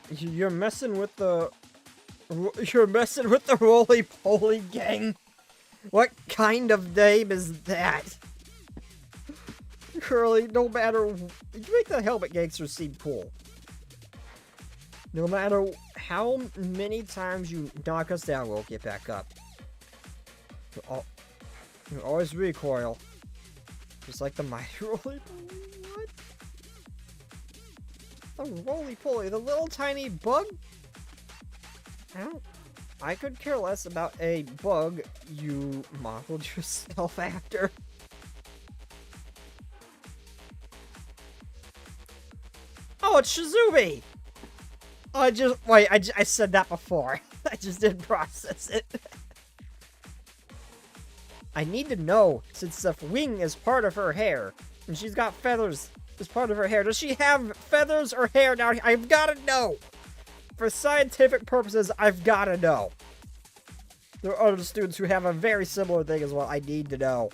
with the roly-poly gang. What kind of name is that? Curly, no matter... You make the Helmet Gangster seem cool. No matter how many times you knock us down, we'll get back up. You always recoil. Just like the mighty roly-poly. What? The roly-poly, the little tiny bug? I could care less about a bug you modeled yourself after. Oh, it's Shizumi! Oh, I said that before. I just didn't process it. I need to know, since the wing is part of her hair, and she's got feathers as part of her hair. Does she have feathers or hair down here? I've gotta know! For scientific purposes, I've gotta know. There are other students who have a very similar thing as well. I need to know.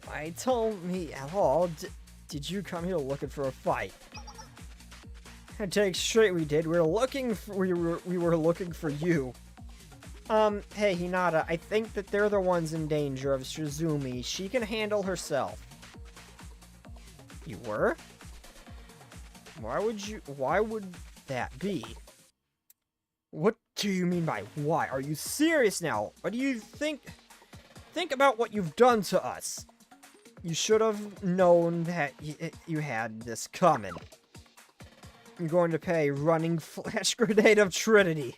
I told me at all. Did you come here looking for a fight? I take straight we did. We were looking for you. Hey Hinata, I think that they're the ones in danger of Shizumi. She can handle herself. You were? Why would that be? What do you mean by why? Are you serious now? What do you think? Think about what you've done to us. You should have known that you had this coming. You're going to pay running flash grenade of Trinity.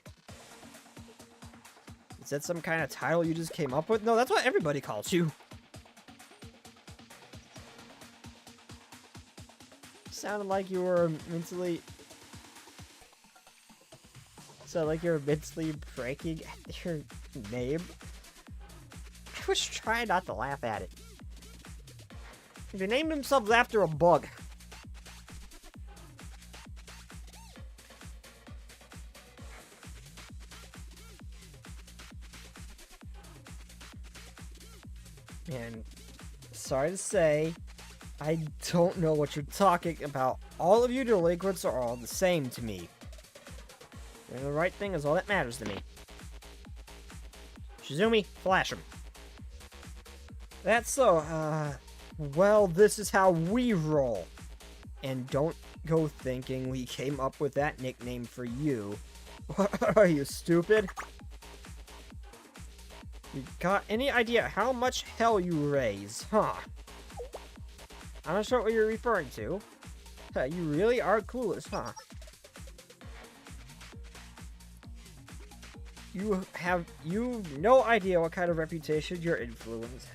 Is that some kind of title you just came up with? No, that's what everybody calls you. Sounded like you were mentally... Sounded like you were mentally breaking your name. I was trying not to laugh at it. They named themselves after a bug. And sorry to say, I don't know what you're talking about. All of you delinquents are all the same to me. Doing the right thing is all that matters to me. Shizumi, flash him. That's so, well, this is how we roll. And don't go thinking we came up with that nickname for you. What, are you stupid? You got any idea how much hell you raise, huh? I'm not sure what you're referring to. You really are clueless, huh? You've no idea what kind of reputation your influence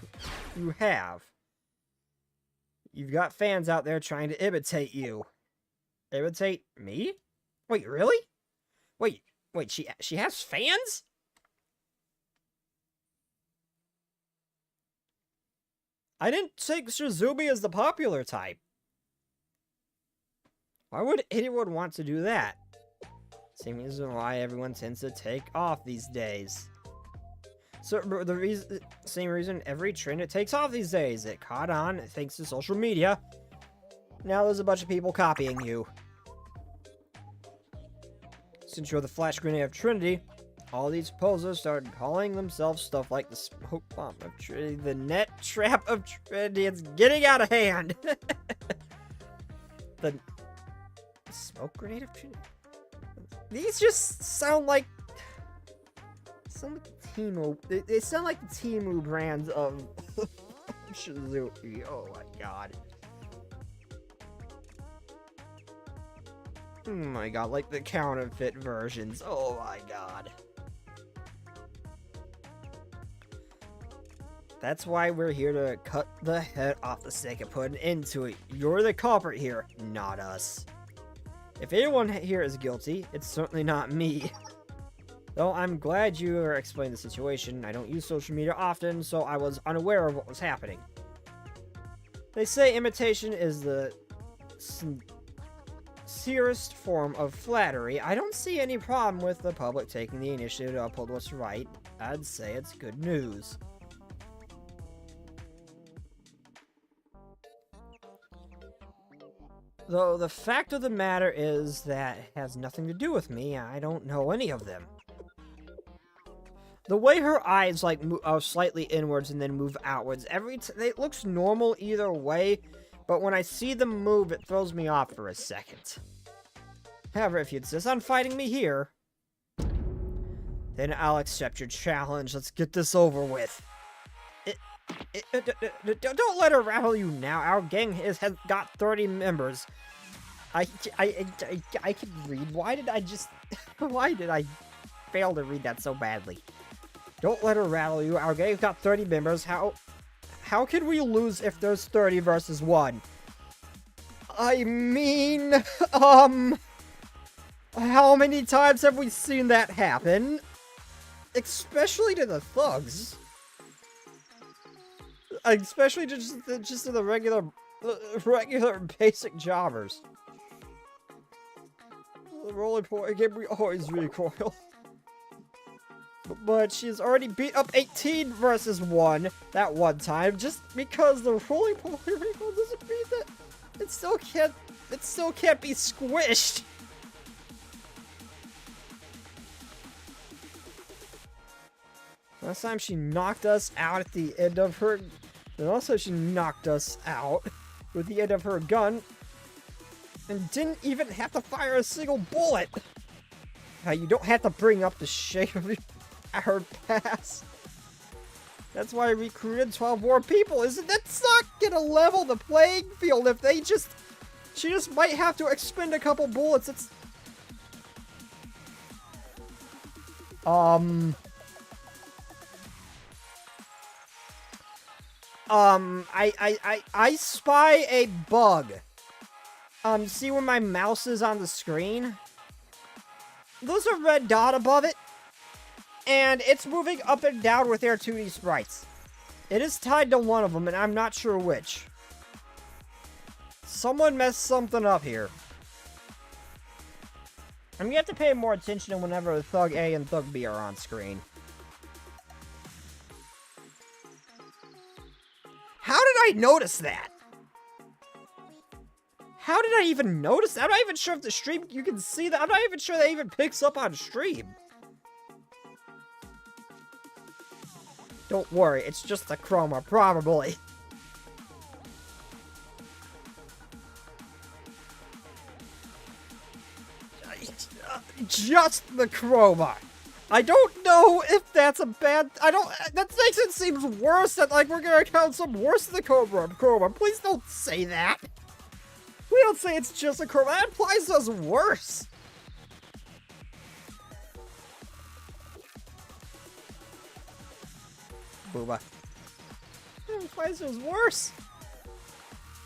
you have. You've got fans out there trying to imitate you. Imitate me? Wait, really? Wait, she has fans? I didn't take Shizumi as the popular type. Why would anyone want to do that? Same reason why everyone tends to take off these days. So same reason every trend it takes off these days. It caught on thanks to social media. Now there's a bunch of people copying you. Since you're the flash grenade of Trinity, all these posers started calling themselves stuff like the smoke bomb of Trinity, the net trap of Trinity. It's getting out of hand. The smoke grenade of Trinity. These just sound like Temu. They sound like the Temu brands of Shizumi. Oh my god. Oh my god, like the counterfeit versions. Oh my god. That's why we're here to cut the head off the snake and put an end to it. You're the culprit here, not us. If anyone here is guilty, it's certainly not me. Though I'm glad you explained the situation. I don't use social media often, so I was unaware of what was happening. They say imitation is the sincerest form of flattery. I don't see any problem with the public taking the initiative to uphold what's right. I'd say it's good news. Though the fact of the matter is that it has nothing to do with me. I don't know any of them. The way her eyes like are slightly inwards and then move outwards, it looks normal either way, but when I see them move, it throws me off for a second. However, if you insist on fighting me here, then I'll accept your challenge. Let's get this over with. Don't let her rattle you now. Our gang has got 30 members. I can read. Why did I fail to read that so badly? Don't let her rattle you. Our gang's got 30 members. How can we lose if there's 30 versus 1? I mean, how many times have we seen that happen? Especially to the thugs. Especially just to the regular basic jobbers. The rolling point game, we always recoil. But she's already beat up 18 versus 1 that one time, just because the rolling point recoil doesn't mean that it still can't be squished. Last time she knocked us out at the end of her... And also she knocked us out with the end of her gun. And didn't even have to fire a single bullet. You don't have to bring up the shape of our past. That's why I recruited 12 more people. That's not gonna level the playing field if they just... She just might have to expend a couple bullets. It's... I spy a bug. See where my mouse is on the screen? There's a red dot above it. And it's moving up and down with their 2D sprites. It is tied to one of them, and I'm not sure which. Someone messed something up here. I'm gonna have to pay more attention whenever Thug A and Thug B are on screen. How did I notice that? How did I even notice that? I'm not even sure if the stream, you can see that. I'm not even sure that even picks up on stream. Don't worry, it's just a chroma, probably. Just the chroma. I don't know if that's a bad... That makes it seem worse that, like, we're gonna count some worse than the chroma. Please don't say that. We don't say it's just a chroma. That implies us worse. Booba. That implies us worse.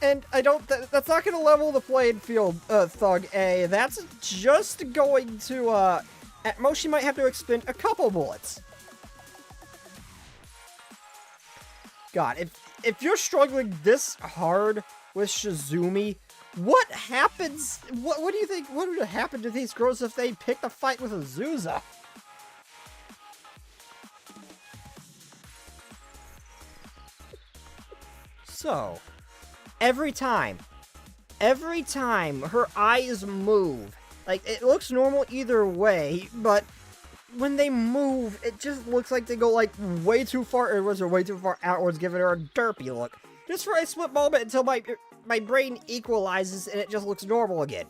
And I don't... That's not gonna level the playing field, Thug A. That's just going to, at most, you might have to expend a couple bullets. God, if you're struggling this hard with Shizumi, what happens? What do you think? What would happen to these girls if they picked a fight with Azusa? So, every time her eyes move, like, it looks normal either way, but when they move, it just looks like they go, like, way too far inwards or way too far outwards, giving her a derpy look. Just for a split moment until my brain equalizes and it just looks normal again.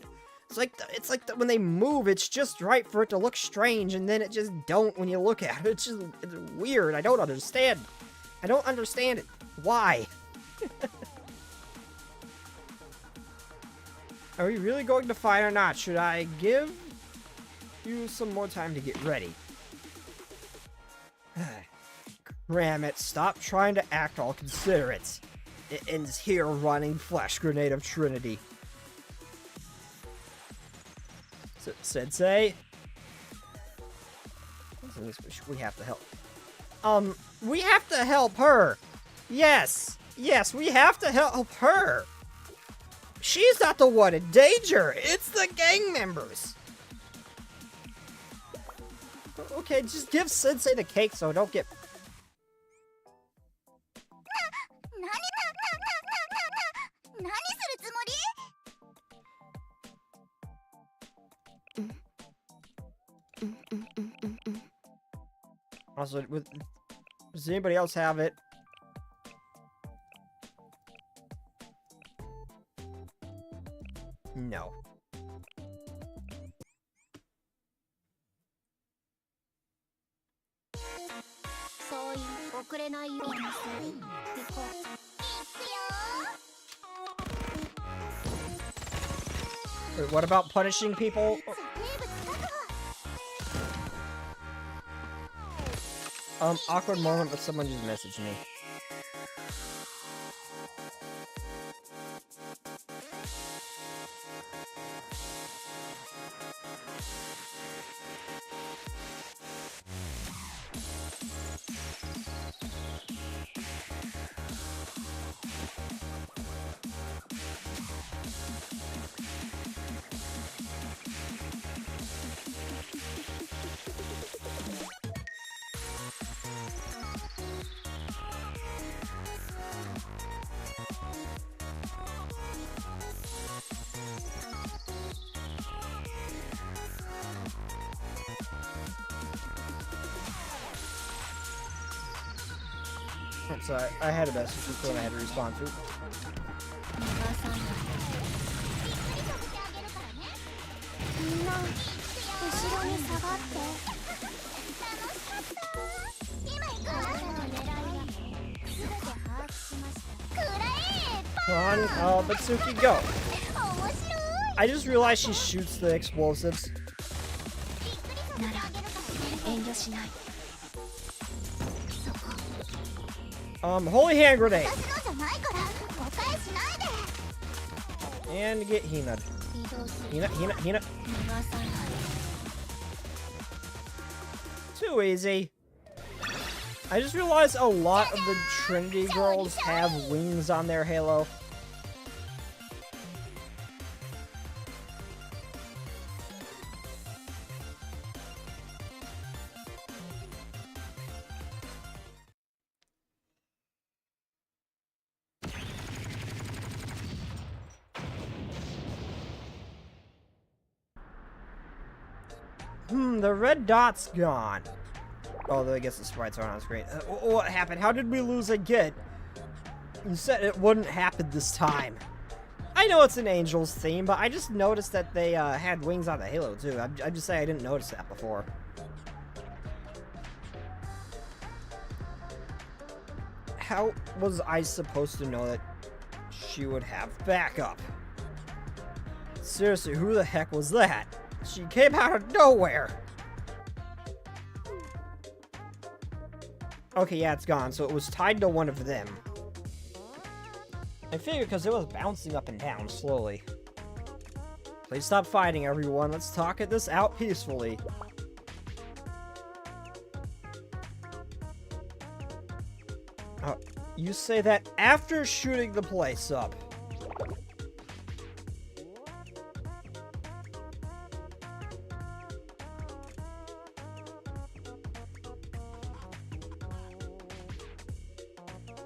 It's like when they move, it's just right for it to look strange, and then it just don't when you look at it. It's weird. I don't understand. I don't understand it. Why? Are we really going to fight or not? Should I give you some more time to get ready? Damn it, stop trying to act all considerate. It ends here, running flash grenade of Trinity. Sensei? We have to help. We have to help her! Yes! Yes, we have to help her! She's not the one in danger! It's the gang members! Okay, just give Sensei the cake so I don't get... Also, does anybody else have it? No. Wait, what about punishing people? Awkward moment, but someone just messaged me. I'm sorry, I had a message before I had to respond to. みんな後ろに下がって。楽しかった。今行くわ。あなたの狙いは全て把握しました。くらえ。 Come on, Batsuki, go. 面白い。 I just realized she shoots the explosives. なら遠慮しない。 Holy hand grenade. 私のじゃないから誤解しないで。 And get Hina. Hina. Too easy. I just realized a lot of the Trinity girls have wings on their halo. The red dot's gone. Although I guess the sprites aren't on screen. What happened? How did we lose again? You said it wouldn't happen this time. I know it's an Angels theme, but I just noticed that they had wings on the halo too. I'm just saying I didn't notice that before. How was I supposed to know that she would have backup? Seriously, who the heck was that? She came out of nowhere! Okay, yeah, it's gone, so it was tied to one of them. I figured because it was bouncing up and down slowly. Please stop fighting, everyone. Let's talk this out peacefully. You say that after shooting the place up.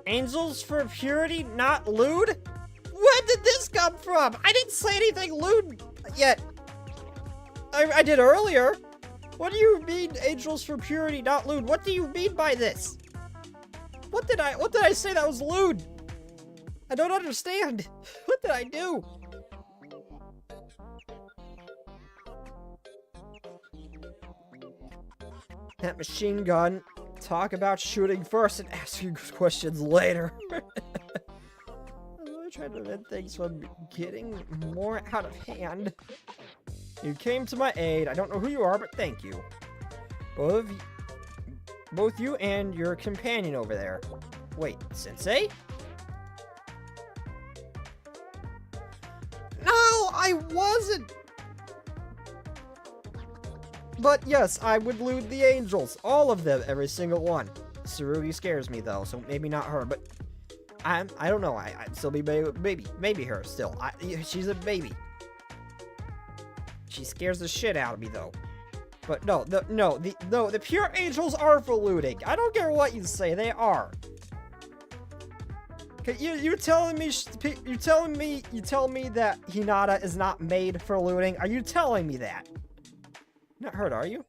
Angels for purity, not lewd? Where did this come from? I didn't say anything lewd yet. I did earlier. What do you mean, angels for purity, not lewd? What do you mean by this? What did I say that was lewd? I don't understand. What did I do? That machine gun. Talk about shooting first and asking questions later. I'm really trying to prevent things from getting more out of hand. You came to my aid. I don't know who you are, but thank you. Both you and your companion over there. Wait, Sensei? No, I wasn't! But yes, I would loot the angels. All of them, every single one. Tsurugi scares me though, so maybe not her, but I don't know. I'd still be maybe her still. She's a baby. She scares the shit out of me though. But no, the pure angels are for looting. I don't care what you say, they are. You telling me that Hinata is not made for looting? Are you telling me that? Not hurt, are you?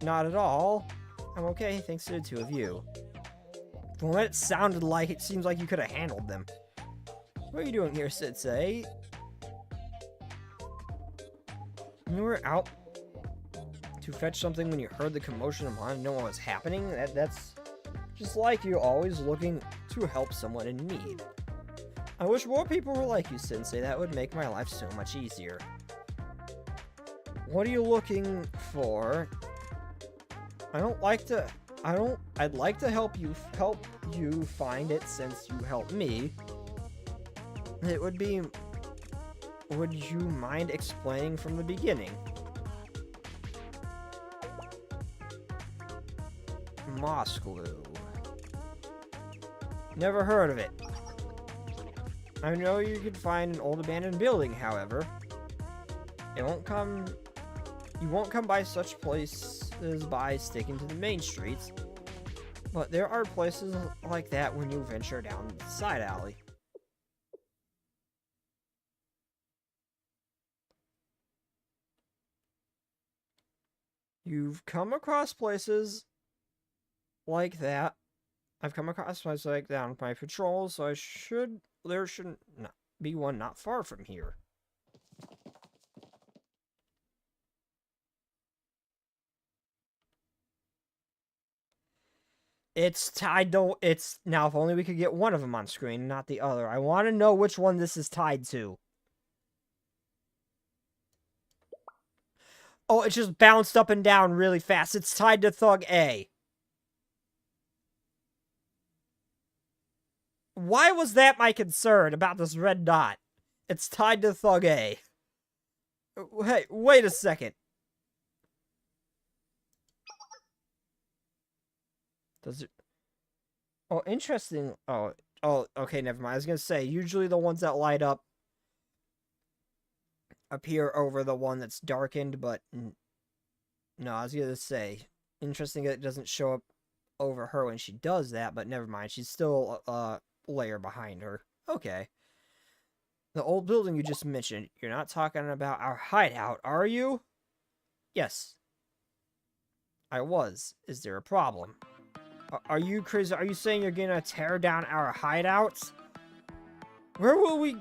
Not at all. I'm okay, thanks to the two of you. From what it sounded like, it seems like you could have handled them. What are you doing here, Sensei? You were out to fetch something when you heard the commotion and wanted to know what was happening? That's just like you, always looking to help someone in need. I wish more people were like you, Sensei. That would make my life so much easier. What are you looking for? I'd like to help you find it since you helped me. Would you mind explaining from the beginning? Moss glue. Never heard of it. I know you could find an old abandoned building, however. You won't come by such places by sticking to the main streets. But there are places like that when you venture down the side alley. You've come across places like that. I've come across places like that on my patrols, so there should not be one not far from here. It's tied to... It's... Now, if only we could get one of them on screen, not the other. I want to know which one this is tied to. Oh, it just bounced up and down really fast. It's tied to Thug A. Why was that my concern about this red dot? It's tied to Thug A. Hey, wait a second. Does it... Oh, interesting. Oh, okay, never mind. I was gonna say, usually the ones that light up appear over the one that's darkened, but no, I was gonna say, interesting that it doesn't show up over her when she does that, but never mind. She's still a layer behind her. Okay. The old building you just mentioned, you're not talking about our hideout, are you? Yes. I was. Is there a problem? Are you crazy? Are you saying you're gonna tear down our hideouts? Where will we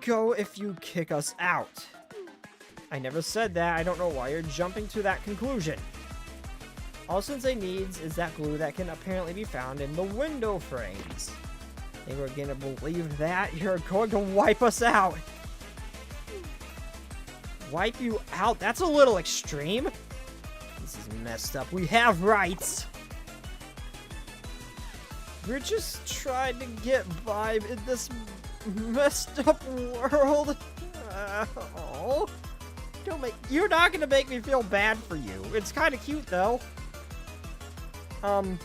go if you kick us out? I never said that. I don't know why you're jumping to that conclusion. All Sensei needs is that glue that can apparently be found in the window frames. Think we're gonna believe that? You're going to wipe us out. Wipe you out? That's a little extreme. This is messed up. We have rights. We're just trying to get by in this messed up world. Oh. You're not gonna make me feel bad for you. It's kind of cute though. Don't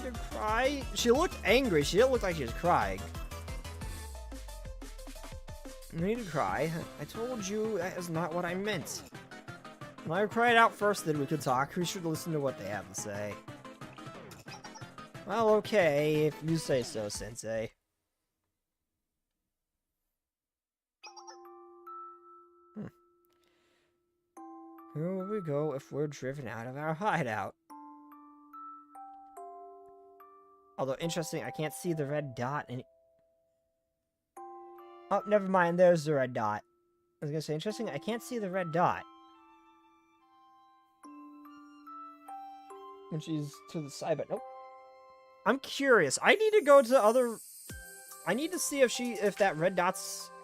need to cry. She looked angry. She didn't look like she was crying. No need to cry. I told you that is not what I meant. When I cried out first, then we could talk. We should listen to what they have to say. Well, okay, if you say so, Sensei. Where will we go if we're driven out of our hideout? Although, interesting, I can't see the red dot. Oh, never mind, there's the red dot. I was gonna say, interesting, I can't see the red dot. When she's to the side, but nope. I'm curious. I need to go to other... I need to see if that red dot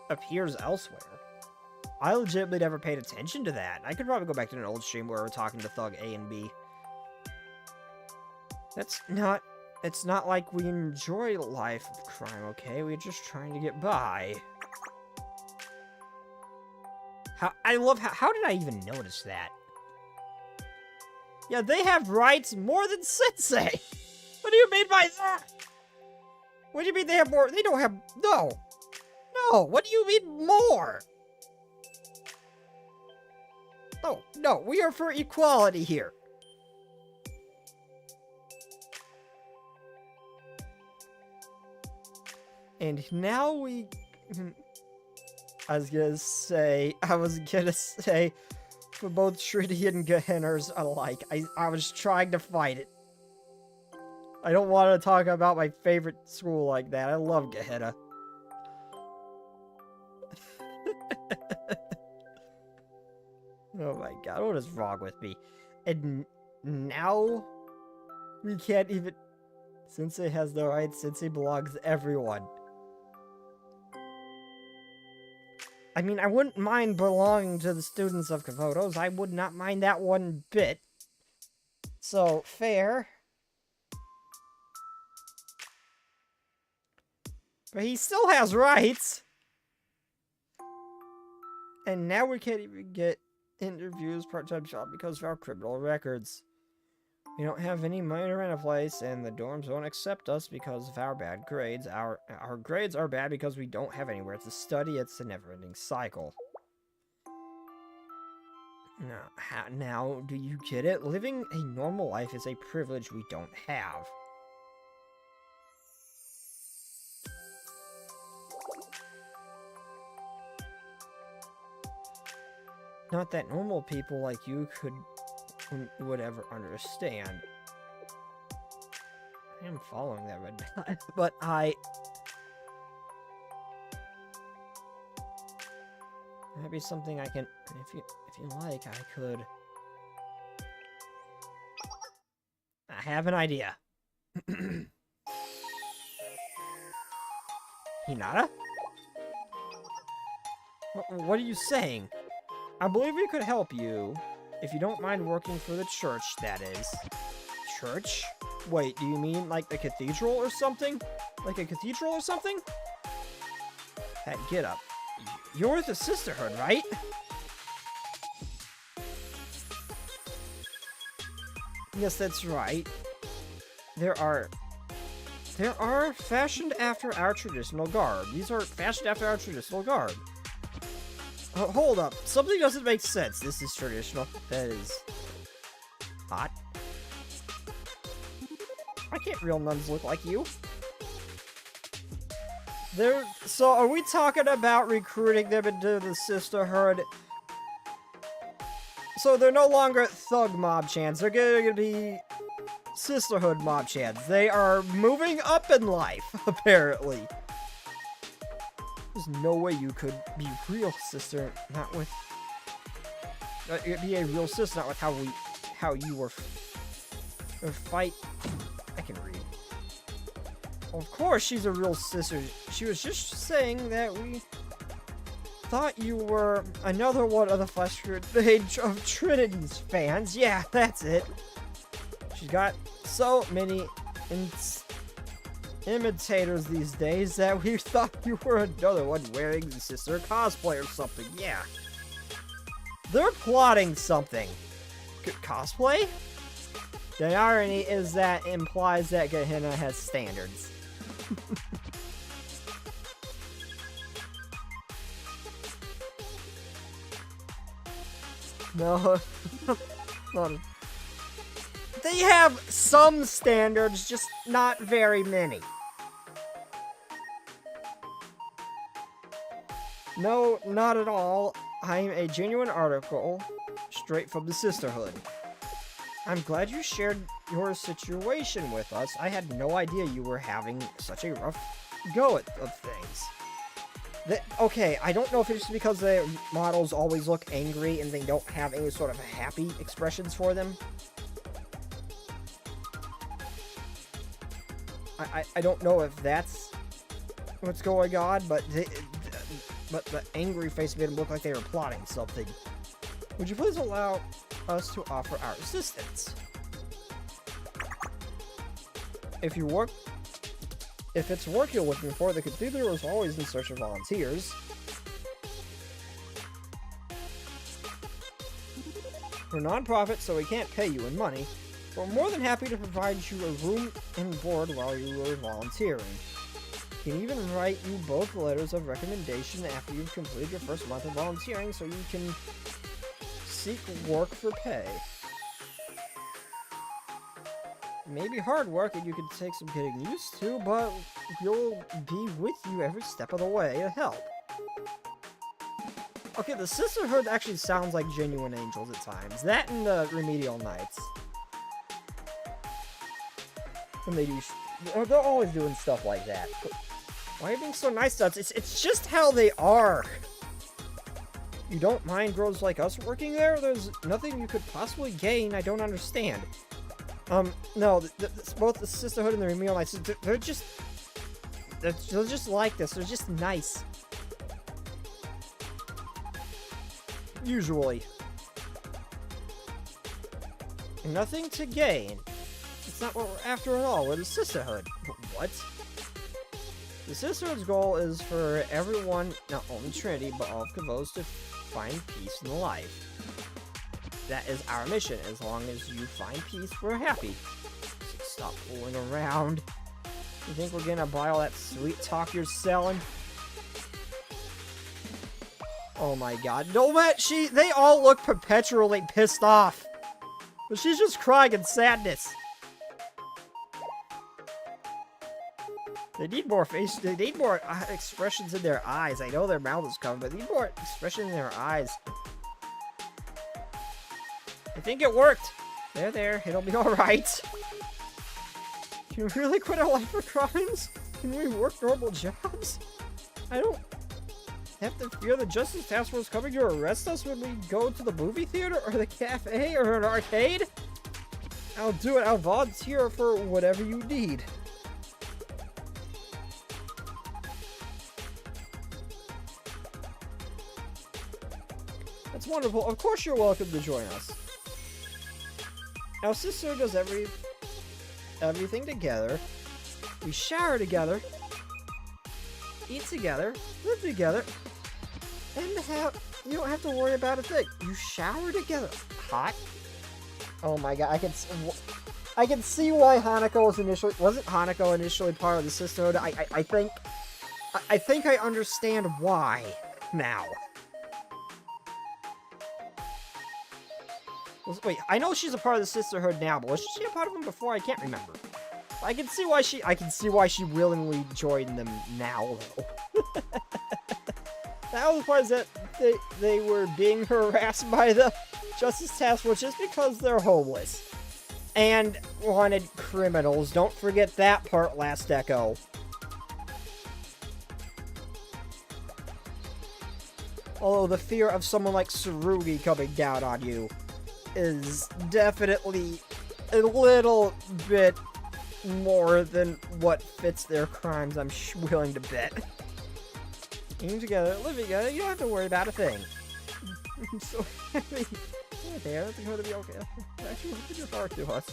appears elsewhere. I legitimately never paid attention to that. I could probably go back to an old stream where we're talking to Thug A and B. That's not... It's not like we enjoy life of crime, okay? We're just trying to get by. How did I even notice that? Yeah, they have rights more than Sensei! What do you mean by that? What do you mean they have more? They don't have... No! No! What do you mean more? No, we are for equality here. And now we... I was gonna say, for both Shreddy and Gehenna's alike, I was trying to fight it. I don't want to talk about my favorite school like that. I love Gehenna. Oh my god, what is wrong with me? And now we can't even... Sensei has the right. Sensei belongs to everyone. I mean, I wouldn't mind belonging to the students of Komodos. I would not mind that one bit. So, fair. But he still has rights. And now we can't even get interviews, part-time job because of our criminal records. We don't have any money to rent a place, and the dorms won't accept us because of our bad grades. Our grades are bad because we don't have anywhere to study. It's a never-ending cycle. Now, do you get it? Living a normal life is a privilege we don't have. Not that normal people like you would ever understand. I am following that red dot, but that'd be something I can, if you like, I could. I have an idea. Hinata? What are you saying? I believe we could help you. If you don't mind working for the church, that is. Church? Wait, do you mean like the cathedral or something? Like a cathedral or something? Hey, get up. You're with the sisterhood, right? Yes, that's right. There are fashioned after our traditional garb. These are fashioned after our traditional garb. Hold up. Something doesn't make sense. This is traditional. That is hot. Why can't real nuns look like you? So are we talking about recruiting them into the sisterhood? So they're no longer thug mob chants. They're gonna be sisterhood mob chants. They are moving up in life, apparently. There's no way you could be real sister, not with... be a real sister, not with how you were... fight... I can read. Of course she's a real sister. She was just saying that we thought you were another one of the Flesh Age of Trinity's fans. Yeah, that's it. She's got so many imitators these days that we thought you were another one wearing the sister cosplay or something. Yeah. They're plotting something. Cosplay? The irony is that implies that Gehenna has standards. No. They have some standards, just not very many. No, not at all. I'm a genuine article straight from the Sisterhood. I'm glad you shared your situation with us. I had no idea you were having such a rough go of things. Okay, I don't know if it's just because the models always look angry and they don't have any sort of happy expressions for them. I don't know if that's what's going on, but the angry face made them look like they were plotting something. Would you please allow us to offer our assistance? If it's work you're looking for, the cathedral is always in search of volunteers. We're non-profit, so we can't pay you in money. We're more than happy to provide you a room and board while you are volunteering. We can even write you both letters of recommendation after you've completed your first month of volunteering, so you can seek work for pay. Maybe hard work and you can take some getting used to, but we'll be with you every step of the way to help. Okay, the Sisterhood actually sounds like genuine angels at times. That and the Remedial Knights. When they do... They're always doing stuff like that. But why are you being so nice to us? It's just how they are. You don't mind girls like us working there? There's nothing you could possibly gain. I don't understand. No, both the Sisterhood and the Remedial Knights, they're just like this. They're just nice. Usually. Nothing to gain. It's not what we're after at all. We're the Sisterhood. What? The Sisterhood's goal is for everyone, not only Trinity, but all of Kavos to find peace in life. That is our mission. As long as you find peace, we're happy. So stop fooling around. You think we're gonna buy all that sweet talk you're selling? Oh my god. No, they all look perpetually pissed off. But she's just crying in sadness. They need more expressions in their eyes. I know their mouth is covered, but they need more expression in their eyes. I think it worked. There, it'll be alright. Can we really quit our life for crimes? Can we work normal jobs? I don't have to fear the Justice Task Force coming to arrest us when we go to the movie theater or the cafe or an arcade? I'll do it. I'll volunteer for whatever you need. That's wonderful. Of course you're welcome to join us. Our sister does everything together. We shower together. Eat together. Live together. And you don't have to worry about a thing. You shower together. Hot? Oh my god, I can see why Hanako wasn't Hanako initially part of the sisterhood. I think I understand why now. Wait, I know she's a part of the sisterhood now, but was she a part of them before? I can't remember. I can see why she willingly joined them now though. That was part that they were being harassed by the Justice Task Force just because they're homeless. And wanted criminals. Don't forget that part, Last Echo. Although the fear of someone like Tsurugi coming down on you is definitely a little bit more than what fits their crimes, I'm willing to bet. Eating together, living together, you don't have to worry about a thing. I'm so happy. Yeah, there, that's going to be okay. Actually, look at your heart to us.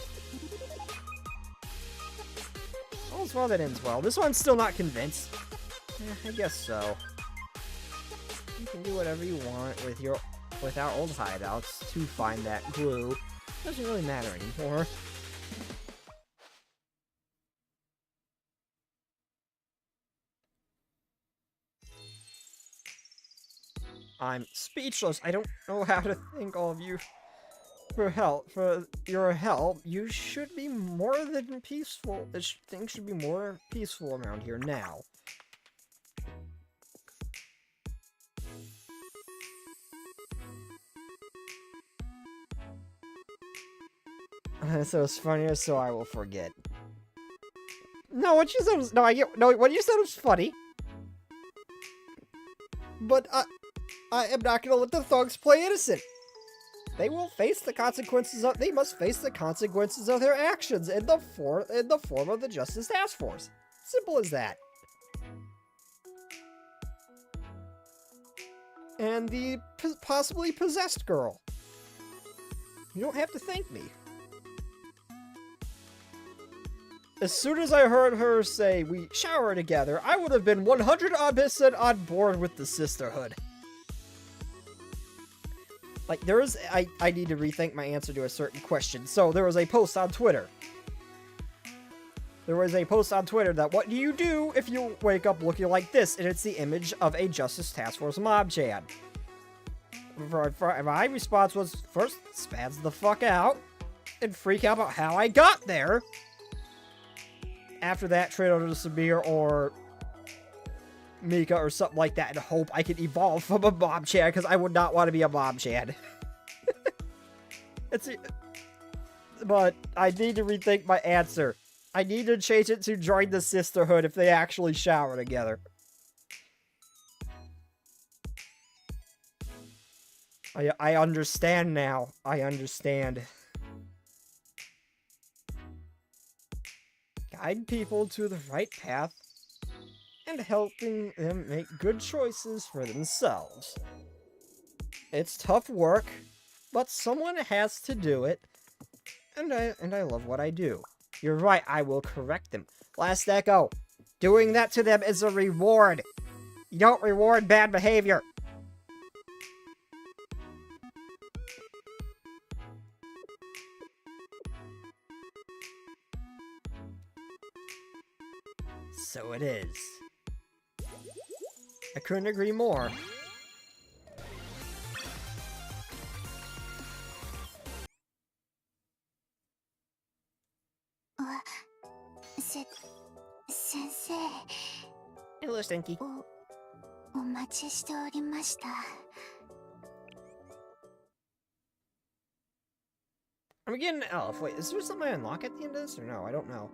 All's well that ends well. This one's still not convinced. I guess so. You can do whatever you want with our old hideouts to find that glue. Doesn't really matter anymore. I'm speechless. I don't know how to thank all of you for your help. You should be more than peaceful. Things should be more peaceful around here now. So it's funnier, so I will forget. No, what you said was what you said was funny. But I am not gonna let the thugs play innocent. They will face the consequences they must face the consequences of their actions in the form of the Justice Task Force. Simple as that. And the possibly possessed girl. You don't have to thank me. As soon as I heard her say we shower together, I would have been 100% on board with the sisterhood. Like, I need to rethink my answer to a certain question. So, there was a post on Twitter. That, what do you do if you wake up looking like this? And it's the image of a Justice Task Force mob-chan. My response was, first, spaz the fuck out, and freak out about how I got there. After that, trade over to Samir or Mika or something like that and hope I can evolve from a mob-chan, because I would not want to be a mob-chan. But I need to rethink my answer. I need to change it to join the sisterhood if they actually shower together. I understand now. I understand. Guide people to the right path and helping them make good choices for themselves. It's tough work, but someone has to do it, and I love what I do. You're right, I will correct them. Last Echo, doing that to them is a reward. You don't reward bad behavior. So it is. I couldn't agree more. Sensei. Hello, Stinky. お待ちしておりました。I'm getting an elf. Wait, is there something I unlock at the end of this, or no? I don't know.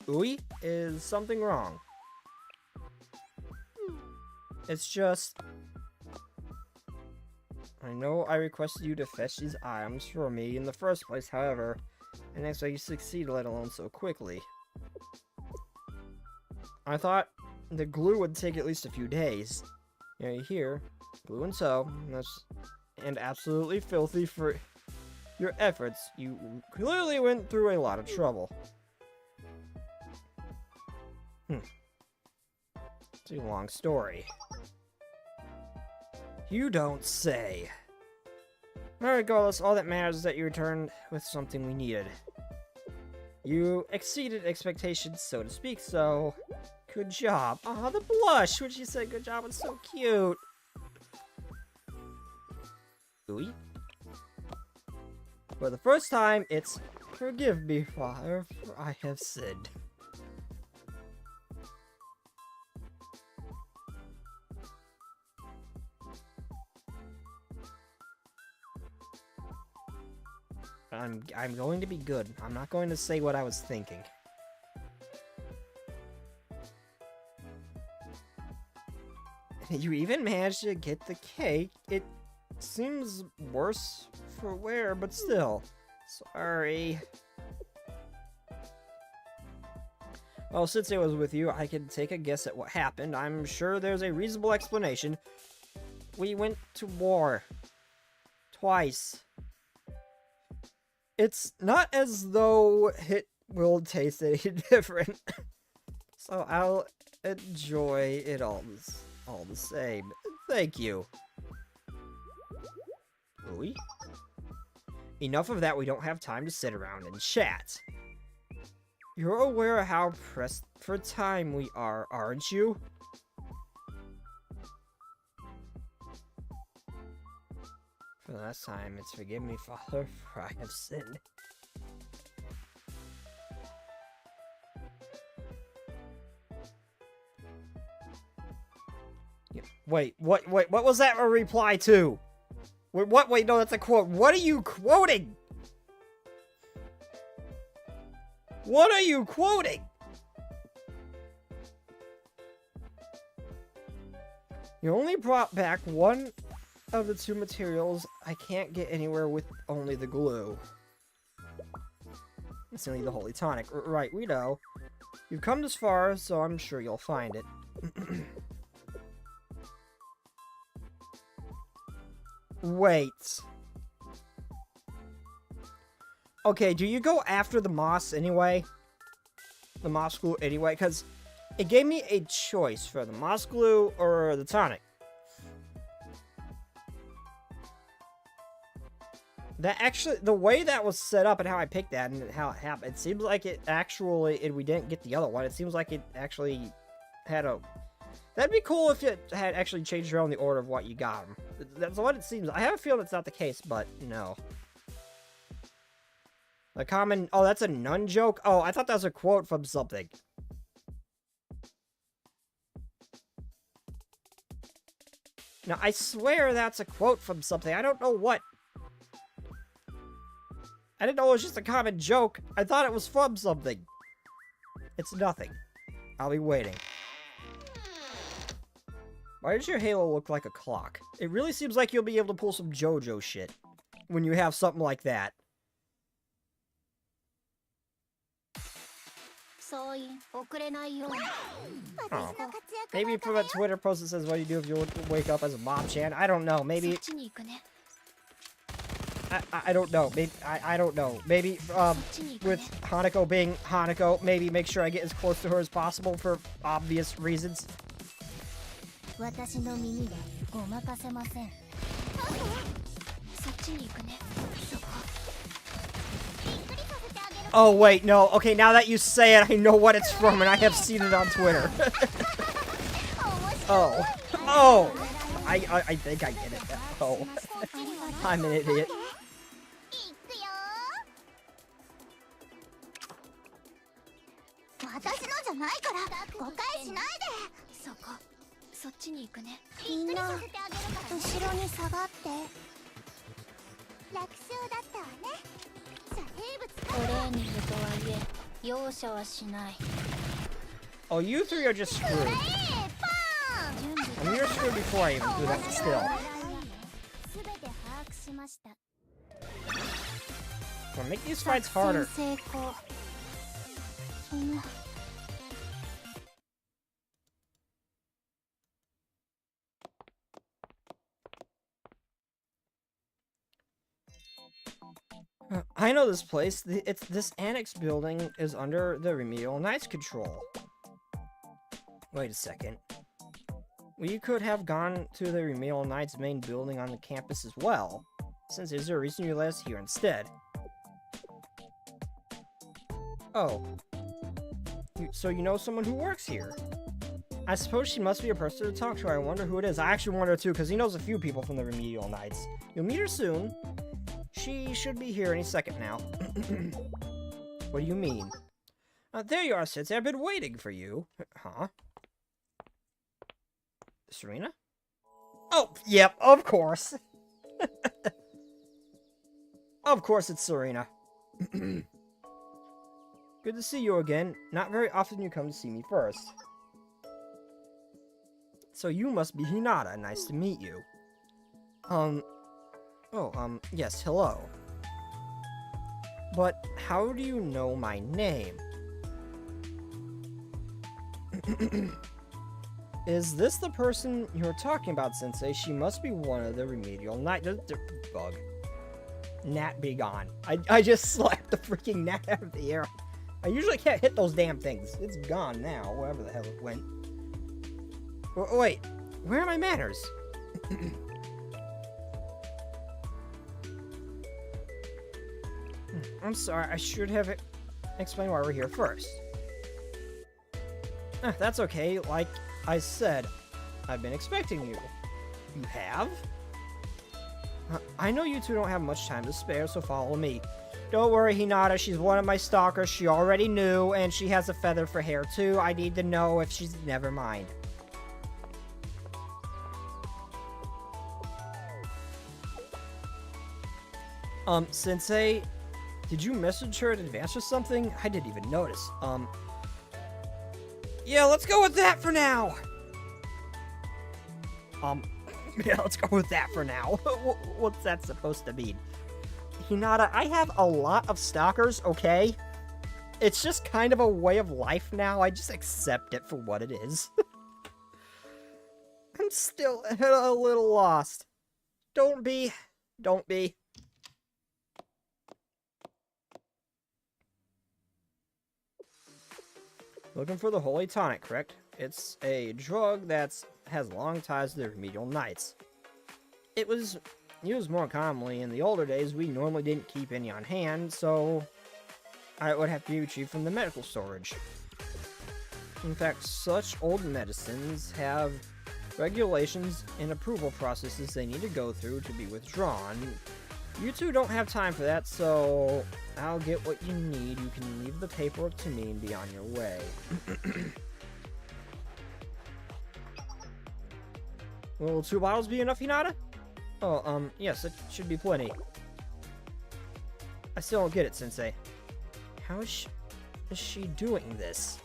Ooey, is something wrong? It's just... I know I requested you to fetch these items for me in the first place, however, and next way you succeed, let alone so quickly. I thought the glue would take at least a few days. You know, here, glue and sew, and absolutely filthy for your efforts. You clearly went through a lot of trouble. It's a long story. You don't say. Regardless, all that matters is that you returned with something we needed. You exceeded expectations, so to speak, so... Good job. Aw, the blush when she said good job was so cute. Ooey. For the first time, it's forgive me, Father, for I have sinned. I'm going to be good. I'm not going to say what I was thinking. You even managed to get the cake. It seems worse for wear, but still. Sorry. Well, since it was with you, I can take a guess at what happened. I'm sure there's a reasonable explanation. We went to war. Twice. It's not as though it will taste any different. So I'll enjoy it all the same. Thank you. Ooey. Enough of that, we don't have time to sit around and chat. You're aware of how pressed for time we are, aren't you? For the last time, it's forgive me, Father, for I have sinned. Yeah. Wait, what was that a reply to? Wait, no, that's a quote. What are you quoting? What are you quoting? You only brought back one of the two materials I can't get anywhere with only the glue. It's only the holy tonic. Right, we know. You've come this far, so I'm sure you'll find it. Wait. Okay, do you go after the moss anyway? The moss glue anyway? Because it gave me a choice for the moss glue or the tonic. That actually, the way that was set up and how I picked that and how it happened, it seems like it actually, and we didn't get the other one, it seems like it actually had a... That'd be cool if it had actually changed around the order of what you got them. That's what it seems. I have a feeling it's not the case, but no. The common... Oh, that's a nun joke? Oh, I thought that was a quote from something. Now, I swear that's a quote from something. I don't know what. I didn't know it was just a common joke. I thought it was from something. It's nothing. I'll be waiting. Why does your halo look like a clock? It really seems like you'll be able to pull some JoJo shit when you have something like that. Oh. Maybe from a Twitter post that says what do you do if you wake up as a mom chan. I don't know. Maybe... I don't know. Maybe I don't know. Maybe with Hanako being Hanako, maybe make sure I get as close to her as possible for obvious reasons. Oh wait, no. Okay, now that you say it, I know what it's from, and I have seen it on Twitter. Oh, I think I get it. Oh, I'm an idiot. 容赦はしない。 Oh, you three are just screwed. I mean, you're screwed before I even do that, but still. Well, make these fights harder. I know this place. This annex building is under the Remedial Knight's control. Wait a second. Well, you could have gone to the Remedial Knight's main building on the campus as well. Since is there a reason you let us here instead? Oh. So you know someone who works here? I suppose she must be a person to talk to. I wonder who it is. I actually wonder too, because he knows a few people from the Remedial Knights. You'll meet her soon. She should be here any second now. What do you mean? There you are, Sensei. I've been waiting for you. Huh? Serena? Oh, yep, of course. Of course it's Serena. Good to see you again. Not very often you come to see me first. So you must be Hinata. Nice to meet you. Yes, hello. But how do you know my name? Is this the person you're talking about, Sensei? She must be one of the Remedial Knights. Bug. Gnat be gone. I just slapped the freaking gnat out of the air. I usually can't hit those damn things. It's gone now, wherever the hell it went. Wait, where are my manners? I'm sorry, I should have explained why we're here first. That's okay, like I said, I've been expecting you. You have? I know you two don't have much time to spare, so follow me. Don't worry, Hinata, she's one of my stalkers. She already knew, and she has a feather for hair, too. I need to know if she's... Never mind. Sensei, did you message her in advance or something? I didn't even notice. Yeah, let's go with that for now! Yeah, let's go with that for now. What's that supposed to mean? Hinata, I have a lot of stalkers, okay? It's just kind of a way of life now. I just accept it for what it is. I'm still a little lost. Don't be. Don't be. Looking for the Holy Tonic, correct? It's a drug that has long ties to the Remedial Knights. It was used more commonly in the older days. We normally didn't keep any on hand, so I would have to be retrieved from the medical storage. In fact, such old medicines have regulations and approval processes they need to go through to be withdrawn. You two don't have time for that, so I'll get what you need. You can leave the paperwork to me and be on your way. Will 2 bottles be enough, Hinata? Oh, yes, it should be plenty. I still don't get it, Sensei. How is she doing this?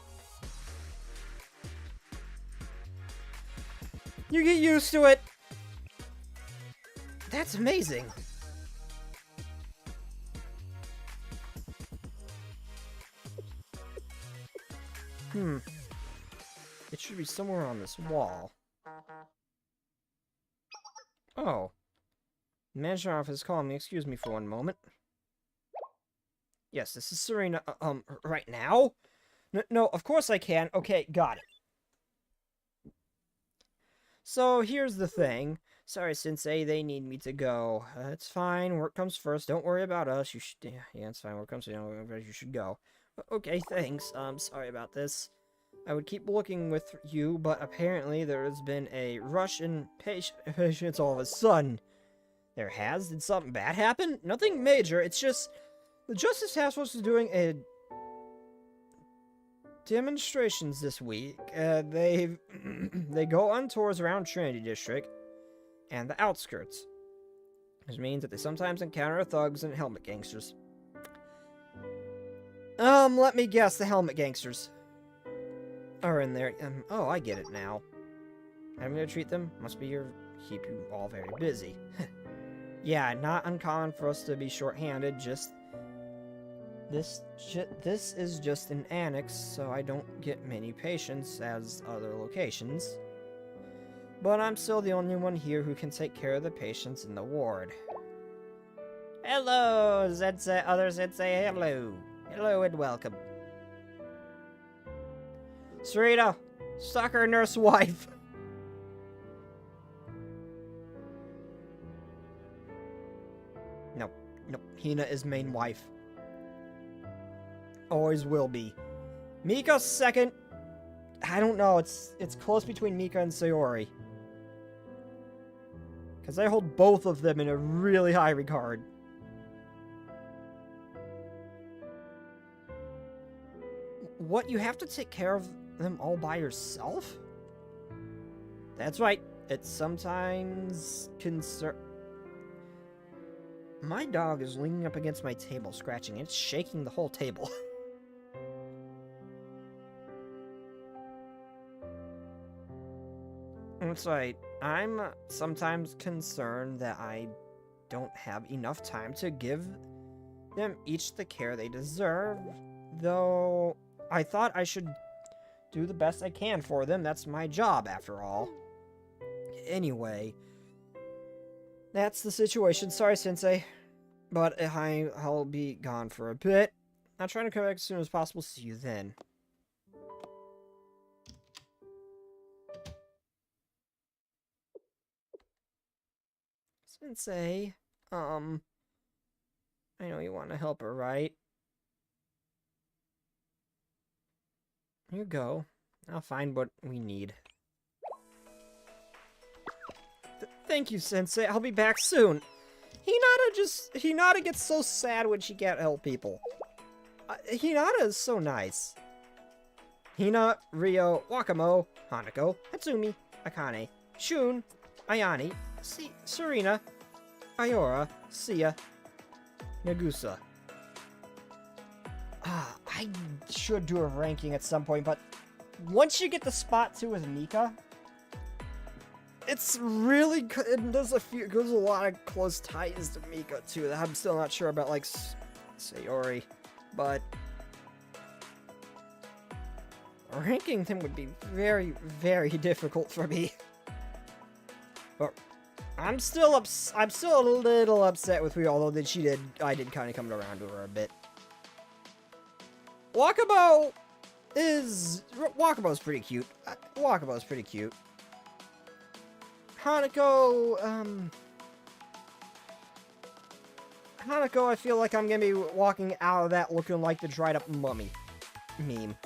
You get used to it! That's amazing! It should be somewhere on this wall. Oh. The manager office is calling me. Excuse me for one moment. Yes, this is Serena. Right now? No, of course I can. Okay, got it. So, here's the thing. Sorry, Sensei, they need me to go. It's fine. Work comes first. Don't worry about us. You should... Yeah, it's fine. Work comes first. You should go. Okay, thanks. Sorry about this. I would keep looking with you, but apparently there has been a rush in patients all of a sudden. There has? Did something bad happen? Nothing major. It's just... The Justice Task Force is doing a... demonstrations this week. They go on tours around Trinity District and the outskirts. Which means that they sometimes encounter thugs and helmet gangsters. Let me guess, the helmet gangsters are in there. Oh, I get it now. I'm gonna treat them. Must be keep you all very busy. Yeah, not uncommon for us to be short-handed, just... This is just an annex, so I don't get many patients as other locations. But I'm still the only one here who can take care of the patients in the ward. Hello, Sensei. Others say hello. Hello and welcome. Sarita, soccer nurse wife. Nope. Hina is main wife. Always will be. Mika second. I don't know. It's close between Mika and Sayori. Because I hold both of them in a really high regard. What? You have to take care of them all by yourself? That's right. It's sometimes My dog is leaning up against my table, scratching. It's shaking the whole table. That's right. I'm sometimes concerned that I don't have enough time to give them each the care they deserve, though I thought I should do the best I can for them. That's my job, after all. Anyway, that's the situation. Sorry, Sensei, but I'll be gone for a bit. I'm trying to come back as soon as possible. See you then. Sensei, I know you want to help her, right? Here you go. I'll find what we need. Thank you, Sensei. I'll be back soon. Hinata gets so sad when she can't help people. Hinata is so nice. Hina, Ryo, Wakamo, Hanako, Hatsumi, Akane, Shun, Ayane, Serena, Ayora, Sia, Nagusa. I should do a ranking at some point, but once you get the spot 2 with Mika, it's really good. It does a lot of close ties to Mika too. That I'm still not sure about, like Sayori, but ranking them would be very, very difficult for me. But I'm still a little upset with Ryo, although I did kind of come around to her a bit. Wakabo's pretty cute. Wakabo's pretty cute. Hanako, I feel like I'm gonna be walking out of that looking like the dried up mummy meme.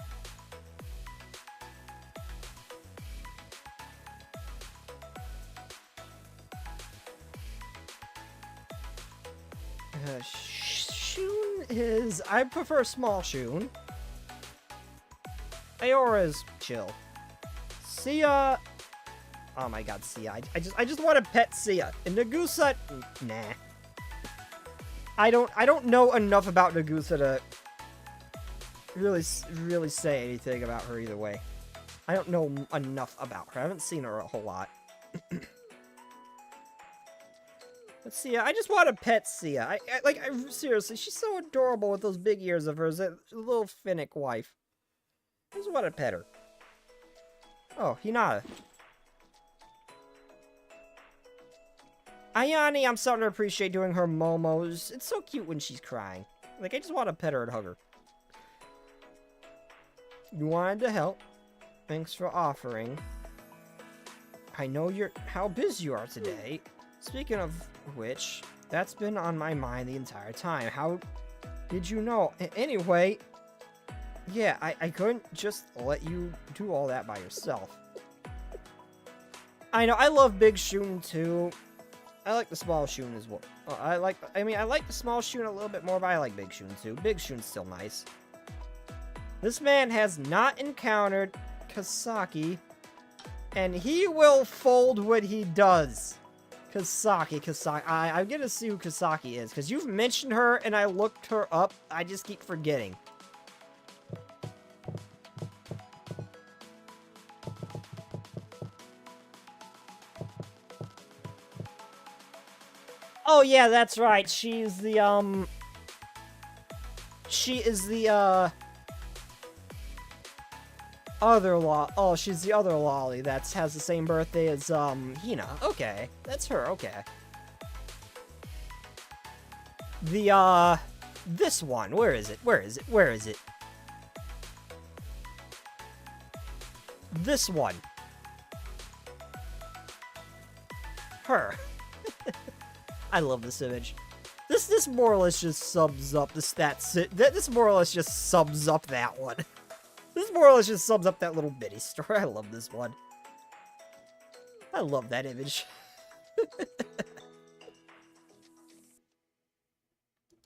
Shun is... I prefer small Shun. Ayora is chill. Sia... Oh my god, Sia. I just want to pet Sia. And Nagusa... Nah. I don't know enough about Nagusa to really say anything about her either way. I don't know enough about her. I haven't seen her a whole lot. But Sia, I just want to pet Sia. Seriously, she's so adorable with those big ears of hers. That little Finnick wife. I just want to pet her. Oh, Hinata. Ayane, I'm starting to appreciate doing her momos. It's so cute when she's crying. Like, I just want to pet her and hug her. You wanted to help. Thanks for offering. I know how busy you are today. Speaking of which, that's been on my mind the entire time. How did you know? Anyway, yeah, I couldn't just let you do all that by yourself. I know, I love Big Shun too. I like the small Shun as well. I like the small Shun a little bit more, but I like Big Shun too. Big Shun's still nice. This man has not encountered Kasaki, and he will fold when he does. Kasaki. I'm gonna see who Kasaki is, because you've mentioned her, and I looked her up. I just keep forgetting. Oh yeah, that's right. She is the other she's the other lolly that has the same birthday as Hina. Okay, that's her. Okay. The this one. Where is it? Where is it? Where is it? This one. Her. I love this image. This more or less just sums up this more or less just sums up that one. This more or less just sums up that little bitty story. I love this one. I love that image.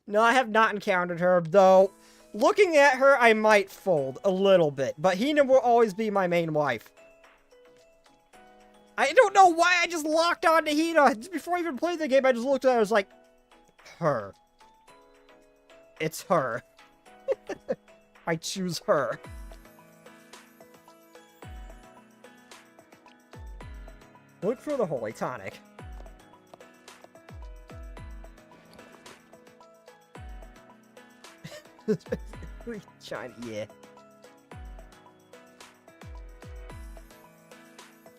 No, I have not encountered her, though. Looking at her, I might fold a little bit, but Hina will always be my main wife. I don't know why I just locked on to Hina. Before I even played the game, I just looked at her, I was like, her. It's her. I choose her. Look for the holy tonic. China, yeah.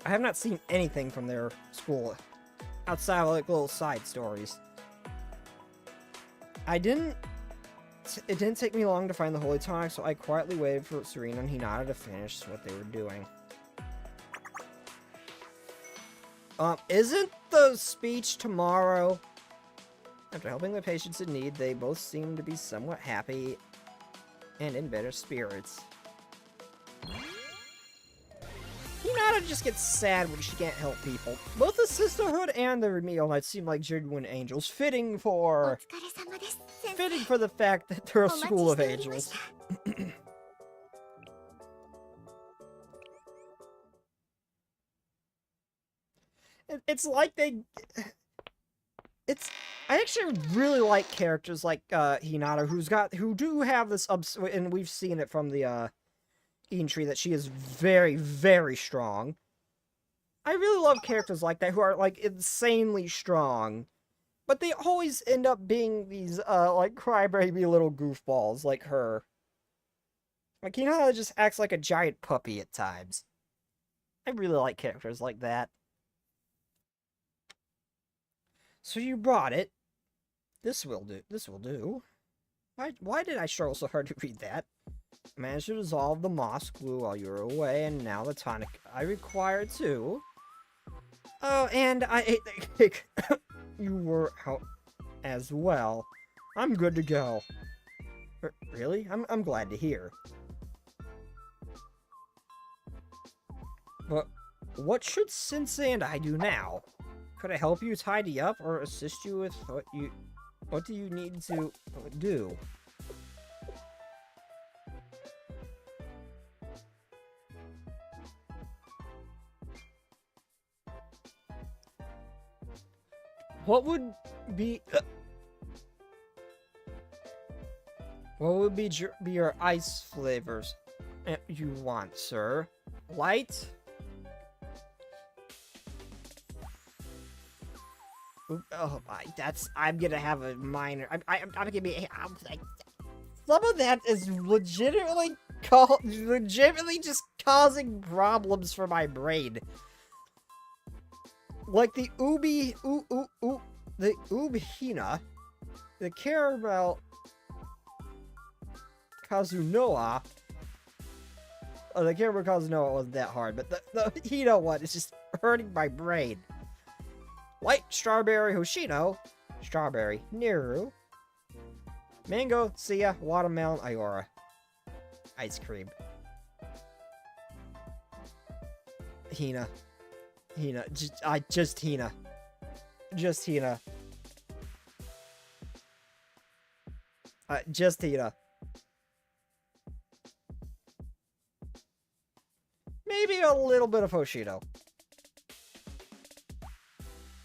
I have not seen anything from their school outside of like little side stories. It didn't take me long to find the holy tonic, so I quietly waited for Serena and Hinata to finish what they were doing. Isn't the speech tomorrow? After helping the patients in need, they both seem to be somewhat happy and in better spirits. Hinata just gets sad when she can't help people. Both the sisterhood and the remedial knights seem like genuine angels, fitting for the fact that they're a school of angels. It's like I actually really like characters like Hinata, who do have this and we've seen it from the Eden Tree that she is very, very strong. I really love characters like that who are like insanely strong, but they always end up being these like crybaby little goofballs like her. Like Hinata just acts like a giant puppy at times. I really like characters like that. So you brought it. This will do. This will do. Why did I struggle so hard to read that? I managed to dissolve the moss glue while you were away, and now the tonic I require too. Oh, and I ate the cake. You were out as well. I'm good to go. Really? I'm glad to hear. But what should Sensei and I do now? Could I help you tidy up or assist you with what do you need to do? What would be your ice flavors you want, sir? Light? Oh my, I'm gonna have a minor. I'm gonna be. Some of that is legitimately just causing problems for my brain. Like the the Hina, the caramel Kazunoa. Oh, the caramel Kazunoa wasn't that hard, but the Hina one is just hurting my brain. White strawberry Hoshino, strawberry Niru, mango Sia, watermelon Iora, ice cream. Hina, just Hina, just Hina, just Hina. Maybe a little bit of Hoshino.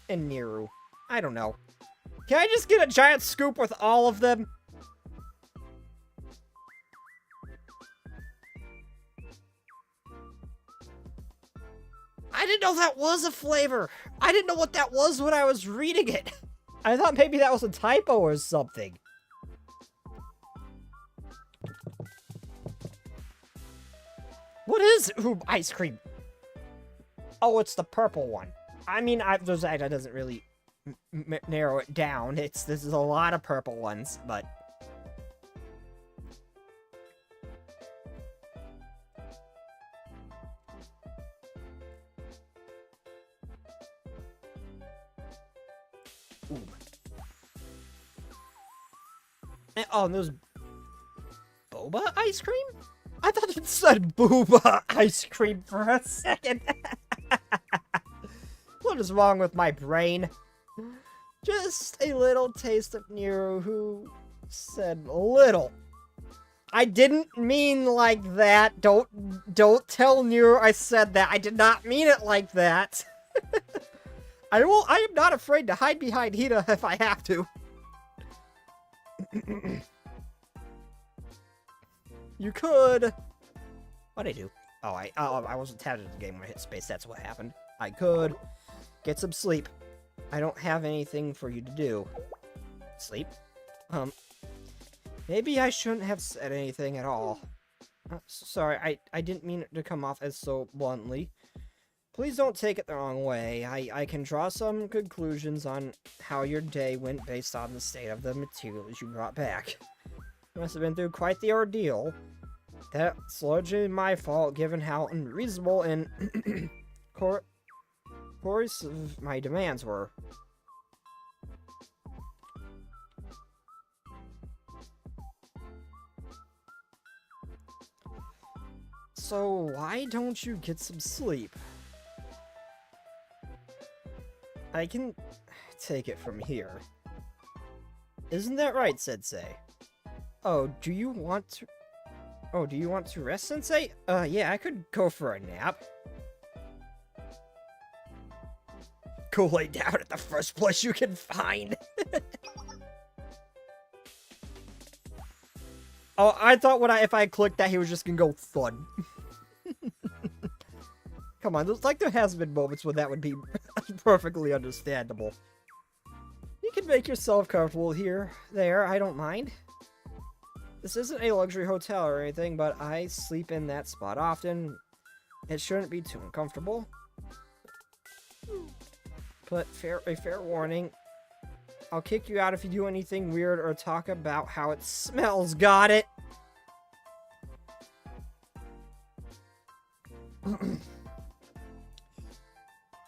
And Niru. I don't know. Can I just get a giant scoop with all of them? I didn't know that was a flavor. I didn't know what that was when I was reading it. I thought maybe that was a typo or something. What is ice cream? Oh, it's the purple one. I mean, that doesn't really narrow it down. This is a lot of purple ones, but... Ooh. And there's boba ice cream? I thought it said booba ice cream for a second. What is wrong with my brain? Just a little taste of Nero, who said little. I didn't mean like that. Don't tell Nero I said that. I did not mean it like that. I am not afraid to hide behind Hina if I have to. You could. What'd I do? Oh, I wasn't tapped into the game when I hit space. That's what happened. I could get some sleep. I don't have anything for you to do. Sleep? Maybe I shouldn't have said anything at all. Sorry, I didn't mean it to come off as so bluntly. Please don't take it the wrong way. I can draw some conclusions on how your day went based on the state of the materials you brought back. You must have been through quite the ordeal. That's largely my fault, given how unreasonable and coercive my demands were. So why don't you get some sleep? I can take it from here. Isn't that right, Sensei? Oh, do you want to rest, Sensei? Yeah, I could go for a nap. Go lay down at the first place you can find. Oh, I thought if I clicked that, he was just gonna go thud. Come on, there has been moments when that would be perfectly understandable. You can make yourself comfortable there, I don't mind. This isn't a luxury hotel or anything, but I sleep in that spot often. It shouldn't be too uncomfortable. But a fair warning, I'll kick you out if you do anything weird or talk about how it smells, got it?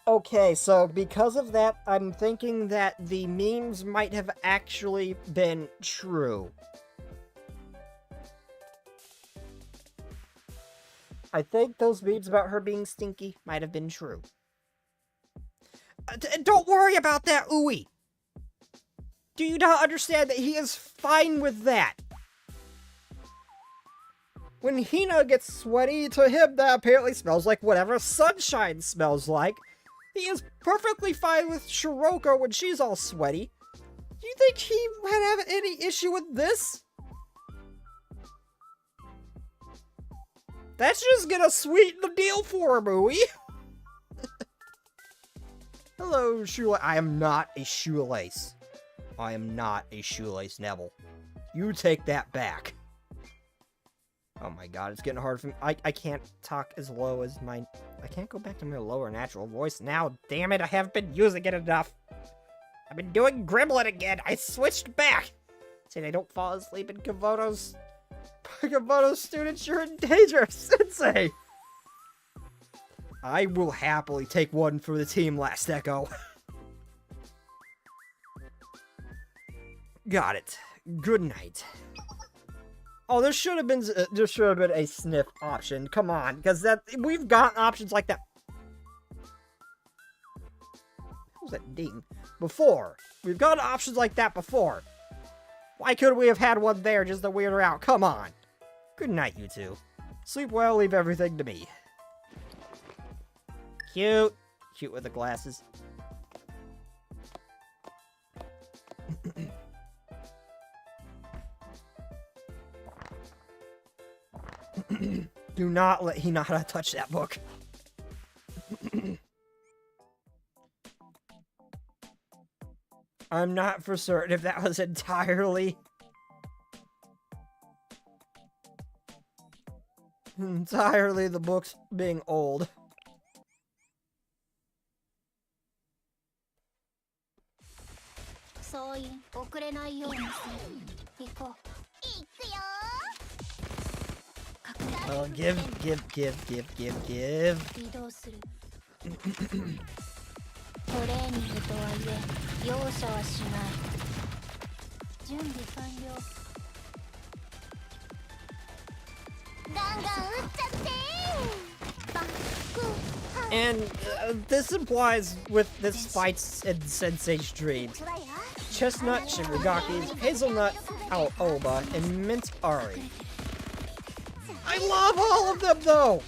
Okay, so because of that, I'm thinking that the memes might have actually been true. I think those memes about her being stinky might have been true. Don't worry about that, Uwe! Do you not understand that he is fine with that? When Hina gets sweaty, to him that apparently smells like whatever sunshine smells like. He is perfectly fine with Shiroko when she's all sweaty. Do you think he would have any issue with this? That's just gonna sweeten the deal for him, Uwe. Hello, shoelace. I am not a shoelace. I am not a shoelace, Neville. You take that back. Oh my god, it's getting hard for me. I can't talk as low as my... I can't go back to my lower natural voice now. Damn it, I haven't been using it enough. I've been doing Gremlin again. I switched back. Saying I don't fall asleep in Kavoto's students, you're in danger, Sensei. I will happily take one for the team, Last Echo. Got it. Good night. Oh, there should have been a sniff option. Come on, because we've got options like that. What was that ding? Before. We've got options like that before. Why couldn't we have had one there just to weird her out? Come on. Good night, you two. Sleep well, leave everything to me. Cute. Cute with the glasses. Do not let Hinata touch that book. I'm not for certain if that was entirely the books being old. Well, give. トレーニングとはいえ容赦はしない準備完了ガンガン撃っちゃってバック And this implies with this fights in Sensei's dreams. Chestnut Shigagaki's, Hazelnut Aoba, and Mint Ari. I love all of them though!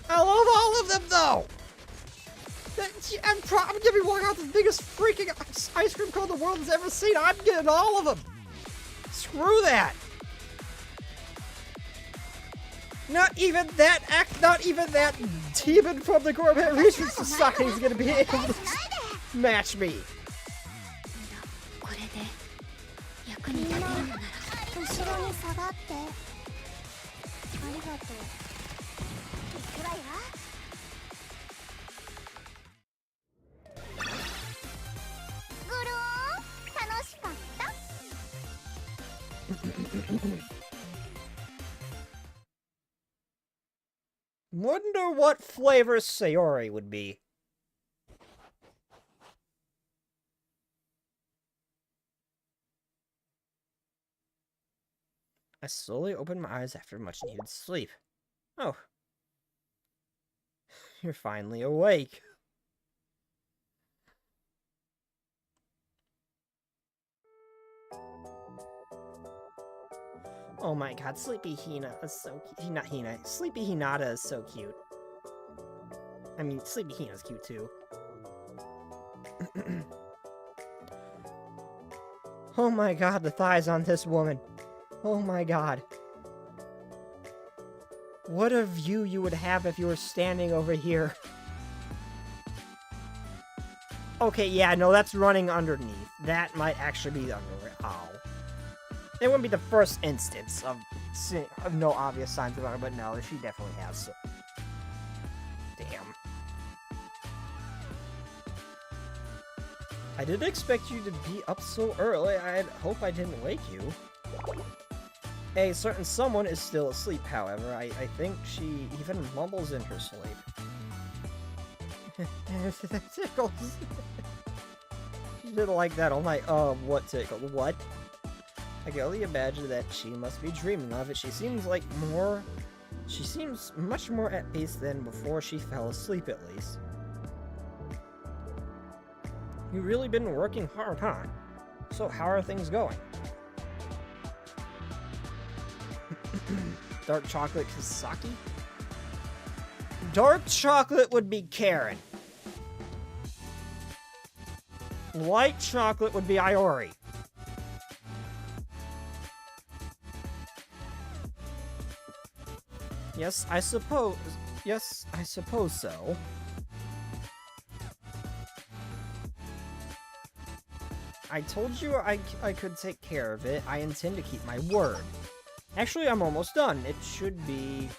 I love all of them though! I'm gonna be walking out the biggest freaking ice cream cone the world has ever seen. I'm getting all of them! Screw that! Not even that demon from the Gourmet Research Society is gonna be able to match me. これで役に立てるのなら後ろに下がってありがとう行くわよグローン楽しかった Wonder what flavor Sayori would be. I slowly opened my eyes after much needed sleep. Oh. You're finally awake. Oh my god, Sleepy Hina is so cute. Not Hina. Sleepy Hinata is so cute. I mean, Sleepy Hina's cute too. Oh my god, the thighs on this woman. Oh my god. What a view you would have if you were standing over here. Okay, yeah, no, that's running underneath. That might actually be underwear. Ow. It wouldn't be the first instance of no obvious signs of it, but no, she definitely has. So. Damn. I didn't expect you to be up so early. I hope I didn't wake you. A certain someone is still asleep, however. I think she even mumbles in her sleep. Tickles. She didn't like that all night. What tickle? What? I can only imagine that she must be dreaming of it. She seems much more at peace than before she fell asleep, at least. You've really been working hard, huh? So how are things going? Dark chocolate Kisaki? Dark chocolate would be Karen. Light chocolate would be Iori. Yes, I suppose so. I told you I could take care of it. I intend to keep my word. Actually, I'm almost done. It should be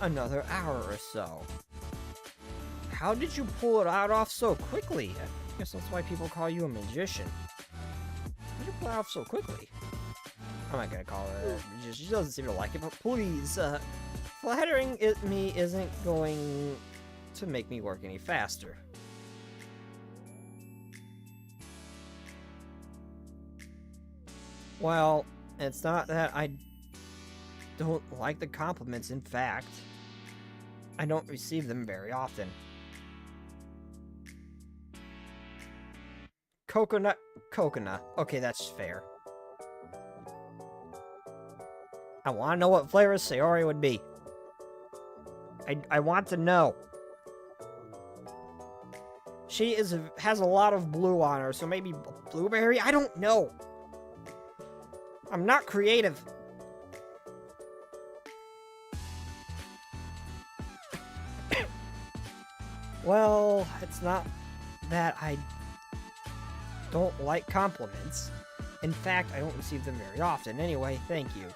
another hour or so. How did you pull it out off so quickly? I guess that's why people call you a magician. How did you pull it off so quickly? I'm not gonna call it a magician. She doesn't seem to like it, but please, flattering me isn't going to make me work any faster. Well, it's not that I don't like the compliments. In fact, I don't receive them very often. Coconut. Okay, that's fair. I want to know what flavor Sayori would be. I want to know. She has a lot of blue on her, so maybe blueberry? I don't know. I'm not creative. Well, it's not that I don't like compliments. In fact, I don't receive them very often. Anyway, thank you.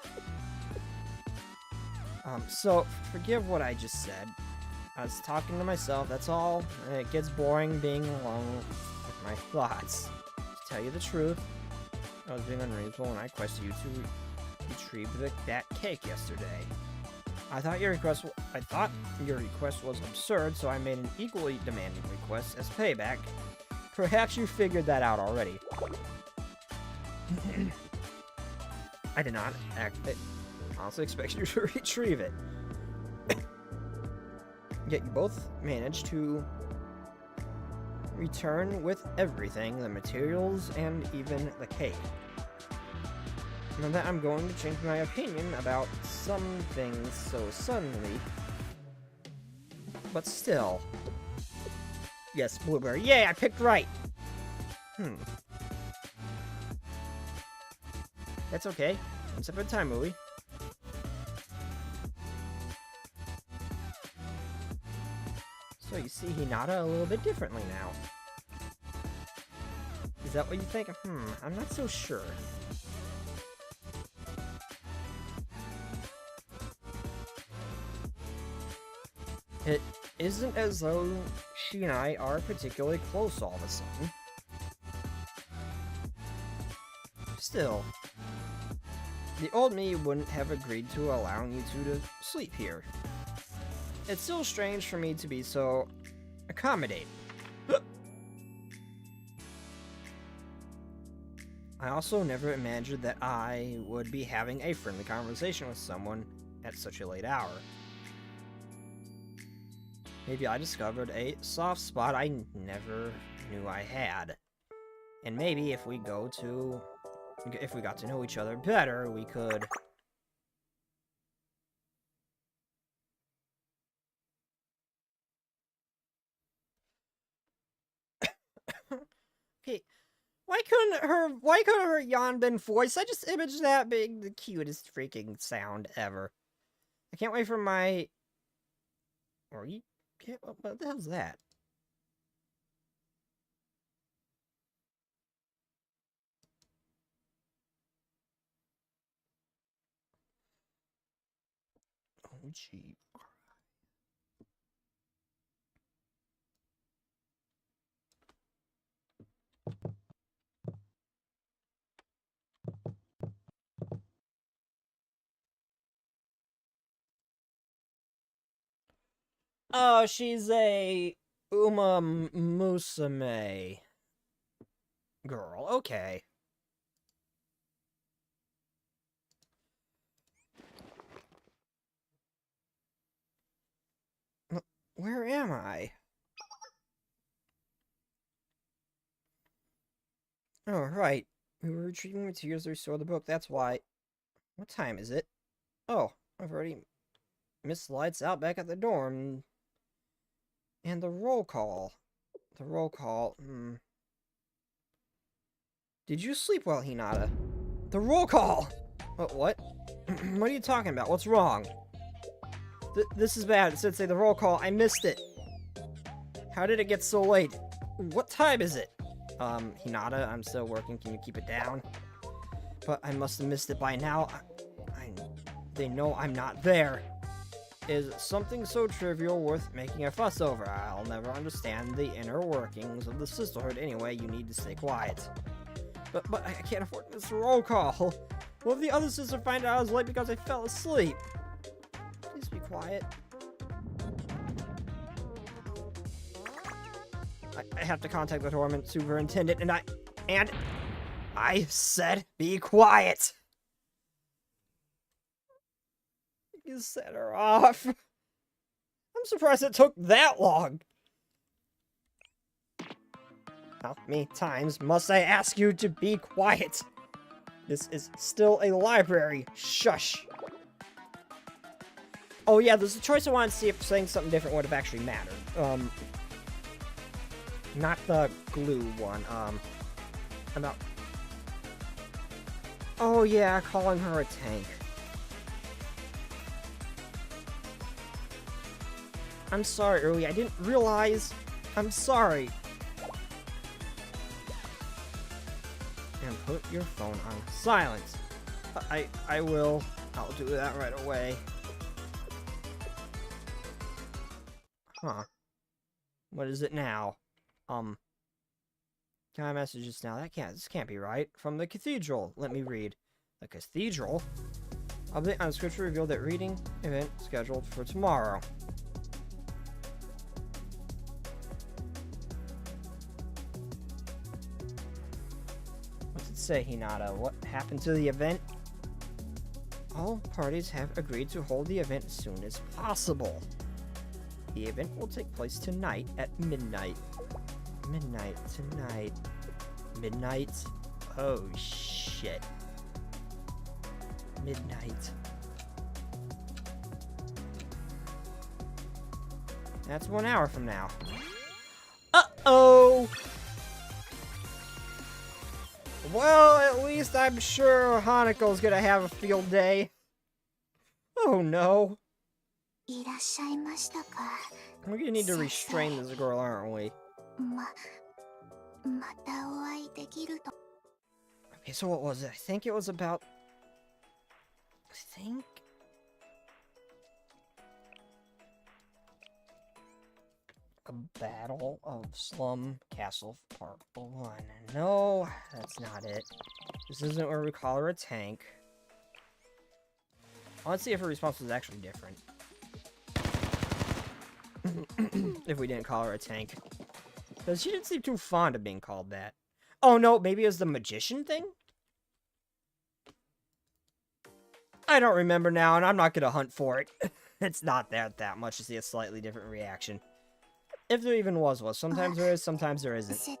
So, forgive what I just said. I was talking to myself, that's all. It gets boring being alone with my thoughts. To tell you the truth, I was being unreasonable when I requested you to retrieve that cake yesterday. I thought your request was absurd, so I made an equally demanding request as payback. Perhaps you figured that out already. I did not honestly expect you to retrieve it. Yet you both managed to return with everything, the materials, and even the cake. Now that I'm going to change my opinion about some things so suddenly. But still. Yes, Blueberry. Yay, I picked right! That's okay. Once upon a time, movie. So you see Hinata a little bit differently now. Is that what you think? I'm not so sure. It isn't as though she and I are particularly close all of a sudden. Still, the old me wouldn't have agreed to allowing you two to sleep here. It's still strange for me to be so accommodating. I also never imagined that I would be having a friendly conversation with someone at such a late hour. Maybe I discovered a soft spot I never knew I had. And maybe if we got to know each other better, we could... Okay, why couldn't her yawn been voiced? I just imaged that being the cutest freaking sound ever. I can't wait for my... Or you... What the hell's that? Oh, gee. Oh, she's a Musume girl. Okay. Where am I? Oh, right. We were retrieving materials to restore the book, that's why. What time is it? Oh, I've already missed lights out back at the dorm. And the roll call. Did you sleep well, Hinata? The roll call! What? What are you talking about? What's wrong? This is bad. It said say the roll call. I missed it. How did it get so late? What time is it? Hinata, I'm still working. Can you keep it down? But I must have missed it by now. They know I'm not there. Is something so trivial worth making a fuss over? I'll never understand the inner workings of the sisterhood anyway. You need to stay quiet. But I can't afford this roll call. What if the other sister find out I was late because I fell asleep? Please be quiet. I have to contact the tournament superintendent, and I said be quiet. You set her off. I'm surprised it took that long. How many times must I ask you to be quiet? This is still a library. Shush. Oh yeah, there's a choice I wanted to see if saying something different would have actually mattered. Not the glue one, about... Oh yeah, calling her a tank. I'm sorry, Early, I didn't realize... I'm sorry. And put your phone on silent. I will. I'll do that right away. Huh. What is it now? Can I messages now? This can't be right. From the cathedral. Let me read. The cathedral? Update on scripture revealed that reading event scheduled for tomorrow. What's it say, Hinata? What happened to the event? All parties have agreed to hold the event as soon as possible. The event will take place tonight at midnight. Midnight tonight. Midnight? Oh, shit. Midnight. That's 1 hour from now. Uh-oh! Well, at least I'm sure Hanako's gonna have a field day. Oh no. いらっしゃいましたか。 We're gonna need to restrain this girl, aren't we? またお会いできると。 Okay, so what was it? I think it was about... A Battle of Slum Castle Part 1. No, that's not it. This isn't where we call her a tank. Let's see if her response was actually different. If we didn't call her a tank. Because she didn't seem too fond of being called that. Oh no, maybe it was the magician thing? I don't remember now, and I'm not gonna hunt for it. It's not that much to see a slightly different reaction. If there even was. Sometimes there is, sometimes there isn't.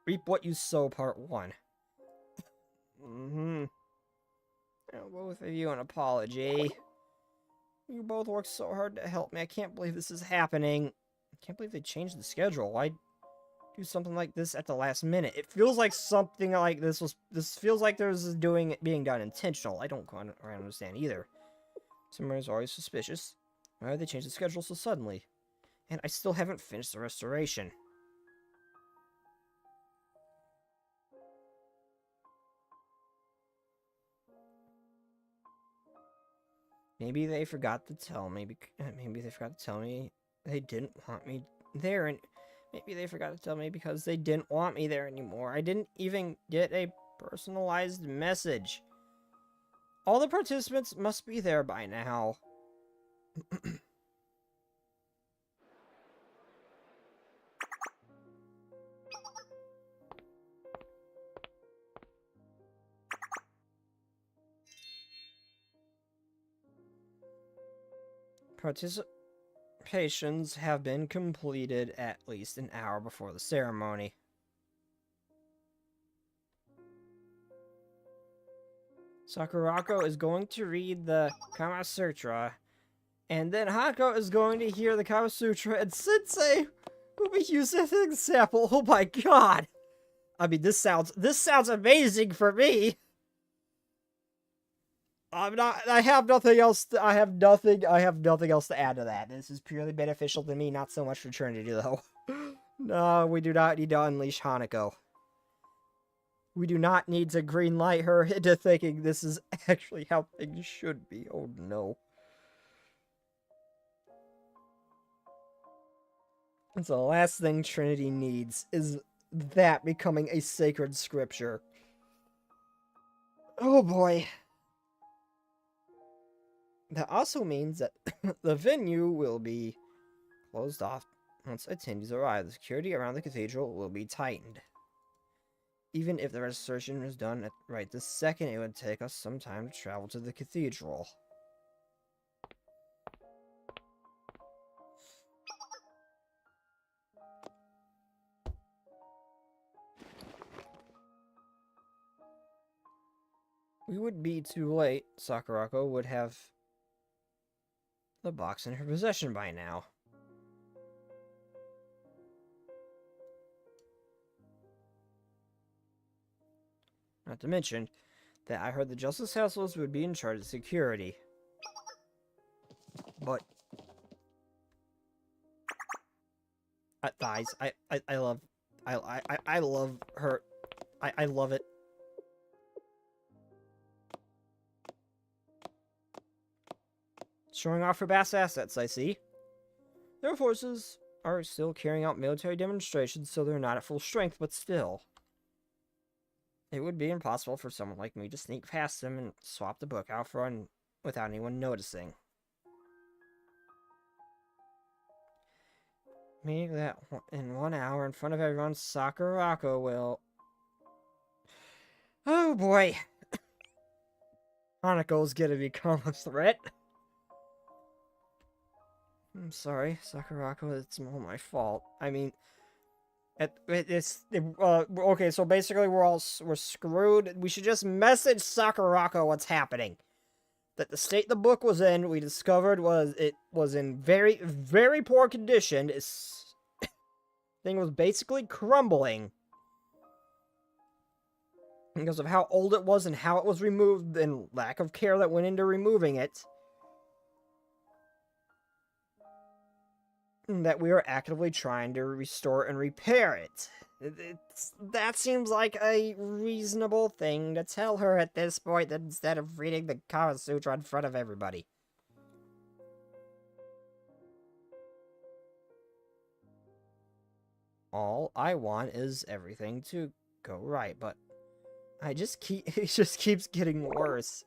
Reap what you sow, part 1. Both of you an apology. You both worked so hard to help me. I can't believe this is happening. I can't believe they changed the schedule. Why do something like this at the last minute? It feels like something like this was... This feels like there's being done intentional. I don't quite understand either. Someone is always suspicious. Why did they change the schedule so suddenly? And I still haven't finished the restoration. Maybe they forgot to tell me. Maybe they forgot to tell me they didn't want me there, and maybe they forgot to tell me because they didn't want me there anymore. I didn't even get a personalized message. All the participants must be there by now. Participations have been completed at least an hour before the ceremony. Sakurako is going to read the Kama Sutra, and then Hako is going to hear the Kama Sutra, and Sensei will be used as an example. Oh my god! I mean, this sounds amazing for me. I have nothing else to add to that. This is purely beneficial to me, not so much for Trinity, though. No, we do not need to unleash Hanako. We do not need to greenlight her into thinking this is actually how things should be. Oh, no. And so the last thing Trinity needs is that becoming a sacred scripture. Oh, boy. That also means that the venue will be closed off once attendees arrive. The security around the cathedral will be tightened. Even if the registration is done right this second, it would take us some time to travel to the cathedral. We would be too late. Sakurako would have the box in her possession by now. Not to mention that I heard the Justice Households would be in charge of security. But guys, I I love her. I love it. Showing off her vast assets, I see. Their forces are still carrying out military demonstrations, so they're not at full strength, but still. It would be impossible for someone like me to sneak past them and swap the book out front without anyone noticing. Maybe that in 1 hour in front of everyone, Sakurako will... Oh boy! Hanako's gonna become a threat. I'm sorry, Sakurako, it's all my fault. I mean... okay, so basically we're screwed. We should just message Sakurako what's happening. That the state the book was in, we discovered it was in very, very poor condition. This thing was basically crumbling. Because of how old it was and how it was removed and lack of care that went into removing it. That we are actively trying to restore and repair it. That seems like a reasonable thing to tell her at this point instead of reading the Kama Sutra in front of everybody. All I want is everything to go right, but it just keeps getting worse.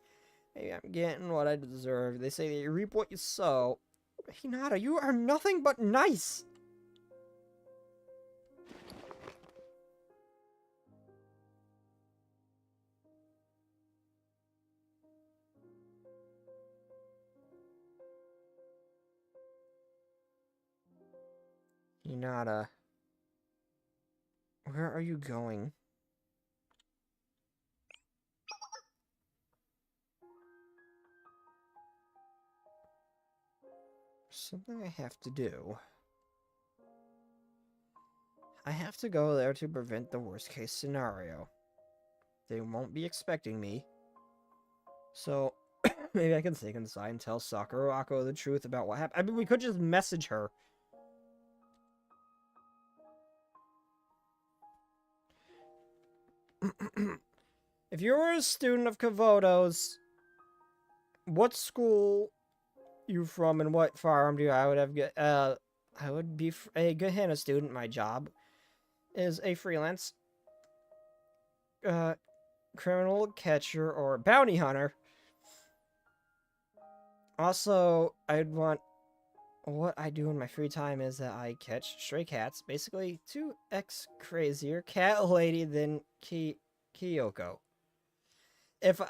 Maybe I'm getting what I deserve. They say that you reap what you sow. Hinata, you are nothing but nice! Hinata. Where are you going? Something I have to do. I have to go there to prevent the worst case scenario. They won't be expecting me. So, maybe I can stay inside and tell Sakurako the truth about what happened. I mean, we could just message her. If you were a student of Kavoto's, what school you from and what farm do I would have I would be a Gehenna student. My job is a freelance criminal catcher or bounty hunter. Also, what I do in my free time is that I catch stray cats, basically 2x crazier cat lady than Kyoko. If I...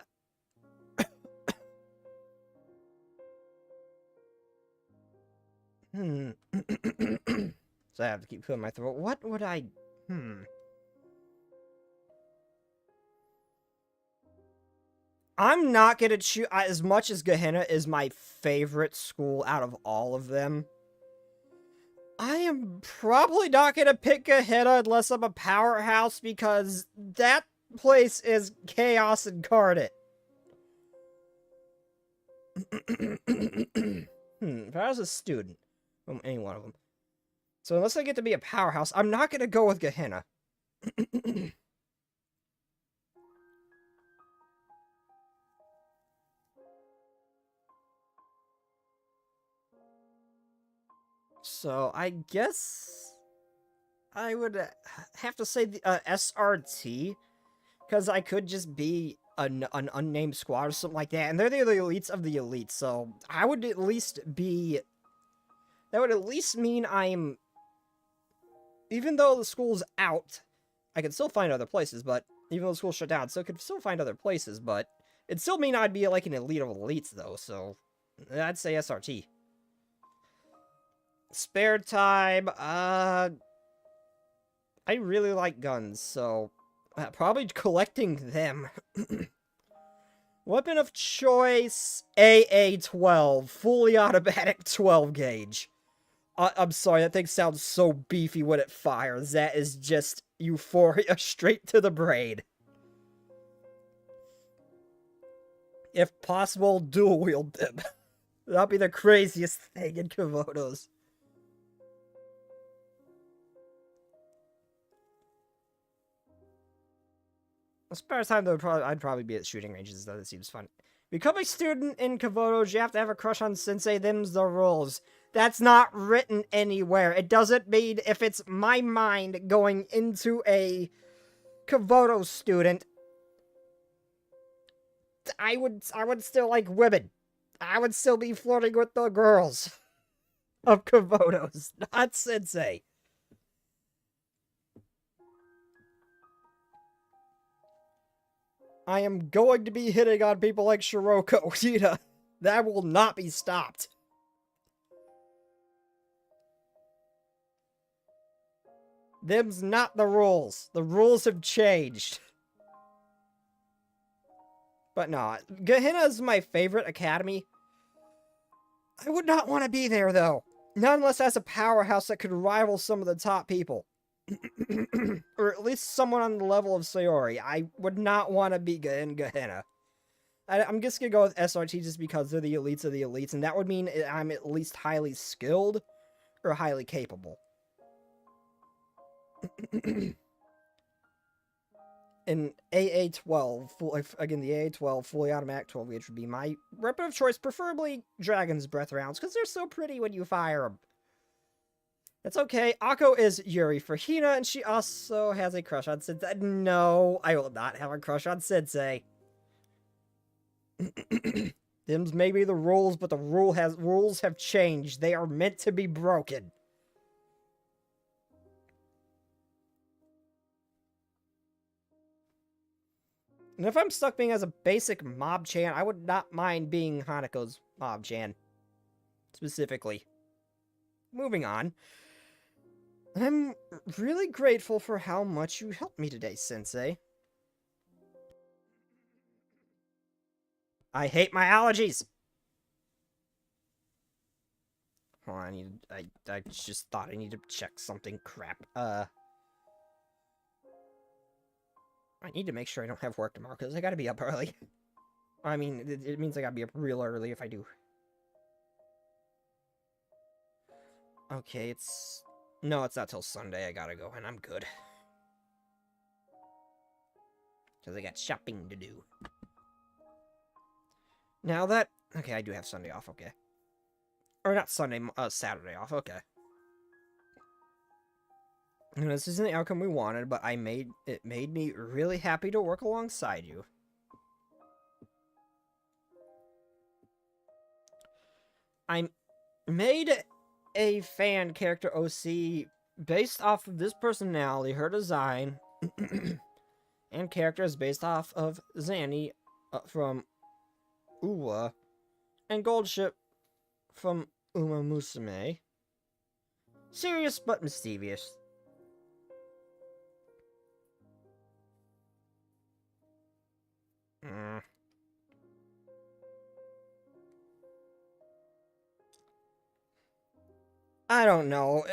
So I have to keep clearing my throat. What would I... I'm not gonna choose... As much as Gehenna is my favorite school out of all of them, I am probably not gonna pick Gehenna unless I'm a powerhouse, because that place is chaos incarnate. If I was a student, any one of them. So unless I get to be a powerhouse, I'm not gonna go with Gehenna. So I guess I would have to say the SRT, because I could just be an unnamed squad or something like that, and they're the elites of the elites, so I would at least be... That would at least mean I'm... Even though the school's out, I could still find other places, but... Even though the school's shut down, so I could still find other places, but... It'd still mean I'd be like an elite of elites, though, so... I'd say SRT. Spare time, I really like guns, so... probably collecting them. Weapon of choice, AA-12. Fully automatic 12 gauge. I'm sorry, that thing sounds so beefy when it fires. That is just euphoria straight to the brain. If possible, dual wield them. That'll be the craziest thing in Komodos. The spare time, though, I'd probably be at shooting ranges, though. That seems fun. Become a student in Kavotos, you have to have a crush on Sensei, them's the rules. That's not written anywhere. It doesn't mean if it's my mind going into a Kavoto student, I would still like women. I would still be flirting with the girls of Kavotos, not Sensei. I am going to be hitting on people like Shiroko Ida. That will not be stopped. Them's not the rules. The rules have changed. But no, Gehenna is my favorite academy. I would not want to be there, though. Not unless as a powerhouse that could rival some of the top people. Or at least someone on the level of Sayori. I would not want to be in Gehenna. I'm just gonna go with SRT just because they're the elites of the elites, and that would mean I'm at least highly skilled or highly capable. In AA-12, again, the AA-12 fully automatic 12 gauge would be my weapon of choice, preferably Dragon's Breath rounds, because they're so pretty when you fire them. That's okay. Akko is Yuri for Hina, and she also has a crush on Sensei. No, I will not have a crush on Sensei. Them's maybe the rules, but the rules have changed. They are meant to be broken. And if I'm stuck being as a basic Mob-chan, I would not mind being Hanako's Mob-chan. Specifically. Moving on. I'm really grateful for how much you helped me today, Sensei. I hate my allergies! Hold on, I just thought I need to check something. Crap. I need to make sure I don't have work tomorrow, because I gotta be up early. I mean, it means I gotta be up real early if I do. Okay, it's... No, it's not till Sunday I gotta go, and I'm good. Because I got shopping to do. Now that... Okay, I do have Sunday off, okay. Or not Sunday, Saturday off, okay. And this isn't the outcome we wanted, but it made me really happy to work alongside you. I made a fan character OC based off of this personality, her design, and characters based off of Zanny from Uwa, and Goldship from Uma Musume. Serious but mischievous. I don't know.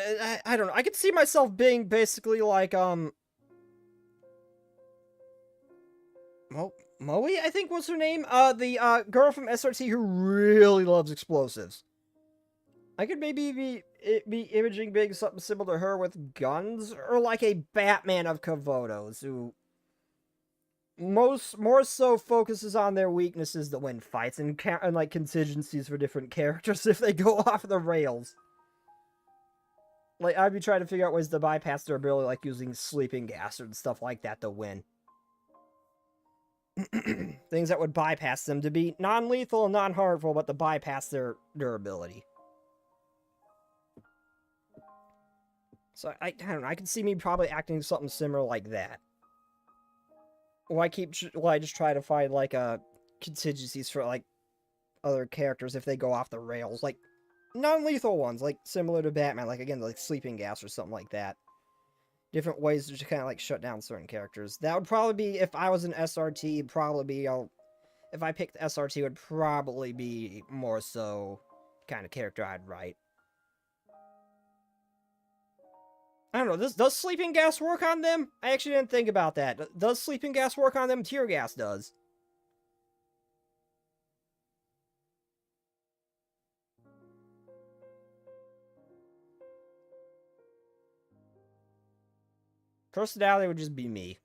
I don't know. I could see myself being basically like, Moe, I think was her name? The girl from SRT who really loves explosives. I could maybe be imaging being something similar to her with guns, or like a Batman of Kavotos, who more so focuses on their weaknesses to win fights, and like contingencies for different characters if they go off the rails. Like, I'd be trying to figure out ways to bypass their ability, like using sleeping gas and stuff like that to win. Things that would bypass them to be non-lethal and non-harmful, but to bypass their durability. So, I don't know, I can see me probably acting something similar like that. Or I just try to find, like, contingencies for, like, other characters if they go off the rails. Like, non-lethal ones, like, similar to Batman, like, again, like sleeping gas or something like that. Different ways to just kind of, like, shut down certain characters. That would probably be, if I was an SRT, probably be, if I picked SRT, it would probably be more so kind of character I'd write. I don't know, does sleeping gas work on them? I actually didn't think about that. Does sleeping gas work on them? Tear gas does. Personality would just be me.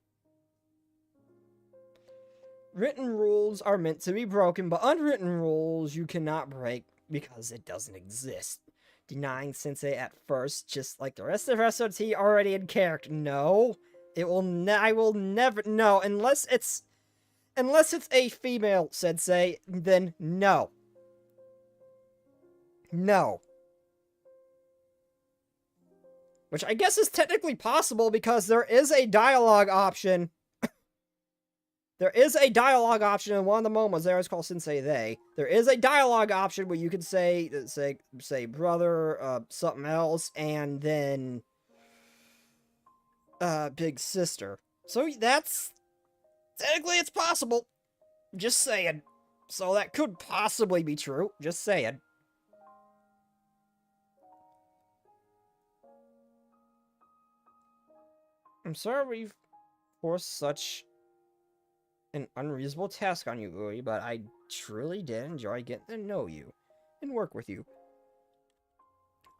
Written rules are meant to be broken, but unwritten rules you cannot break because it doesn't exist. Denying Sensei at first, just like the rest of SOT already in character. No, it will. I will never. No, unless it's a female Sensei, then no. No. Which I guess is technically possible because there is a dialogue option. There is a dialogue option in one of the moments. They always call Sensei they. There is a dialogue option where you can say brother, something else, and then big sister. So that's technically it's possible. Just saying. So that could possibly be true. Just saying. I'm sorry we've forced such an unreasonable task on you, Uri, but I truly did enjoy getting to know you and work with you.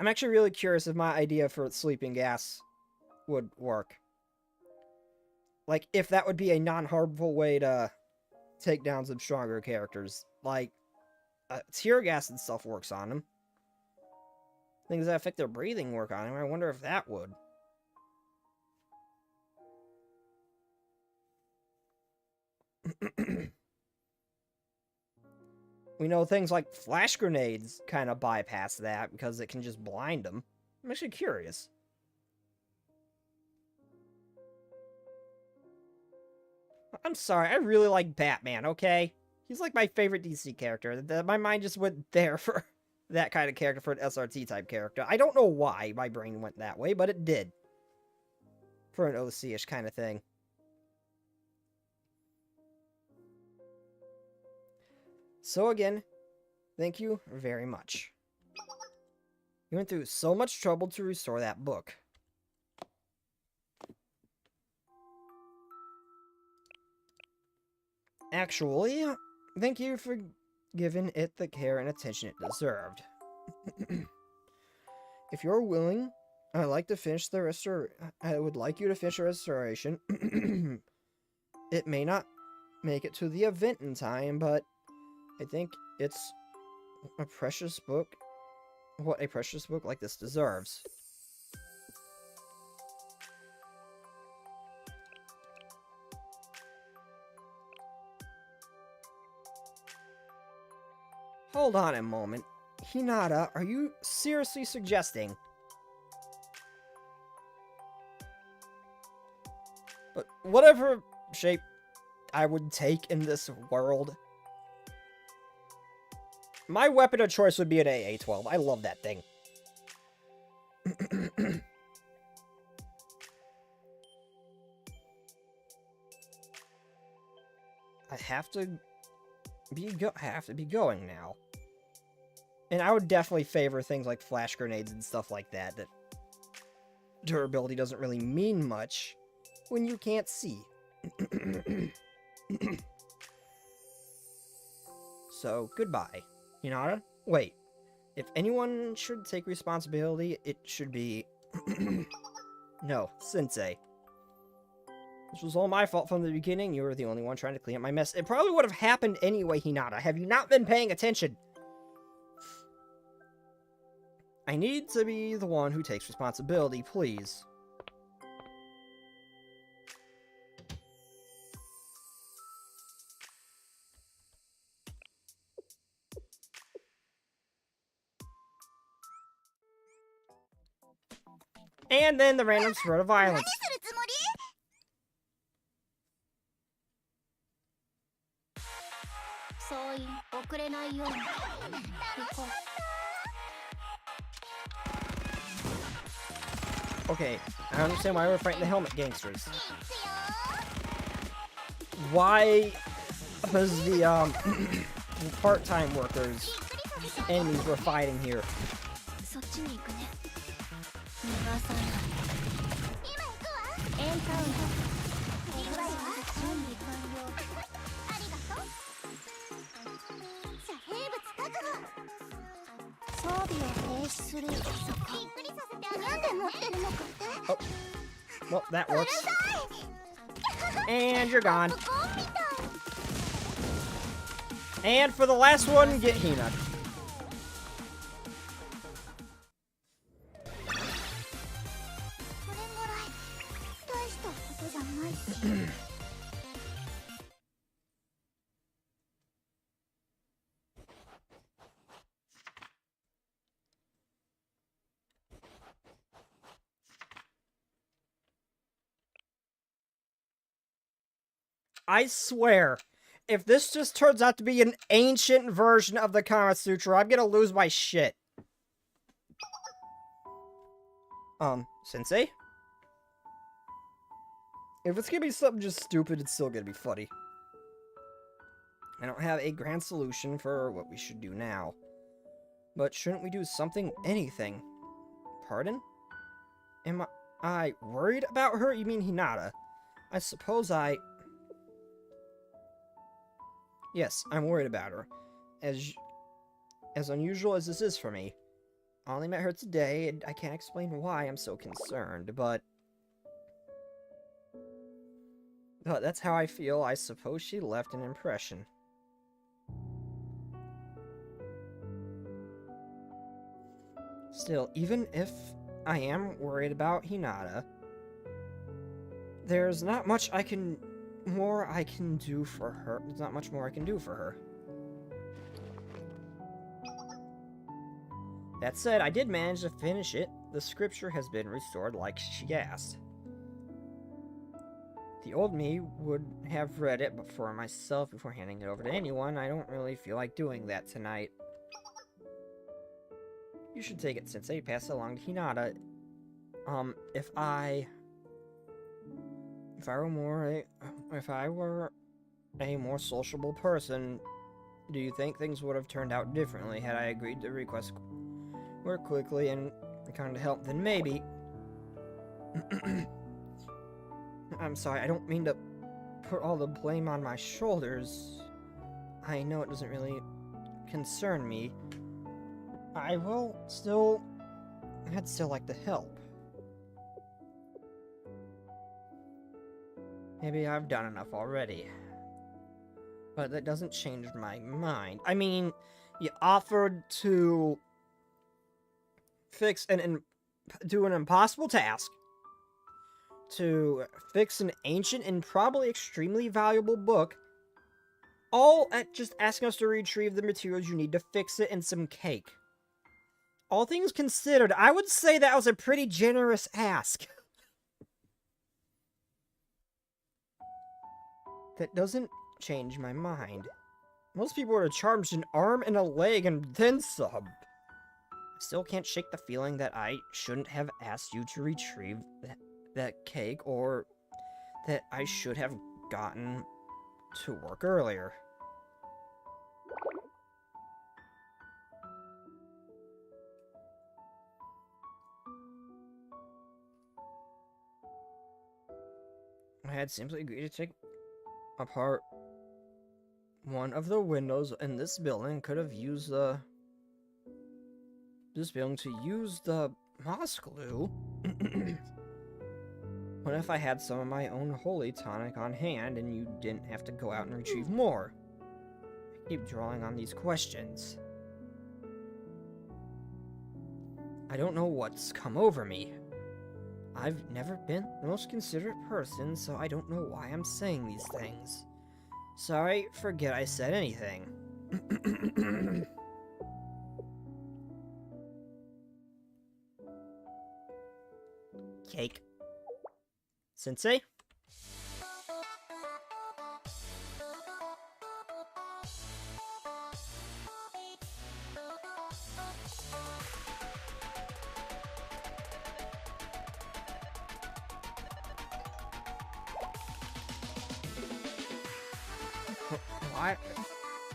I'm actually really curious if my idea for sleeping gas would work. Like, if that would be a non-harmful way to take down some stronger characters. Like, tear gas and stuff works on them. Things that affect their breathing work on them. I wonder if that would. We know things like flash grenades kind of bypass that because it can just blind them. I'm actually curious. I'm sorry, I really like Batman, okay? He's like my favorite DC character. My mind just went there for that kind of character, for an SRT type character. I don't know why my brain went that way, but it did. For an OC-ish kind of thing. So again, thank you very much. You went through so much trouble to restore that book. Actually, thank you for giving it the care and attention it deserved. If you're willing, I would like you to finish the restoration. It may not make it to the event in time, but I think it's a precious book. What a precious book like this deserves. Hold on a moment. Hinata, are you seriously suggesting? But whatever shape I would take in this world, my weapon of choice would be an AA-12. I love that thing. I have to be going now. And I would definitely favor things like flash grenades and stuff like that. That durability doesn't really mean much when you can't see. So, goodbye. Hinata? Wait. If anyone should take responsibility, it should be... No, Sensei. This was all my fault from the beginning. You were the only one trying to clean up my mess. It probably would have happened anyway, Hinata. Have you not been paying attention? I need to be the one who takes responsibility, please. And then the random spurt of violence. Okay, I understand why we're fighting the helmet gangsters. Why was the part-time workers enemies we're fighting here? Oh, well, that works. And you're gone. And for the last one, get Hina. それぐらい大したことじゃないし。I swear, if this just turns out to be an ancient version of the Kama Sutra, I'm gonna lose my shit. Sensei? If it's gonna be something just stupid, it's still gonna be funny. I don't have a grand solution for what we should do now. But shouldn't we do something, anything? Pardon? Am I worried about her? You mean Hinata? I suppose I... Yes, I'm worried about her. As unusual as this is for me. I only met her today, and I can't explain why I'm so concerned, but that's how I feel. I suppose she left an impression. Still, even if I am worried about Hinata, there's not much more I can do for her. There's not much more I can do for her. That said, I did manage to finish it. The scripture has been restored like she asked. The old me would have read it for myself before handing it over to anyone. I don't really feel like doing that tonight. You should take it, Sensei. Pass it along to Hinata. If I were a more sociable person, do you think things would have turned out differently had I agreed to request work quickly and kind of help? Then maybe. I'm sorry, I don't mean to put all the blame on my shoulders. I know it doesn't really concern me. I'd still like to help. Maybe I've done enough already. But that doesn't change my mind. I mean, you offered to fix do an impossible task, to fix an ancient and probably extremely valuable book, all at just asking us to retrieve the materials you need to fix it and some cake. All things considered, I would say that was a pretty generous ask. That doesn't change my mind. Most people would have charged an arm and a leg and then some. I still can't shake the feeling that I shouldn't have asked you to retrieve that cake, or that I should have gotten to work earlier. I had simply agreed to take apart one of the windows in this building. Could have used this building to use the moss glue. What if I had some of my own holy tonic on hand and you didn't have to go out and retrieve more? I keep drawing on these questions. I don't know what's come over me. I've never been the most considerate person, so I don't know why I'm saying these things. Sorry, forget I said anything. Cake. Sensei?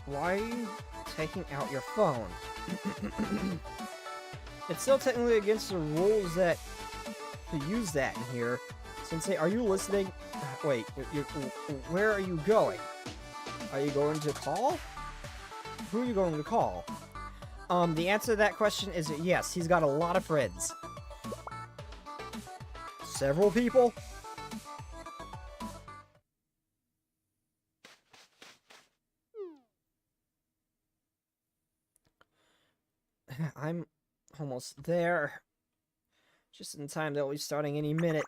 Why are you taking out your phone? It's still technically against the rules that to use that in here. Sensei, are you listening? Wait, where are you going? Are you going to call? Who are you going to call? The answer to that question is yes, he's got a lot of friends. Several people? I'm almost there. Just in time, they'll be starting any minute.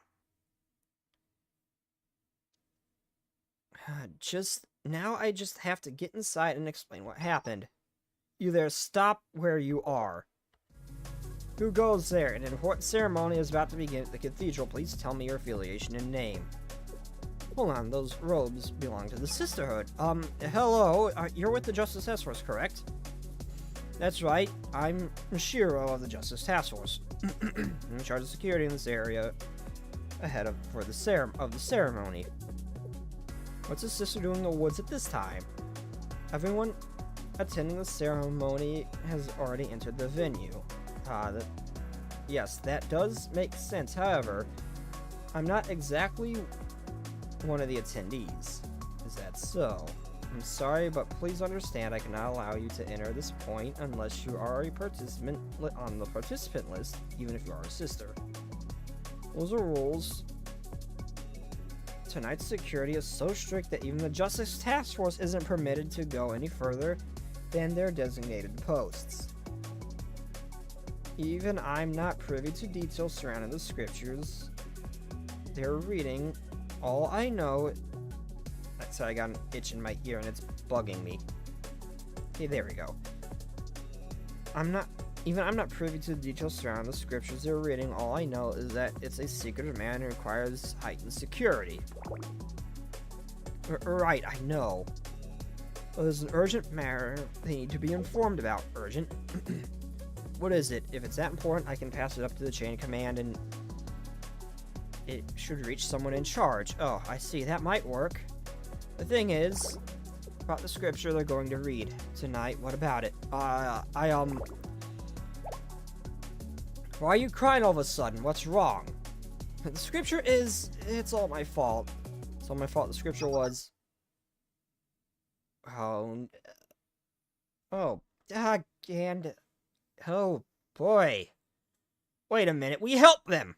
Now I just have to get inside and explain what happened. You there, stop where you are. Who goes there? An important ceremony is about to begin at the cathedral. Please tell me your affiliation and name. Hold on, those robes belong to the Sisterhood. Hello, you're with the Justice Task Force, correct? That's right, I'm Shiro of the Justice Task Force. I'm in charge of security in this area for the ceremony. What's the sister doing in the woods at this time? Everyone attending the ceremony has already entered the venue. Yes, that does make sense. However, I'm not exactly one of the attendees. Is that so? I'm sorry, but please understand I cannot allow you to enter this point unless you are a participant on the participant list, even if you are a sister. Those are rules. Tonight's security is so strict that even the Justice Task Force isn't permitted to go any further than their designated posts. Even I'm not privy to details surrounding the scriptures they're reading. All I know... Sorry, I got an itch in my ear and it's bugging me. Okay, there we go. I'm not privy to the details surrounding the scriptures they're reading. All I know is that it's a secret man and requires heightened security. Right, I know. Well, there's an urgent matter they need to be informed about. Urgent? What is it? If it's that important, I can pass it up to the chain of command and it should reach someone in charge. Oh, I see. That might work. The thing is, about the scripture they're going to read tonight, what about it? Why are you crying all of a sudden? What's wrong? The scripture is... It's all my fault. It's all my fault. The scripture was... Oh, and... Oh, boy. Wait a minute. We helped them!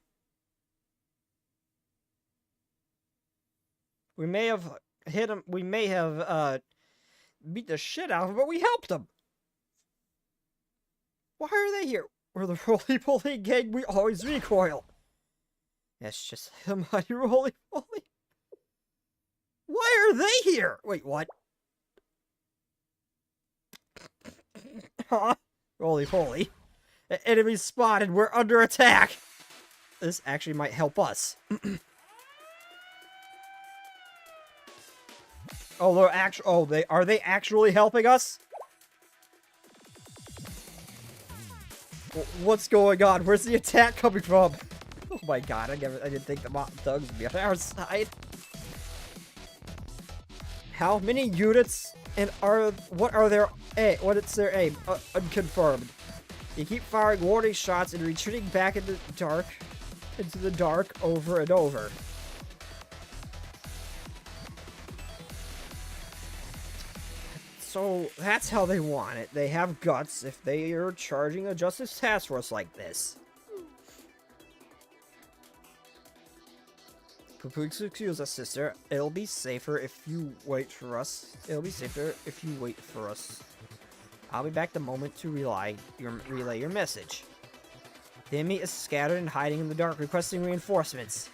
We may have hit them. We may have, beat the shit out of them, but we helped them! Why are they here? We're the roly-poly gang. We always recoil. That's just the mighty roly-poly. Why are they here? Wait, what? Huh? Roly-poly. Enemy spotted. We're under attack. This actually might help us. Oh, they're actually. Oh, are they actually helping us? What's going on? Where's the attack coming from? Oh my god! I didn't think the thugs would be on our side. How many units and what are their aim? What is their aim? Unconfirmed. You keep firing warning shots and retreating back into the dark over and over. So that's how they want it. They have guts if they are charging a Justice Task Force like this. Please excuse us, sister. It'll be safer if you wait for us. I'll be back the moment to relay your message. The enemy is scattered and hiding in the dark, requesting reinforcements.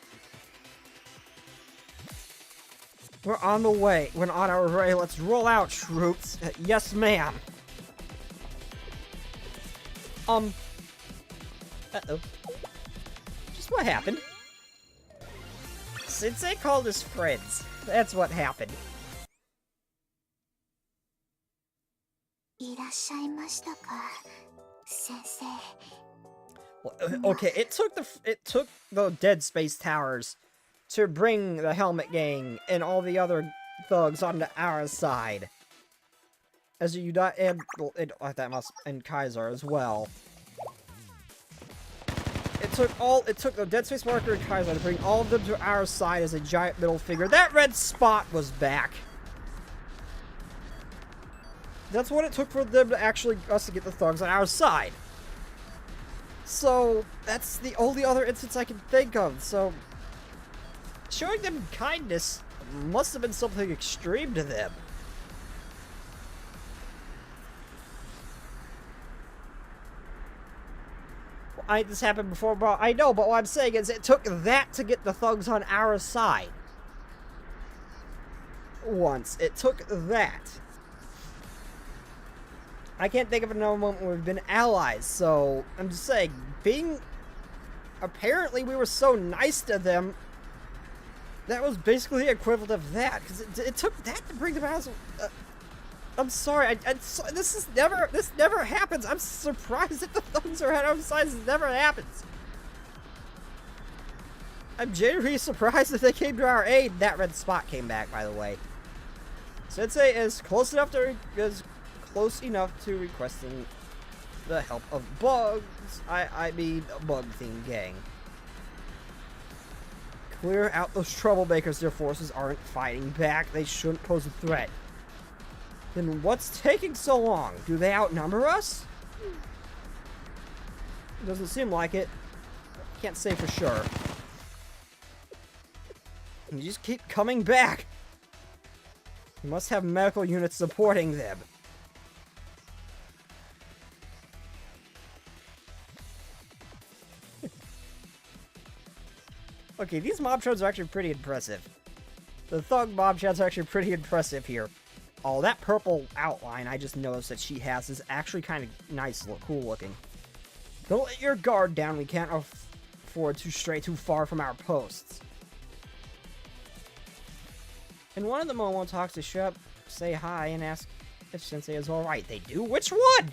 We're on the way. We're on our way. Let's roll out, troops. Yes, ma'am. Uh-oh. Just what happened? Sensei called us friends. That's what happened. Well, okay, it took the Dead Space Towers to bring the Helmet Gang and all the other thugs onto our side. As you die, and Kaiser as well. It took the Dead Space Marker and Kaiser to bring all of them to our side as a giant middle figure. That red spot was back. That's what it took for them to us to get the thugs on our side. So, that's the only other instance I can think of, so... Showing them kindness must have been something extreme to them. this happened before, bro. I know, but what I'm saying is it took that to get the thugs on our side. Once. It took that. I can't think of another moment where we've been allies, so I'm just saying, apparently we were so nice to them, that was basically the equivalent of that, because it took that to bring them out. I'm sorry, this never happens. I'm surprised that the thugs are on our side. This never happens. I'm genuinely surprised that they came to our aid. That red spot came back, by the way. Sensei is close enough to requesting the help of bugs. I mean, a bug-themed gang. Clear out those troublemakers. Their forces aren't fighting back. They shouldn't pose a threat. Then what's taking so long? Do they outnumber us? Doesn't seem like it. Can't say for sure. You just keep coming back. You must have medical units supporting them. Okay, these mob shots are actually pretty impressive. The thug mob shots are actually pretty impressive here. Oh, that purple outline I just noticed that she has is actually kind of nice, cool looking. Don't let your guard down. We can't afford to stray too far from our posts. And one of the Momo talks to Shep, say hi, and ask if Sensei is alright. They do? Which one?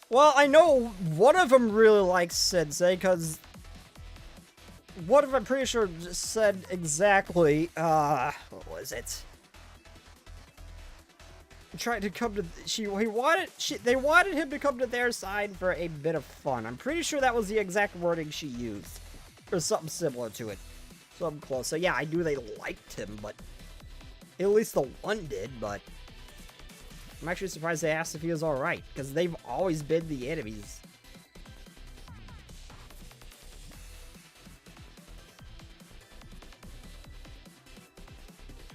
Well, I know one of them really likes Sensei, because one of them, I'm pretty sure, just said exactly, what was it? Tried to come to, they wanted him to come to their side for a bit of fun. I'm pretty sure that was the exact wording she used. Or something similar to it. Something close. So yeah, I knew they liked him, but at least the one did, but I'm actually surprised they asked if he was alright, because they've always been the enemies.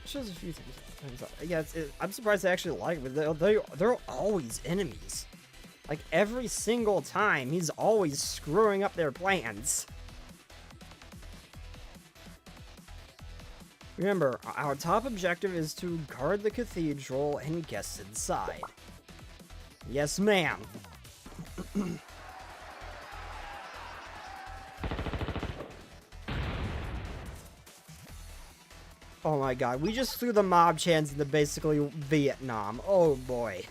Shows a few things. Yeah, I'm surprised they actually like him. They're always enemies. Like, every single time, he's always screwing up their plans. Remember, our top objective is to guard the cathedral and guests inside. Yes, ma'am. Oh my god, we just threw the mob chants into basically Vietnam. Oh boy.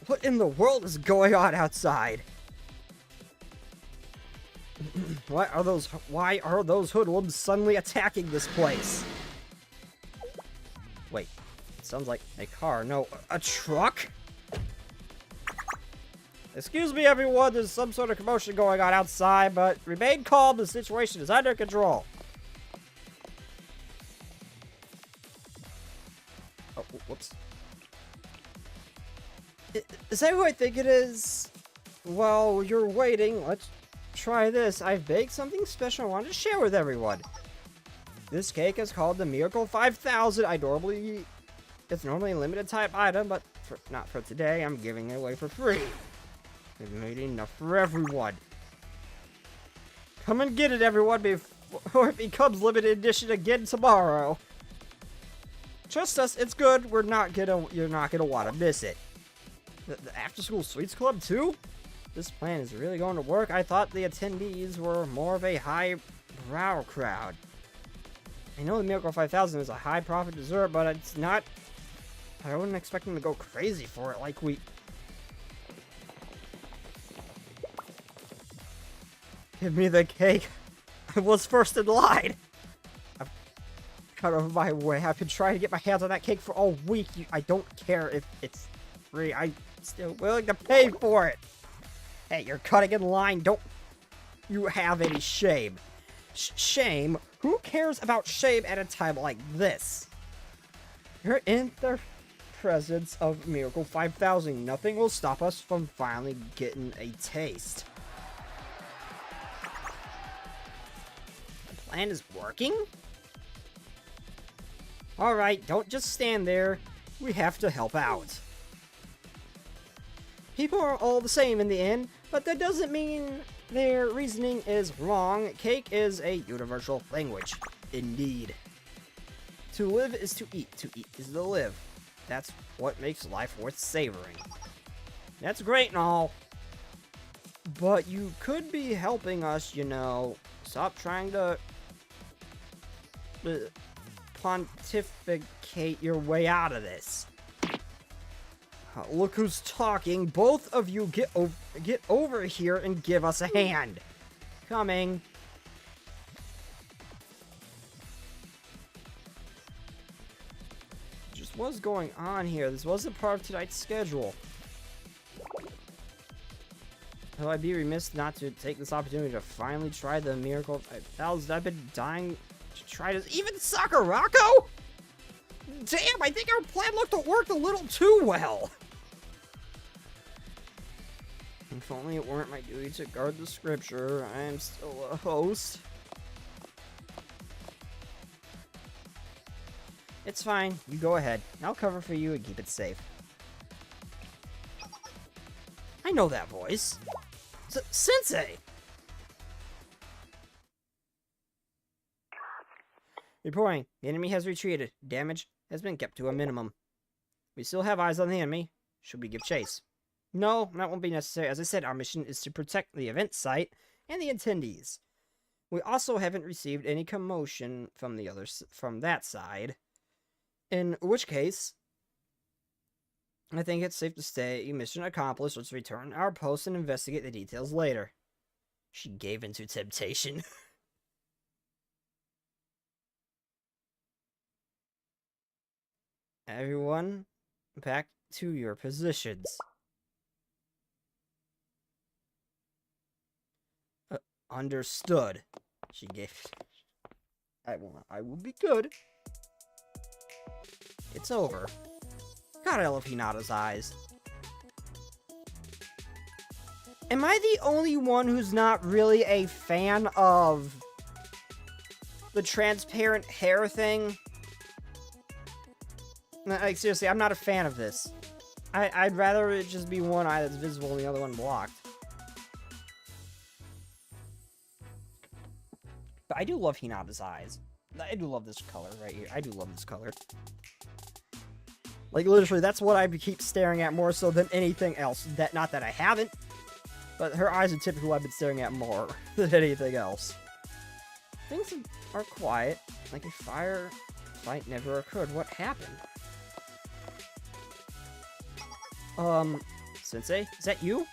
What in the world is going on outside? Why are those hoodlums suddenly attacking this place? Wait, it sounds like a car. No, a truck? Excuse me, everyone, there's some sort of commotion going on outside, but remain calm, the situation is under control. Oh, whoops. Is that who I think it is? While you're waiting, let's try this. I've baked something special I wanted to share with everyone. This cake is called the Miracle 5000. It's normally a limited type item, but not for today. I'm giving it away for free. I've made enough for everyone. Come and get it, everyone, before it becomes limited edition again tomorrow. Trust us, it's good. You're not gonna want to miss it. The after-school sweets club too? This plan is really going to work. I thought the attendees were more of a high-brow crowd. I know the Miracle 5000 is a high-profit dessert, but it's not. I wouldn't expect them to go crazy for it like we. Give me the cake. I was first in line. I've cut over my way. I've been trying to get my hands on that cake for all week. I don't care if it's free. I'm still willing to pay for it. Hey, you're cutting in line. Don't you have any shame? Shame? Who cares about shame at a time like this? You're in the presence of Miracle 5000. Nothing will stop us from finally getting a taste. The plan is working? Alright, don't just stand there. We have to help out. People are all the same in the end, but that doesn't mean their reasoning is wrong. Cake is a universal language. Indeed. To live is to eat. To eat is to live. That's what makes life worth savoring. That's great and all. But you could be helping us, you know. Stop trying to pontificate your way out of this. Look who's talking. Both of you get over here and give us a hand. Coming. Just what's going on here? This wasn't part of tonight's schedule. Though I'd be remiss not to take this opportunity to finally try the miracle. I've been dying to try this. Even Sakurako? Damn, I think our plan worked a little too well. If only it weren't my duty to guard the scripture, I am still a host. It's fine, you go ahead. I'll cover for you and keep it safe. I know that voice. Sensei! Reporting. The enemy has retreated. Damage has been kept to a minimum. We still have eyes on the enemy. Should we give chase? No, that won't be necessary. As I said, our mission is to protect the event site and the attendees. We also haven't received any commotion from that side. In which case, I think it's safe to say mission accomplished. Let's return our post and investigate the details later. She gave into temptation. Everyone, back to your positions. Understood. She gave. I will be good. It's over. God, I love Hinata's eyes. Am I the only one who's not really a fan of the transparent hair thing? Like, seriously, I'm not a fan of this. I'd rather it just be one eye that's visible and the other one blocked. But I do love Hinata's eyes. I do love this color right here. I do love this color. Like, literally, that's what I keep staring at more so than anything else. Not that I haven't, but her eyes are typically what I've been staring at more than anything else. Things are quiet, like a fire fight never occurred. What happened? Sensei, is that you?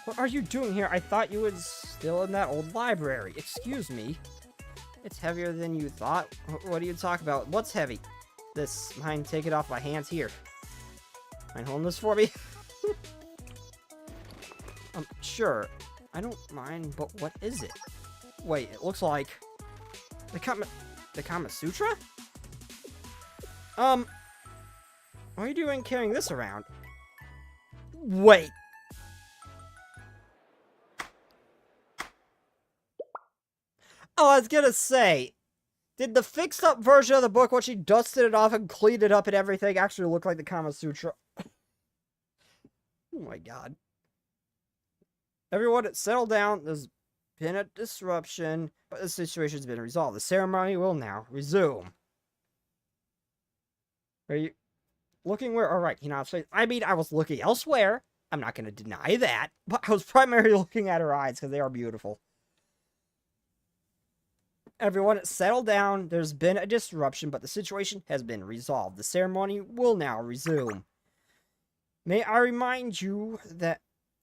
What are you doing here? I thought you was still in that old library. Excuse me. It's heavier than you thought. What are you talking about? What's heavy? This. Mind, take it off my hands here. Mind holding this for me? Sure. I don't mind, but what is it? Wait, it looks like... The Kama Sutra? What are you doing carrying this around? Wait. Oh, I was gonna say, did the fixed-up version of the book, when she dusted it off and cleaned it up and everything, actually look like the Kama Sutra? Oh my god. Everyone, settle down. There's been a disruption, but the situation's been resolved. The ceremony will now resume. Are you looking where? Alright, I mean, I was looking elsewhere. I'm not gonna deny that, but I was primarily looking at her eyes, because they are beautiful. Everyone, settle down. There's been a disruption, but the situation has been resolved. The ceremony will now resume. May I remind you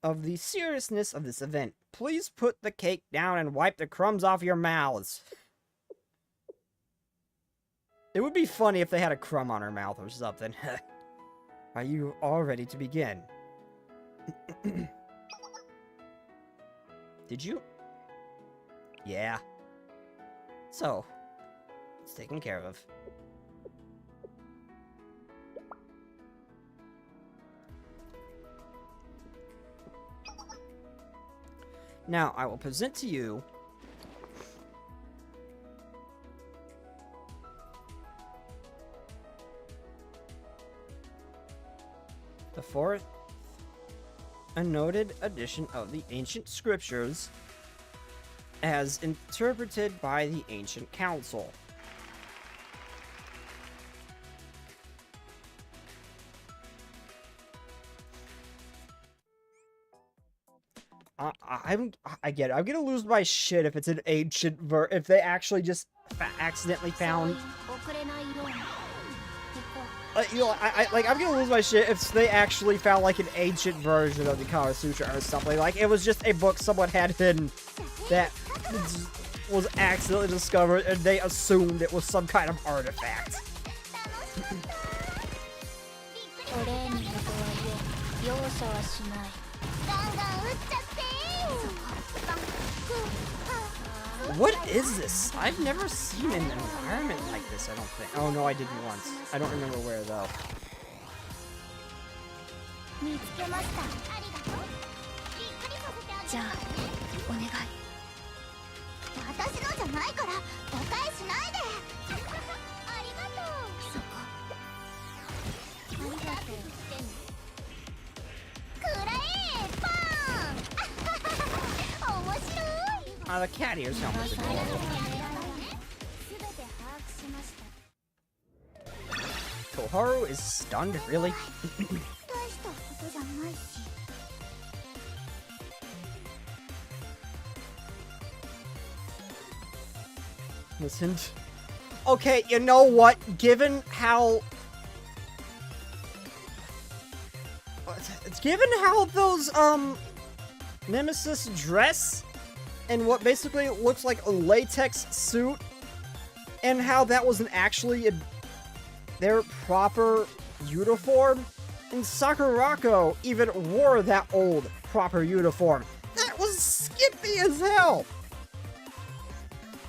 of the seriousness of this event. Please put the cake down and wipe the crumbs off your mouths. It would be funny if they had a crumb on her mouth or something. Are you all ready to begin? Did you? Yeah. So, it's taken care of. Now, I will present to you The fourth, a noted edition of the ancient scriptures as interpreted by the ancient council. I get it. I'm gonna lose my shit if it's an ancient if they actually just accidentally found. You know, I'm gonna lose my shit if they actually found like an ancient version of the Kama Sutra or something. Like it was just a book someone had hidden that was accidentally discovered, and they assumed it was some kind of artifact. What is this? I've never seen an environment like this, I don't think. Oh no, I didn't once. I don't remember where though. The cat ears sound adorable. Koharu is stunned, really? Listen. Okay, you know what? Given how those Nemesis dress and what basically looks like a latex suit, and how that wasn't actually their proper uniform, and Sakurako even wore that old proper uniform. That was skimpy as hell!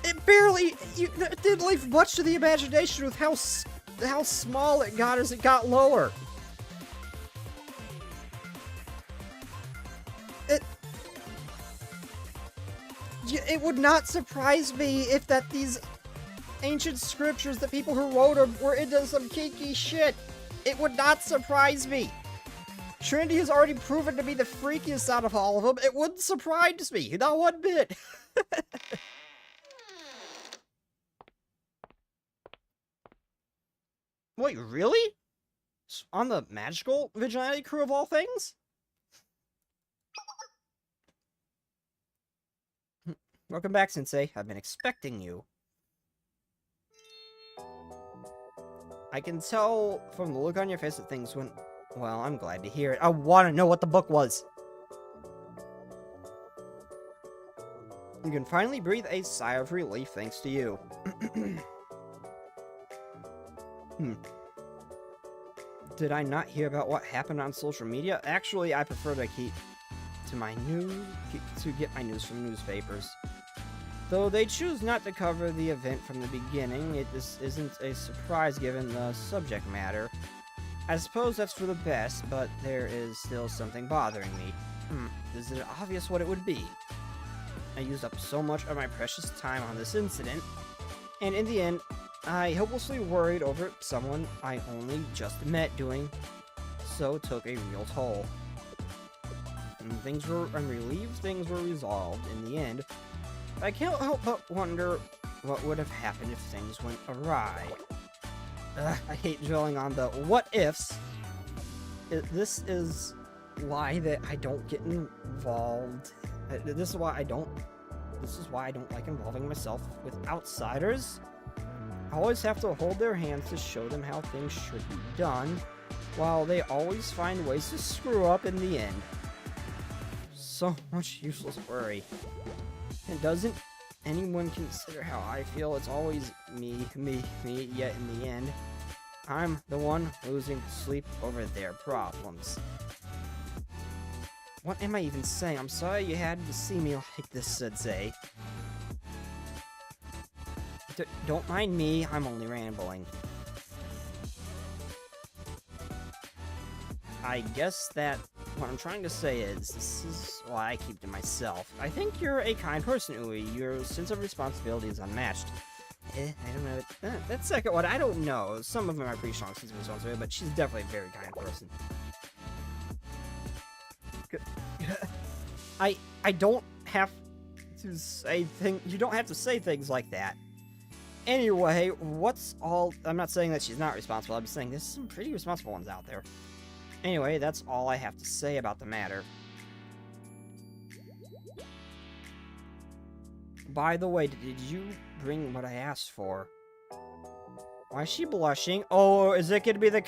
It barely didn't leave much to the imagination with how small it got as it got lower. It would not surprise me if these ancient scriptures, the people who wrote them, were into some kinky shit. It would not surprise me. Trinity has already proven to be the freakiest out of all of them. It wouldn't surprise me, not one bit. Wait, really? On the magical vigilante crew of all things? Welcome back, Sensei. I've been expecting you. I can tell from the look on your face that things went well. I'm glad to hear it. I want to know what the book was. You can finally breathe a sigh of relief thanks to you. Did I not hear about what happened on social media? Actually, I prefer to keep to my get my news from newspapers. Though they choose not to cover the event from the beginning, this isn't a surprise given the subject matter. I suppose that's for the best, but there is still something bothering me. Is it obvious what it would be? I used up so much of my precious time on this incident, and in the end, I hopelessly worried over someone I only just met doing so took a real toll. I'm relieved things were resolved in the end. I can't help but wonder what would have happened if things went awry. I hate dwelling on the what-ifs. This is why I don't get involved. This is why I don't like involving myself with outsiders. I always have to hold their hands to show them how things should be done, while they always find ways to screw up in the end. So much useless worry. And doesn't anyone consider how I feel? It's always me, yet in the end, I'm the one losing sleep over their problems. What am I even saying? I'm sorry you had to see me like this, Sensei. Don't mind me, I'm only rambling. I guess that what I'm trying to say is, this is why I keep to myself. I think you're a kind person, Ui. Your sense of responsibility is unmatched. I don't know. That second one, I don't know. Some of them are pretty strong sense of responsibility, but she's definitely a very kind person. I don't have to say things. You don't have to say things like that. Anyway, what's all... I'm not saying that she's not responsible. I'm just saying there's some pretty responsible ones out there. Anyway, that's all I have to say about the matter. By the way, did you bring what I asked for? Why is she blushing? Oh, is it gonna be the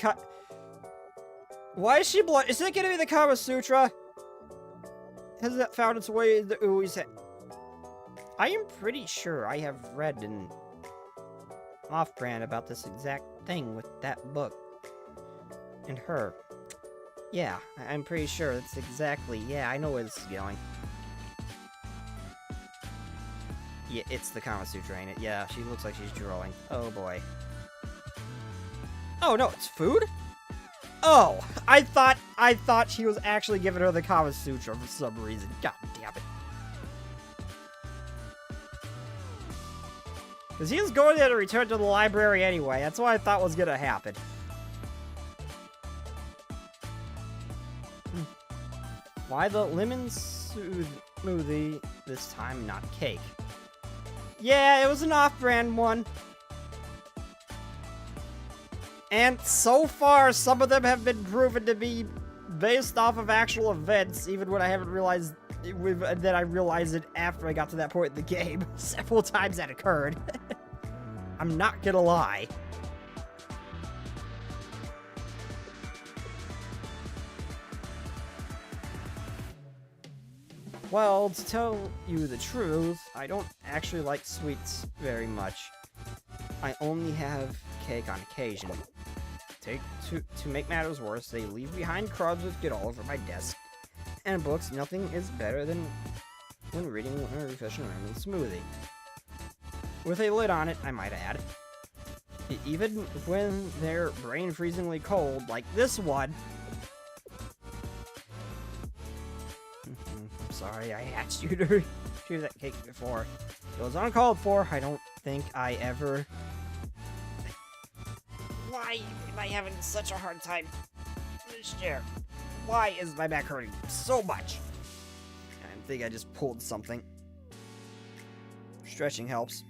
Why is she blushing? Is it gonna be the Kama Sutra? Has that found its way in the Ui's head? I am pretty sure I have read an off-brand about this exact thing with that book. And her. Yeah, I'm pretty sure that's exactly... Yeah, I know where this is going. Yeah, it's the Kama Sutra, ain't it? Yeah, she looks like she's drooling. Oh, boy. Oh, no, it's food? Oh, I thought she was actually giving her the Kama Sutra for some reason. God damn it. Because he was going there to return to the library anyway. That's what I thought was gonna happen. Why the lemon smoothie this time, not cake? Yeah, it was an off-brand one. And so far, some of them have been proven to be based off of actual events, even when I haven't realized that I realized it after I got to that point in the game. Several times that occurred. I'm not gonna lie. Well, to tell you the truth, I don't actually like sweets very much. I only have cake on occasion. To make matters worse, they leave behind crumbs with get all over my desk. And books, nothing is better than when reading a refreshing lemon smoothie. With a lid on it, I might add. Even when they're brain-freezingly cold, like this one. I'm sorry, I asked you to retrieve that cake before. It was uncalled for. I don't think I ever... Why am I having such a hard time in this chair? Why is my back hurting so much? I think I just pulled something. Stretching helps.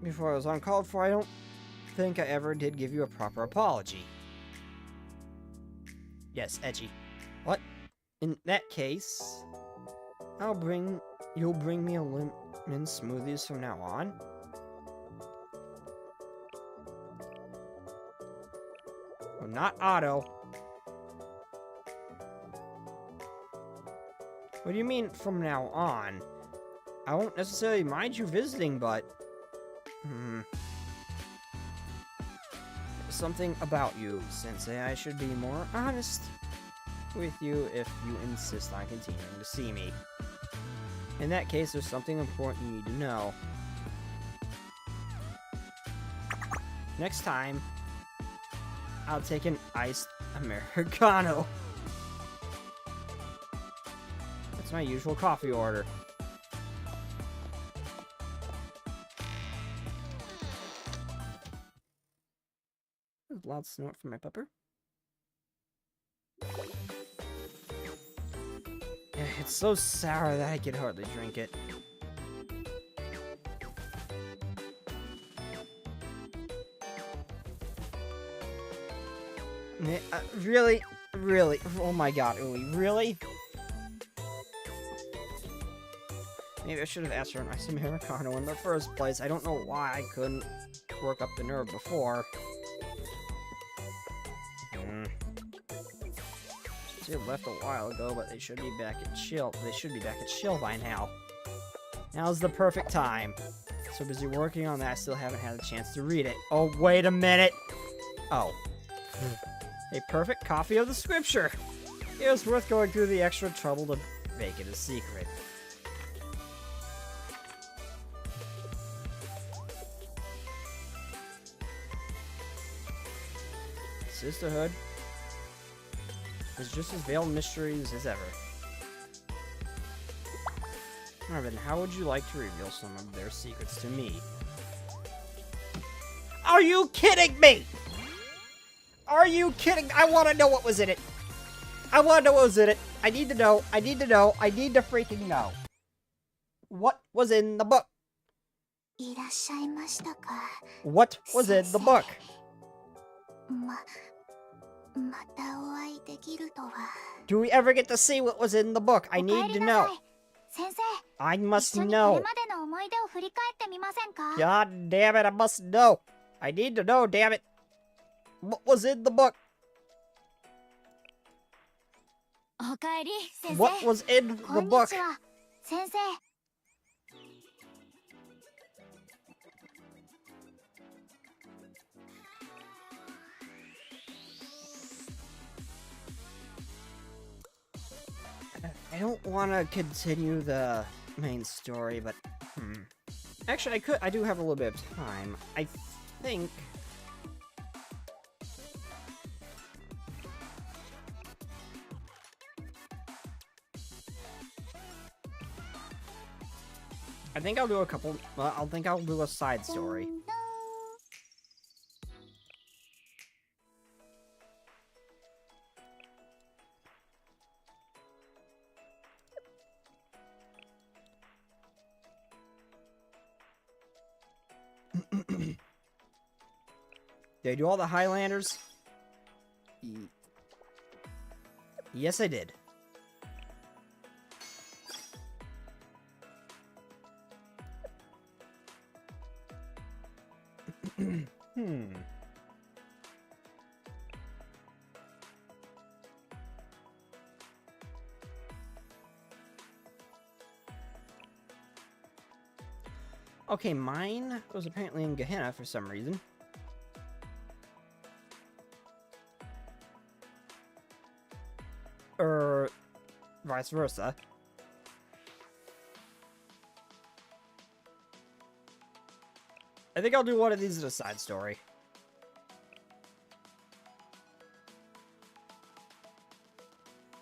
Before I was uncalled for, I don't think I ever did give you a proper apology. Yes, edgy. What? In that case, you'll bring me a lemon smoothies from now on? Oh, not Otto. What do you mean from now on? I won't necessarily mind you visiting, but... There's something about you, Sensei. I should be more honest with you if you insist on continuing to see me. In that case, there's something important you need to know. Next time, I'll take an iced Americano. That's my usual coffee order. A loud snort from my pupper. Yeah, it's so sour that I can hardly drink it. Really? Really? Oh my god, Uli, really? Maybe I should have asked for an ice Americano in the first place. I don't know why I couldn't work up the nerve before. They left a while ago, but they should be back at chill. They should be back at chill by now. Now's the perfect time. So busy working on that, I still haven't had a chance to read it. Oh, wait a minute. Oh. A perfect copy of the scripture. It was worth going through the extra trouble to make it a secret. Sisterhood is just as veiled mysteries as ever. Marvin, how would you like to reveal some of their secrets to me? Are you kidding me? Are you kidding? I want to know what was in it. I want to know what was in it. I need to know. I need to know. I need to freaking know. What was in the book? いらっしゃいましたか。 What was in the book? またお会いできるとは。 Do we ever get to see what was in the book? I お帰 need り to なさ know. い。先生、 I 一 must 緒にこれ know. までの思い出を振り返ってみませんか。 God damn it, I must know. I need to know, damn it. What was in the book? おかえり、先生。 What was in こ the んに book? ちは、先生。 I don't want to continue the main story, but actually, I do have a little bit of time. I think. I think I'll do a couple. I think I'll do a side story. Did I do all the Highlanders? Yes, I did. Okay, mine was apparently in Gehenna for some reason. Or vice versa. I think I'll do one of these as a side story.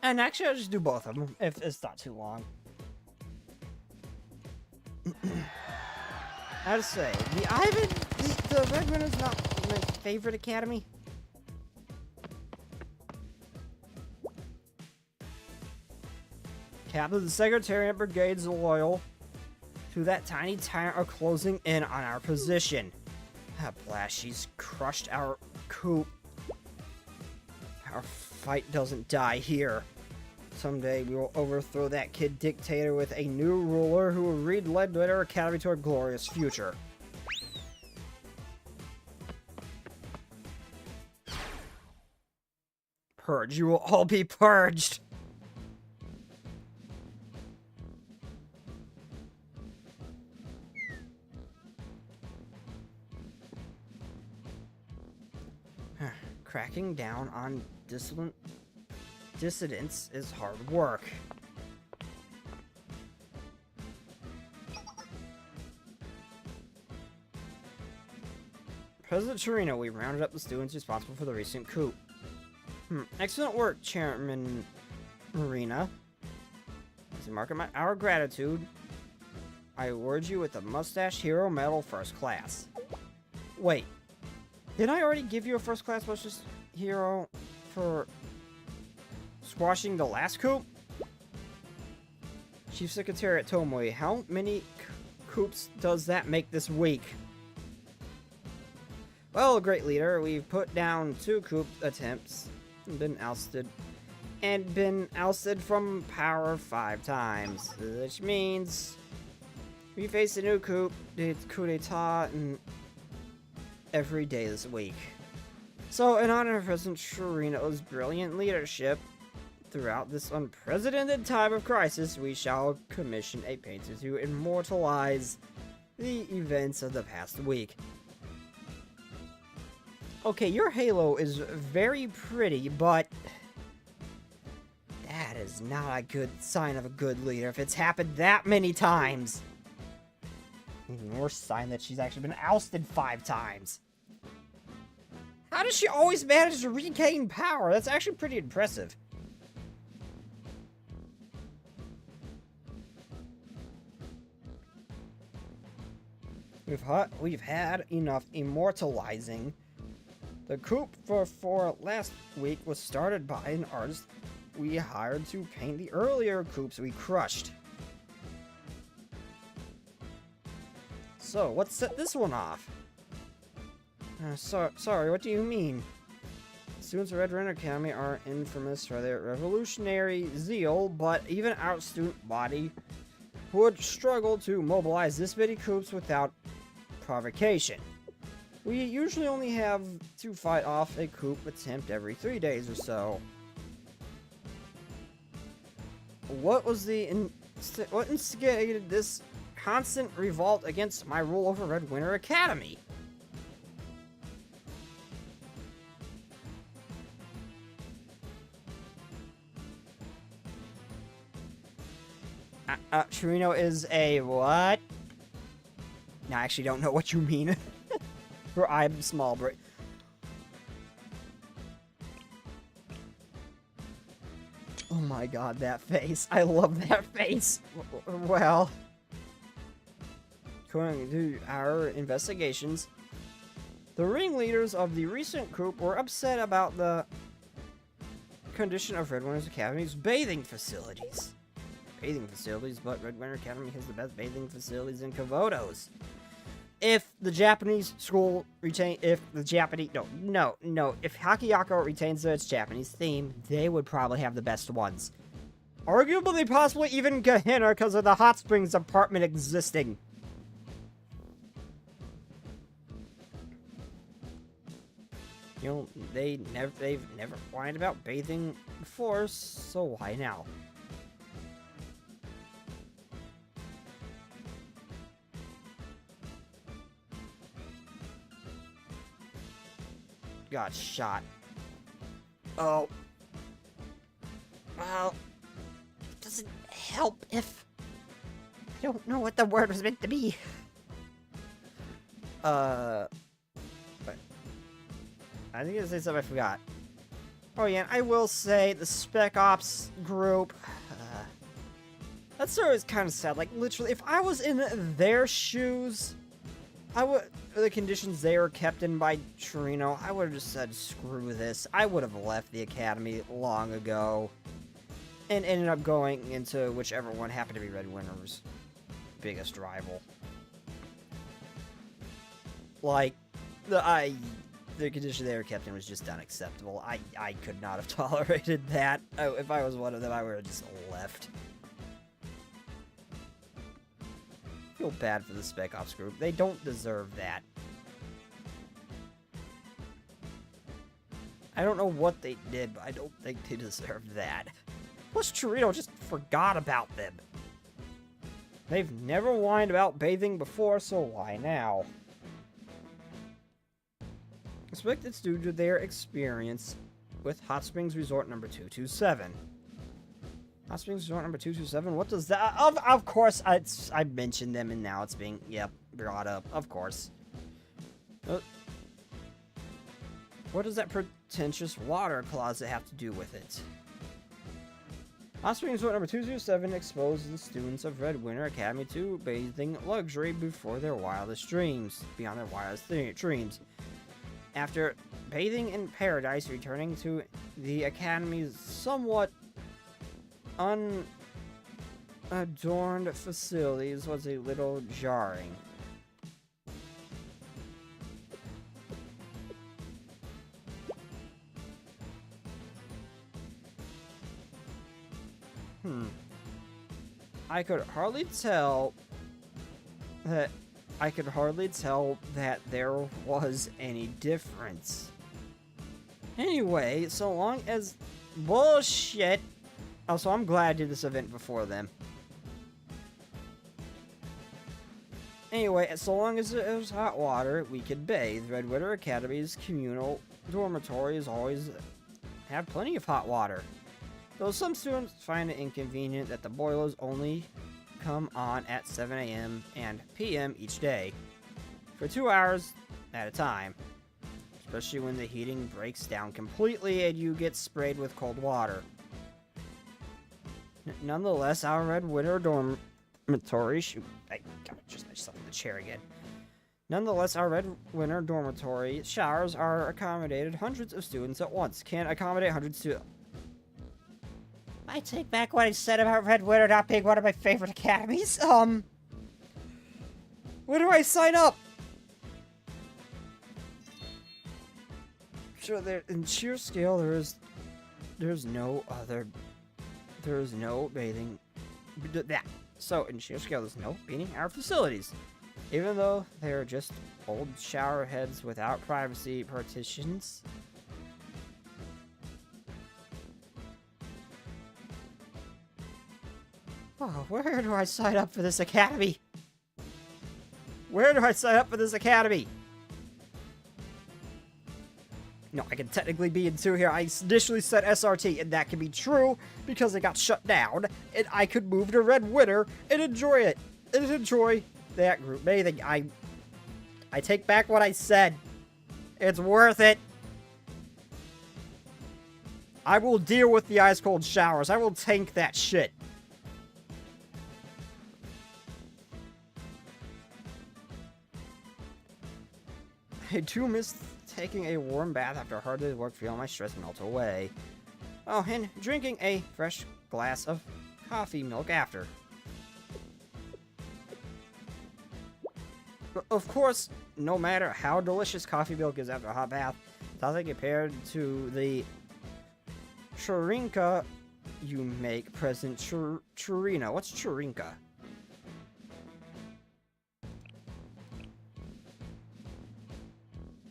And actually, I'll just do both of them if it's not too long. I have to say, the Ivan, the Red Winner is not my favorite academy. Captain of the Secretariat Brigades loyal to that tiny tyrant are closing in on our position. Ah, blast, she's crushed our coup. Our fight doesn't die here. Someday we will overthrow that kid dictator with a new ruler who will lead our academy to a glorious future. Purge, you will all be purged! Cracking down on dissidents is hard work. President Torino, we rounded up the students responsible for the recent coup. Excellent work, Chairman Marina. To mark our gratitude, I award you with the Mustache Hero Medal First Class. Wait. Did I already give you a first class Mustache Hero for squashing the last coup? Chief Secretary at Tomoe, how many coups does that make this week? Well, great leader, we've put down 2 coup attempts and been ousted from power 5 times, which means we face a new coup d'etat every day this week. So, in honor of President Chirino's brilliant leadership throughout this unprecedented time of crisis, we shall commission a painter to immortalize the events of the past week. Okay, your halo is very pretty, but that is not a good sign of a good leader if it's happened that many times. Even worse sign that she's actually been ousted 5 times. How does she always manage to regain power? That's actually pretty impressive. We've had enough immortalizing The coop for last week was started by an artist we hired to paint the earlier coops we crushed. So, what set this one off? Sorry, what do you mean? Students of Red Runner Academy are infamous for their revolutionary zeal, but even our student body would struggle to mobilize this many coops without provocation. We usually only have to fight off a coup attempt every 3 days or so. What instigated this constant revolt against my rule over Red Winter Academy? Torino is a what? No, I actually don't know what you mean. For I'm small, bro. Oh my god, that face. I love that face. Well, according to our investigations, the ringleaders of the recent coup were upset about the condition of Red Winter Academy's bathing facilities. But Red Winter Academy has the best bathing facilities in Kavotos. If the Japanese school if Hakayako retains its Japanese theme, they would probably have the best ones. Arguably, possibly even Gehenna because of the hot springs department existing. You know, they've never whined about bathing before, so why now? Got shot. Oh. Well, it doesn't help if I don't know what the word was meant to be. But I think I say something I forgot. Oh yeah, I will say the Spec Ops group. That story is kind of sad. Like literally, if I was in their shoes, the conditions they were kept in by Torino, I would have just said, screw this. I would have left the academy long ago. And ended up going into whichever one happened to be Red Winter's biggest rival. Like, the condition they were kept in was just unacceptable. I could not have tolerated that. If I was one of them, I would have just left. Feel bad for the Spec Ops group. They don't deserve that. I don't know what they did, but I don't think they deserve that. Plus, Torino just forgot about them. They've never whined about bathing before, so why now? I suspect it's due to their experience with Hot Springs Resort number 227. Hot Springs Resort number 227? What does that... Of course, I mentioned them and now it's being, brought up. Of course. What does that pretentious water closet have to do with it? Hot Springs Resort number 227 exposes the students of Red Winter Academy to bathing luxury beyond their wildest dreams. After bathing in paradise, returning to the Academy's somewhat unadorned facilities was a little jarring. I could hardly tell that there was any difference. Anyway, so long as bullshit. Oh, so I'm glad I did this event before then. Anyway, so long as it was hot water, we could bathe. Red Winter Academy's communal dormitories always have plenty of hot water. Though some students find it inconvenient that the boilers only come on at 7 a.m. and p.m. each day, for 2 hours at a time, especially when the heating breaks down completely and you get sprayed with cold water. Nonetheless, our Red Winter dormitory, I just myself in the chair again. Nonetheless, our Red Winter dormitory showers are accommodated hundreds of students at once. Can't accommodate hundreds of students. I take back what I said about Red Winter not being one of my favorite academies. Where do I sign up? Sure, there in sheer scale, there's no bathing. So in sheer scale, there's no bathing in our facilities, even though they are just old shower heads without privacy partitions. Oh, where do I sign up for this academy? Where do I sign up for this academy? No, I can technically be in 2 here. I initially said SRT, and that can be true because it got shut down, and I could move to Red Winter and enjoy it. And enjoy that group bathing. I take back what I said. It's worth it. I will deal with the ice cold showers. I will tank that shit. I do miss taking a warm bath after a hard day's work, feeling my stress melt away. Oh, and drinking a fresh glass of coffee milk after. But of course, no matter how delicious coffee milk is after a hot bath, nothing compared to the churinka you make present churina. What's churinka?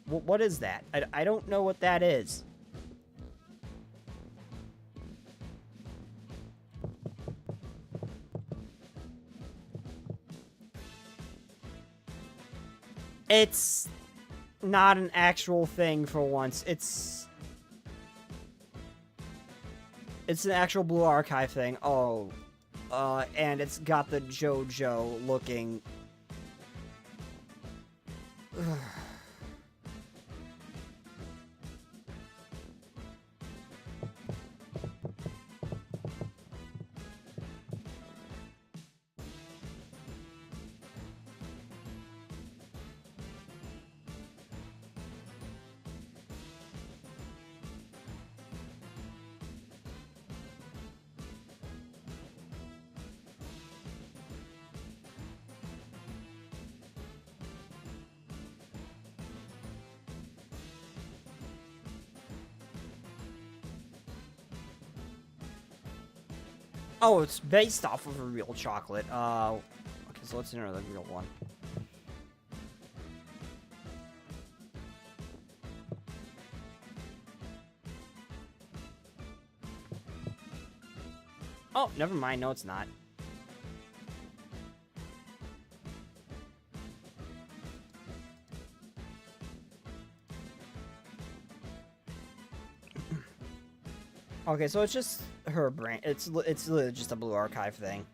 What is that? I don't know what that is. It's not an actual thing for once. It's an actual Blue Archive thing. Oh. And it's got the JoJo looking... Oh, it's based off of a real chocolate. Okay, so let's enter the real one. Oh, never mind. No, it's not. Okay, so it's just her brand. It's literally just a Blue Archive thing.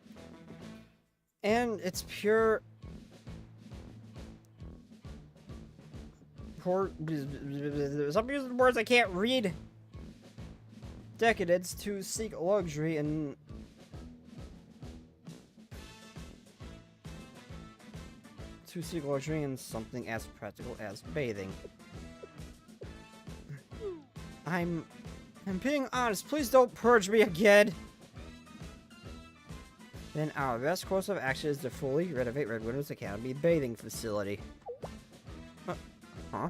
And it's pure... Some using words I can't read. Decadence to seek luxury and... To seek luxury in something as practical as bathing. I'm being honest, please don't purge me again. Then our best course of action is to fully renovate Red Winter's Academy bathing facility. Huh?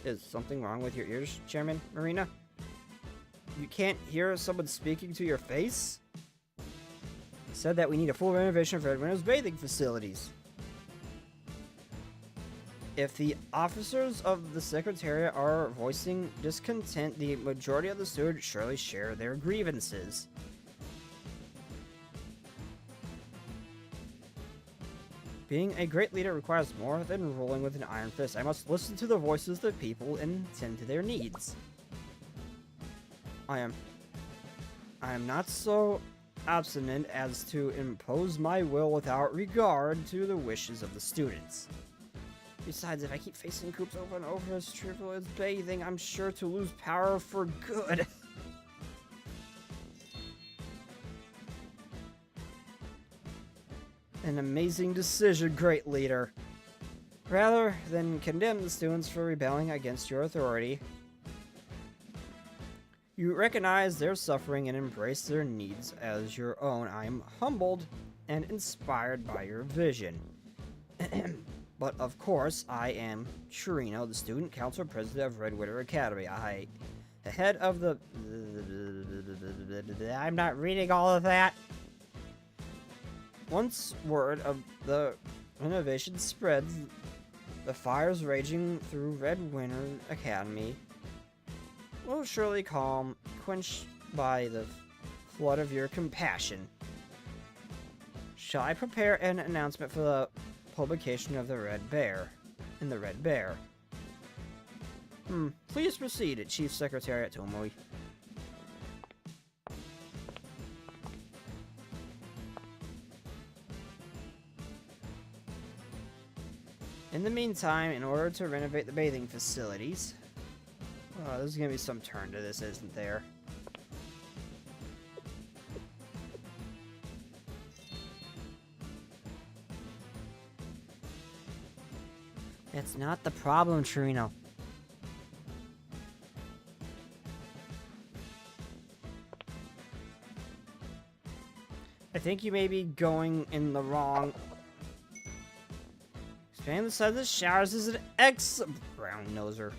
Is something wrong with your ears, Chairman Marina? You can't hear someone speaking to your face? Said that we need a full renovation of Red Winter's bathing facilities. If the officers of the Secretariat are voicing discontent, the majority of the students surely share their grievances. Being a great leader requires more than ruling with an iron fist. I must listen to the voices of the people and tend to their needs. I am not so obstinate as to impose my will without regard to the wishes of the students. Besides, if I keep facing Coops over and over as trivial as bathing, I'm sure to lose power for good. An amazing decision, great leader. Rather than condemn the students for rebelling against your authority, you recognize their suffering and embrace their needs as your own. I am humbled and inspired by your vision. But of course, I am Chirino, the student council president of Red Winter Academy. The head of the... I'm not reading all of that. Once word of the innovation spreads, the fires raging through Red Winter Academy will surely calm, quenched by the flood of your compassion. Shall I prepare an announcement for the publication of the Red Bear? In the Red Bear. Please proceed, Chief Secretary at Tomoe. In the meantime, in order to renovate the bathing facilities... Oh, there's gonna be some turn to this, isn't there? That's not the problem, Chirino. I think you may be going in the wrong... Expanding the size of the showers is an brown-noser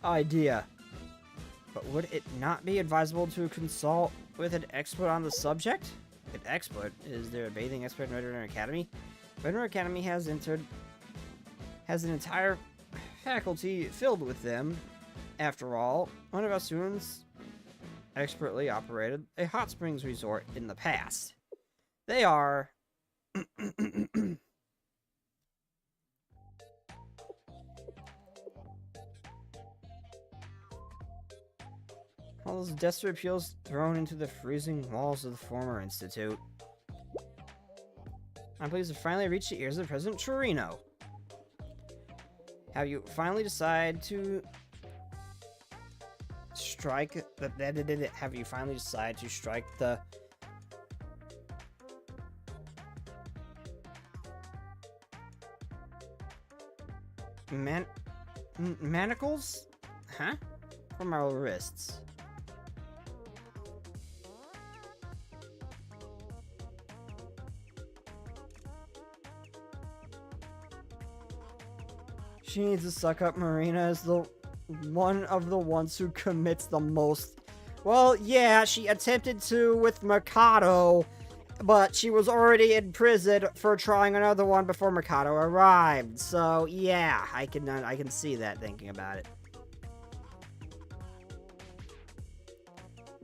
idea. But would it not be advisable to consult with an expert on the subject? An expert? Is there a bathing expert in Red Winter Academy? Red Winter Academy has an entire faculty filled with them. After all, one of our students expertly operated a hot springs resort in the past. They are... All those desperate appeals thrown into the freezing walls of the former institute. I'm pleased to finally reach the ears of President Chirino. Have you finally decided to strike the... Have you finally decided to strike the... manacles? Huh? From our wrists. She needs to suck up. Marina is the one of the ones who commits the most. Well, yeah, she attempted to with Mikado, but she was already in prison for trying another one before Mikado arrived. So, yeah, I can see that thinking about it.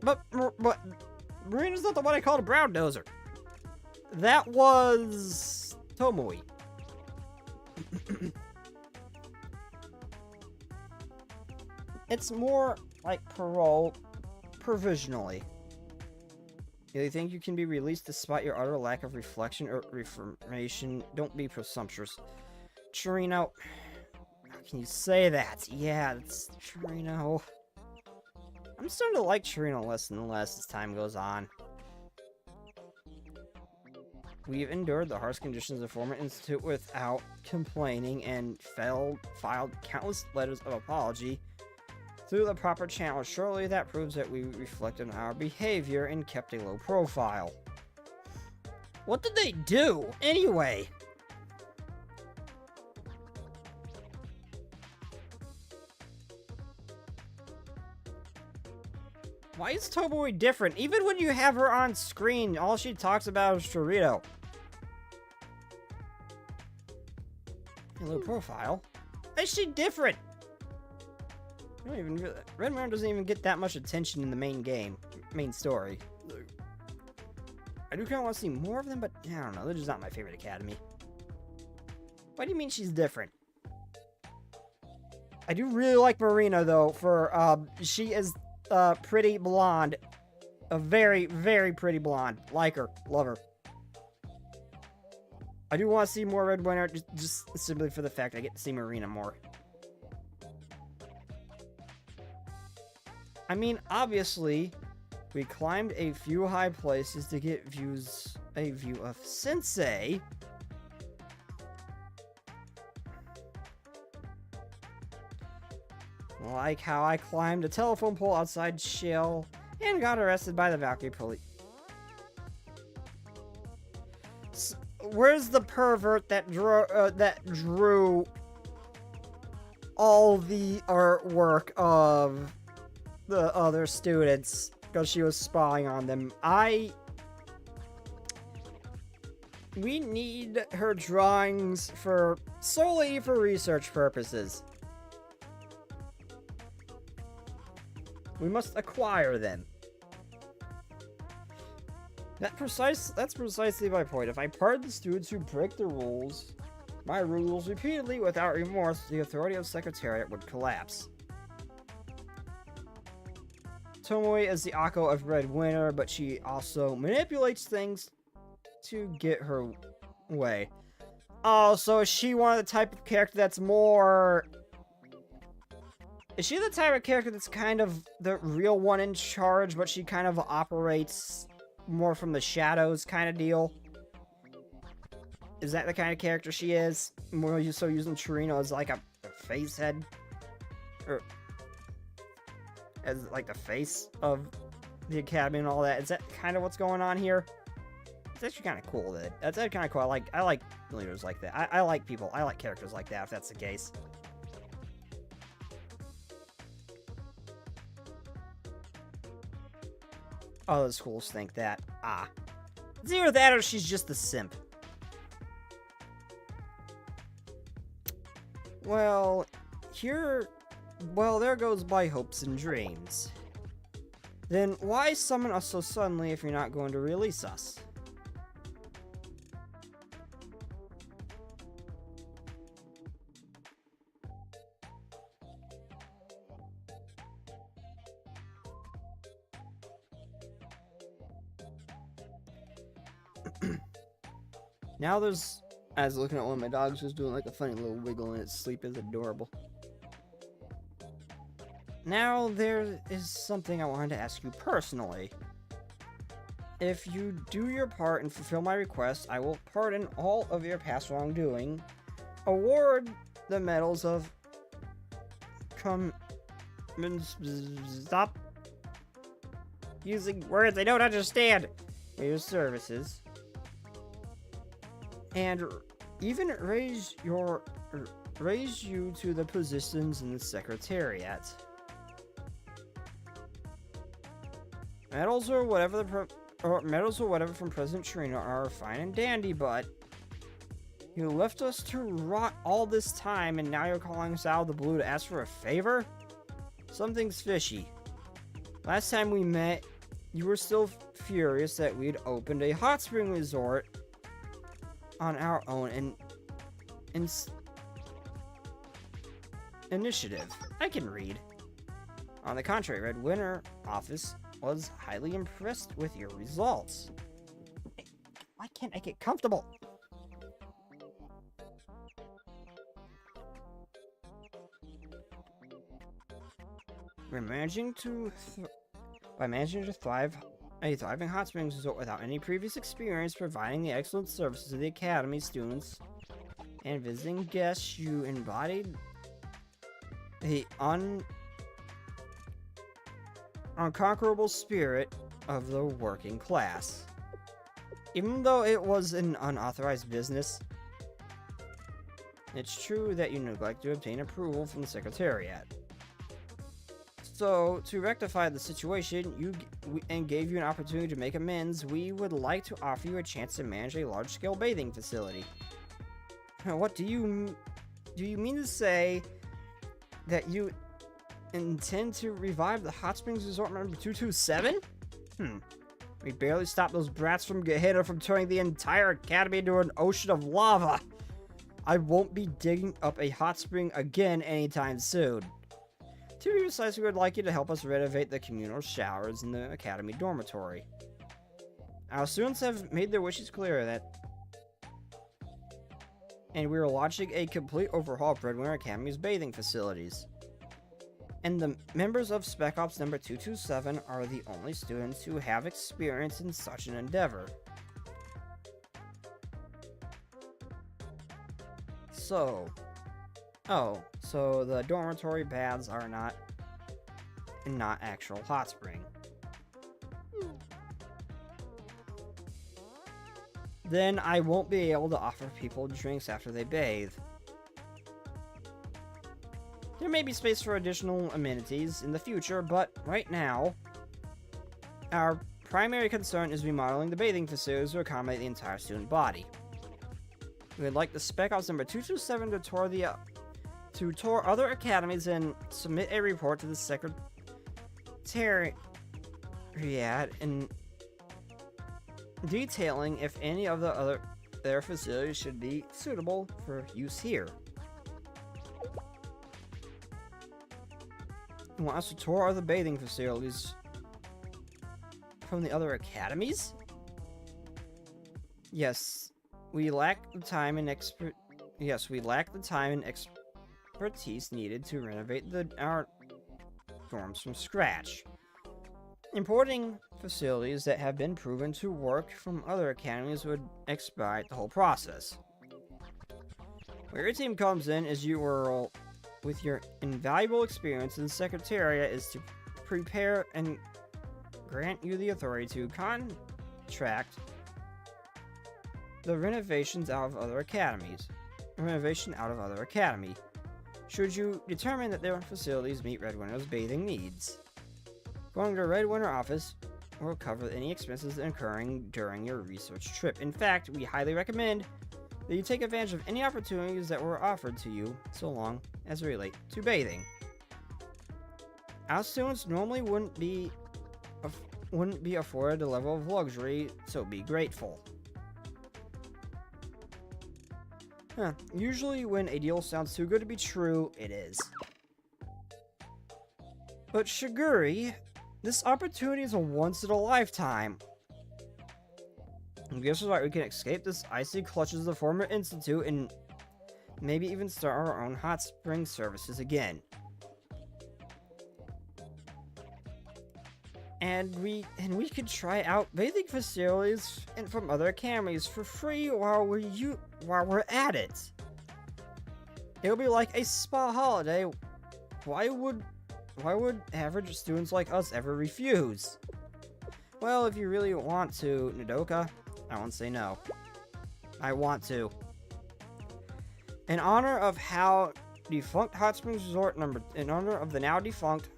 But Marina's not the one I called a brown noser. That was Tomoe. It's more like parole provisionally. You think you can be released despite your utter lack of reflection or reformation? Don't be presumptuous. Chirino, how can you say that? Yeah, it's Chirino. I'm starting to like Chirino less and less as time goes on. We've endured the harsh conditions of former institute without complaining and filed countless letters of apology through the proper channel. Surely that proves that we reflected on our behavior and kept a low profile. What did they do, anyway? Why is Tomoe different? Even when you have her on screen, all she talks about is Chirino. A low profile? Why is she different? I don't even really, Red Mountain doesn't even get that much attention in the main story. I do kind of want to see more of them, but I don't know, they're just not my favorite academy. What do you mean she's different? I do really like Marina, though, for, she is, pretty blonde. A very, very pretty blonde. Like her. Love her. I do want to see more Red Winter, just simply for the fact I get to see Marina more. I mean, obviously, we climbed a few high places to get a view of Sensei. Like how I climbed a telephone pole outside Shell and got arrested by the Valkyrie police. Where's the pervert that drew all the artwork of the other students because she was spying on them? We need her drawings solely for research purposes. We must acquire them. That's precisely my point. If I pardon the students who break the rules, my rules repeatedly without remorse, the authority of Secretariat would collapse. Tomoe is the Akko of Red Winter, but she also manipulates things to get her way. Oh, so is she one of the type of character that's more... Is she the type of character that's kind of the real one in charge, but she kind of operates more from the shadows kind of deal? Is that the kind of character she is? More so using Torino as like a face head? Or as like the face of the academy and all that? Is that kind of what's going on here? It's actually kind of cool. That's kind of cool. I like leaders like that. I like people. I like characters like that, if that's the case. Oh, the schools think that. It's either that or she's just a simp. Well, there goes my hopes and dreams. Then why summon us so suddenly if you're not going to release us? Now there's... I was looking at one of my dogs who's doing like a funny little wiggle in its sleep. Is adorable. Now there is something I wanted to ask you personally. If you do your part and fulfill my request, I will pardon all of your past wrongdoing, award the medals of... Stop using words I don't understand for your services. And even raise you to the positions in the Secretariat. Medals or whatever from President Trina are fine and dandy, but you left us to rot all this time, and now you're calling us out of the blue to ask for a favor? Something's fishy. Last time we met, you were still furious that we'd opened a hot spring resort on our own initiative. I can read. On the contrary, Red Winter office was highly impressed with your results. Why can't I get comfortable? By managing to thrive a thriving hot springs resort without any previous experience, providing the excellent services of the academy students and visiting guests, you embodied the unconquerable spirit of the working class. Even though it was an unauthorized business, it's true that you neglected to obtain approval from the Secretariat. So, to rectify the situation and gave you an opportunity to make amends, we would like to offer you a chance to manage a large-scale bathing facility. What do you mean to say that you intend to revive the Hot Springs Resort number 227? We barely stopped those brats from Gehenna from turning the entire academy into an ocean of lava. I won't be digging up a hot spring again anytime soon. To be precise, we would like you to help us renovate the communal showers in the academy dormitory. Our students have made their wishes clear and we are launching a complete overhaul of Red Winter Academy's bathing facilities. And the members of Spec Ops number 227 are the only students who have experience in such an endeavor. So, Oh, so the dormitory baths are not actual hot spring. Then I won't be able to offer people drinks after they bathe. There may be space for additional amenities in the future, but right now, our primary concern is remodeling the bathing facilities to accommodate the entire student body. We would like the Spec Ops number 227 to tour other academies and submit a report to the Secretariat in detailing if any of their facilities should be suitable for use here. You want us to tour other bathing facilities from the other academies? Yes, we lack the time and expertise needed to renovate our dorms from scratch. Importing facilities that have been proven to work from other academies would expedite the whole process. Where your team comes in is with your invaluable experience in the Secretariat is to prepare and grant you the authority to contract the renovation out of other academies. Should you determine that their facilities meet Red Winter's bathing needs. Going to Red Winter office will cover any expenses incurring during your research trip. In fact, we highly recommend that you take advantage of any opportunities that were offered to you, so long as they relate to bathing. Our students normally wouldn't be afforded the level of luxury, so be grateful. Usually when a deal sounds too good to be true, it is. But Shiguri, this opportunity is a once-in-a-lifetime. Guess what? We can escape this icy clutches of the former institute and maybe even start our own hot spring services again. And we could try out bathing facilities from other academies for free while we're at it. It'll be like a spa holiday. Why would average students like us ever refuse? Well, if you really want to, Nodoka, I won't say no. I want to. In honor of the now defunct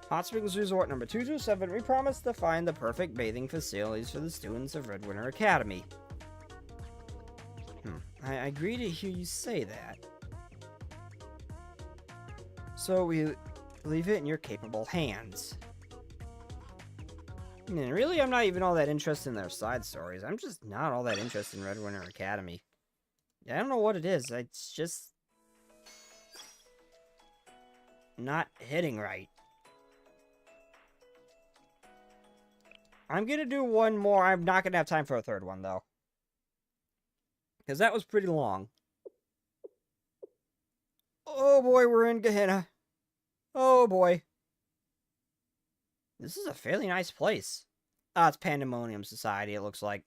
Hot Springs Resort number 227, we promise to find the perfect bathing facilities for the students of Red Winter Academy. I agree to hear you say that. So we leave it in your capable hands. And really, I'm not even all that interested in their side stories. I'm just not all that interested in Red Winter Academy. I don't know what it is. It's just not hitting right. I'm gonna do one more. I'm not gonna have time for a third one, though. Because that was pretty long. Oh boy, we're in Gehenna. Oh boy. This is a fairly nice place. Ah, it's Pandemonium Society, it looks like.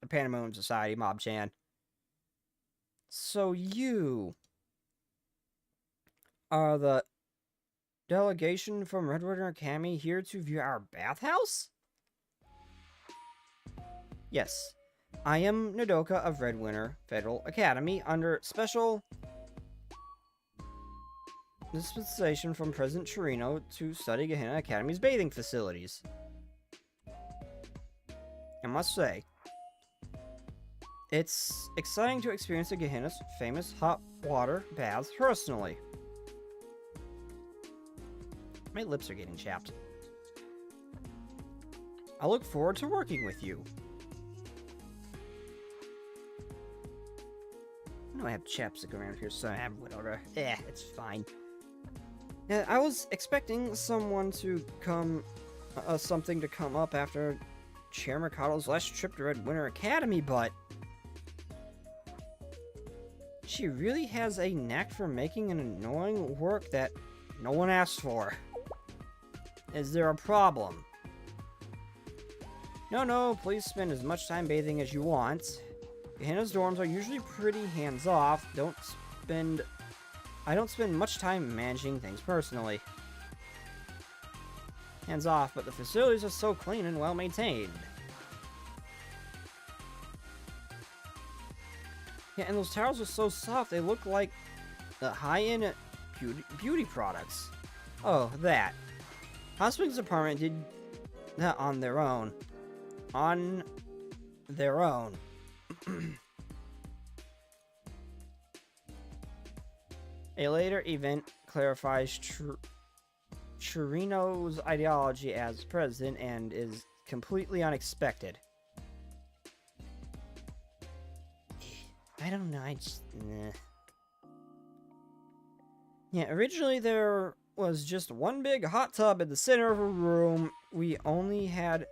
The Pandemonium Society, Mob-chan. So you are the delegation from Red Winter Academy here to view our bathhouse? Yes, I am Nodoka of Red Winter Federal Academy under special dispensation from President Chirino to study Gehenna Academy's bathing facilities. I must say, it's exciting to experience the Gehenna's famous hot water baths personally. My lips are getting chapped. I look forward to working with you. I know I have chapstick around here, so I have whatever. It's fine. I was expecting someone to something to come up after Chair Mercado's last trip to Red Winter Academy, but she really has a knack for making an annoying work that no one asked for. Is there a problem? No, please spend as much time bathing as you want. Gehenna's dorms are usually pretty hands-off. Don't spend I don't spend much time managing things personally. Hands off, but the facilities are so clean and well maintained. Yeah, and those towels are so soft, they look like the high-end beauty products. Oh, that. Hot Springs Apartment did that on their own. On their own. A later event clarifies Chirino's ideology as president and is completely unexpected. I don't know, I just... Yeah, originally there was just one big hot tub in the center of a room. We only had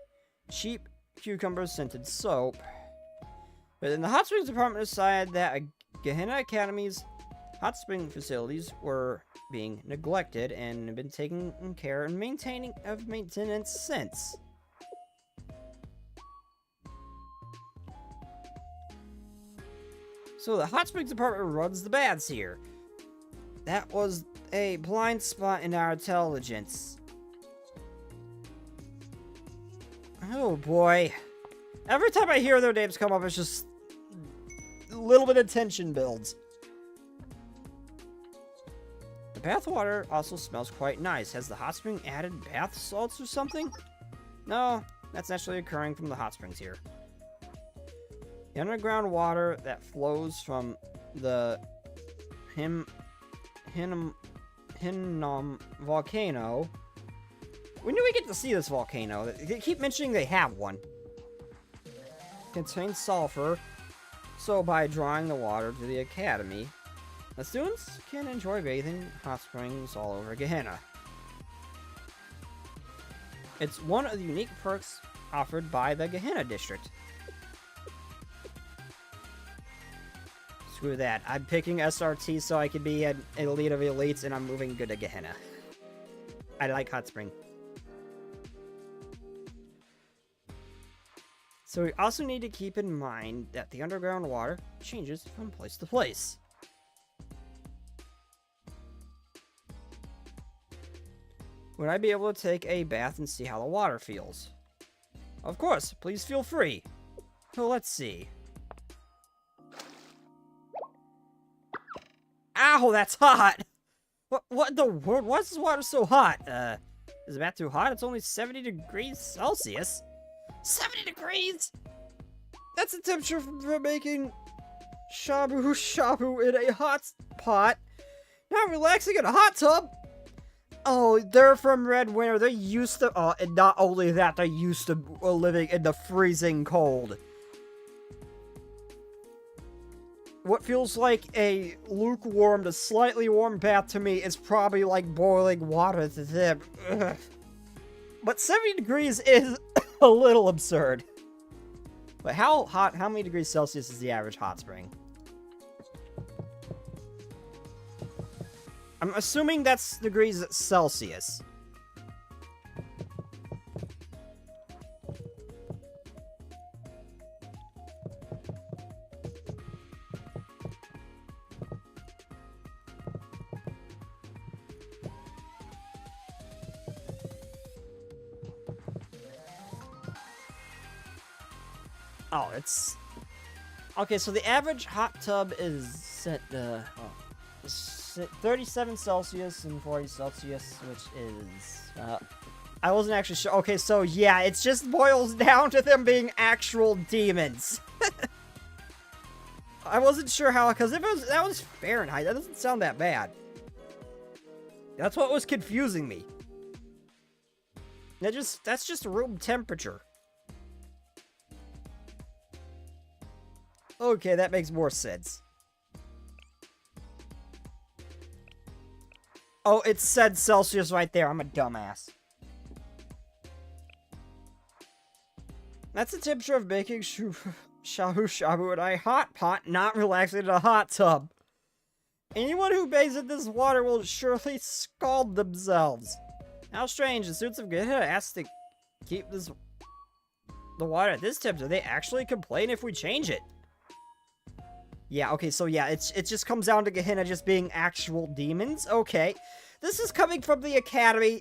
cheap cucumber-scented soap. But then the Hot Springs Department decided that Gehenna Academy's hot spring facilities were being neglected and have been taken care and maintenance since. So the Hot Springs Department runs the baths here. That was a blind spot in our intelligence. Oh boy. Every time I hear their names come up, it's just a little bit of tension builds. The bath water also smells quite nice. Has the hot spring added bath salts or something? No, that's naturally occurring from the hot springs here. The underground water that flows from the Hinnom volcano. When do we get to see this volcano? They keep mentioning they have one. Contains sulfur, so by drawing the water to the academy, the students can enjoy bathing hot springs all over Gehenna. It's one of the unique perks offered by the Gehenna district. Screw that. I'm picking SRT so I can be an elite of elites, and I'm moving good to Gehenna. I like hot spring. So we also need to keep in mind that the underground water changes from place to place. Would I be able to take a bath and see how the water feels? Of course, please feel free. So let's see. Ow, that's hot! What the world? Why is this water so hot? Is the bath too hot? It's only 70 degrees Celsius. 70 degrees? That's the temperature for making shabu in a hot pot. Not relaxing in a hot tub. Oh, they're from Red Winter. They're used to, and not only that, they're used to living in the freezing cold. What feels like a lukewarm to slightly warm bath to me is probably like boiling water to them. Ugh. But 70 degrees is a little absurd. But how many degrees Celsius is the average hot spring? I'm assuming that's degrees Celsius. Oh, it's... Okay, so the average hot tub is set, 37 Celsius and 40 Celsius, which is, I wasn't actually sure. Okay, so yeah, it just boils down to them being actual demons. I wasn't sure how, because if that was Fahrenheit, that doesn't sound that bad. That's what was confusing me. That's just room temperature. Okay, that makes more sense. Oh, it said Celsius right there. I'm a dumbass. That's the temperature of baking shabu in a hot pot, not relaxing in a hot tub. Anyone who bathes in this water will surely scald themselves. How strange. The students of Gehenna asked to keep the water at this temperature. They actually complain if we change it. Yeah, okay, so yeah, it just comes down to Gehenna just being actual demons. Okay. This is coming from the academy,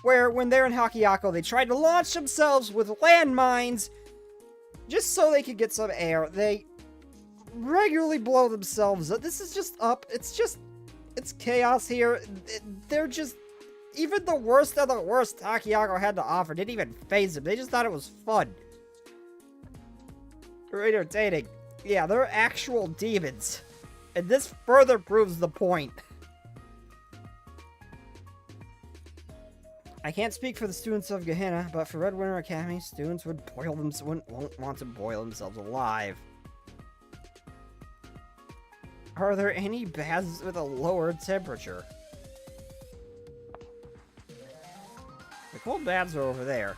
where when they're in Hakiyako, they tried to launch themselves with landmines just so they could get some air. They regularly blow themselves up. This is just up. It's chaos here. They're just, even the worst of the worst Hakiyako had to offer didn't even faze them. They just thought it was fun. Or entertaining. Yeah, they're actual demons. And this further proves the point. I can't speak for the students of Gehenna, but for Red Winter Academy, students won't want to boil themselves alive. Are there any baths with a lower temperature? The cold baths are over there.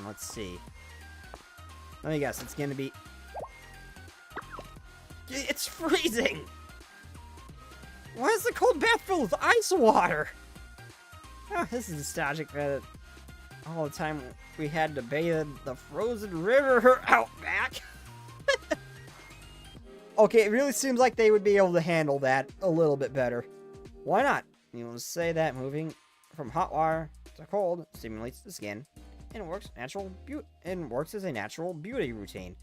Let's see. Let me guess, it's gonna be... It's freezing! Why is the cold bath filled with ice water? Oh, this is nostalgic for all the time we had to bathe in the frozen river out back. Okay, it really seems like they would be able to handle that a little bit better. Why not? You will say that moving from hot water to cold stimulates the skin and works as a natural beauty routine.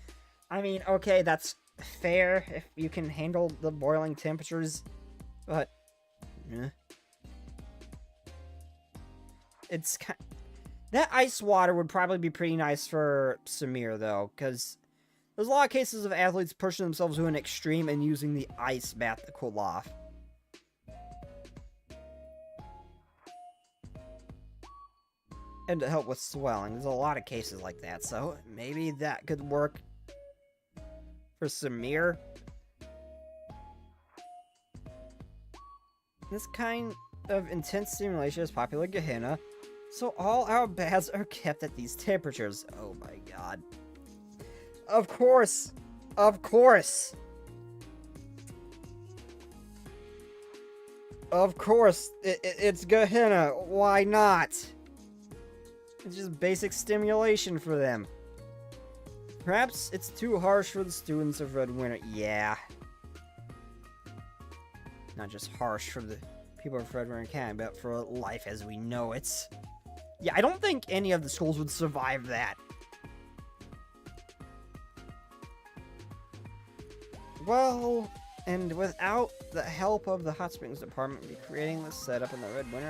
I mean, okay, that's fair if you can handle the boiling temperatures, but it's kind... That ice water would probably be pretty nice for Samir, though, because there's a lot of cases of athletes pushing themselves to an extreme and using the ice bath to cool off. And to help with swelling. There's a lot of cases like that, so maybe that could work for Samir. This kind of intense stimulation is popular in Gehenna, so all our baths are kept at these temperatures. Oh my god. Of course! Of course! Of course! It's Gehenna. Why not? It's just basic stimulation for them. Perhaps it's too harsh for the students of Red Winter. Yeah. Not just harsh for the people of Red Winter Academy, but for life as we know it. Yeah, I don't think any of the schools would survive that. Well, and without the help of the Hot Springs Department, recreating this setup in the Red Winter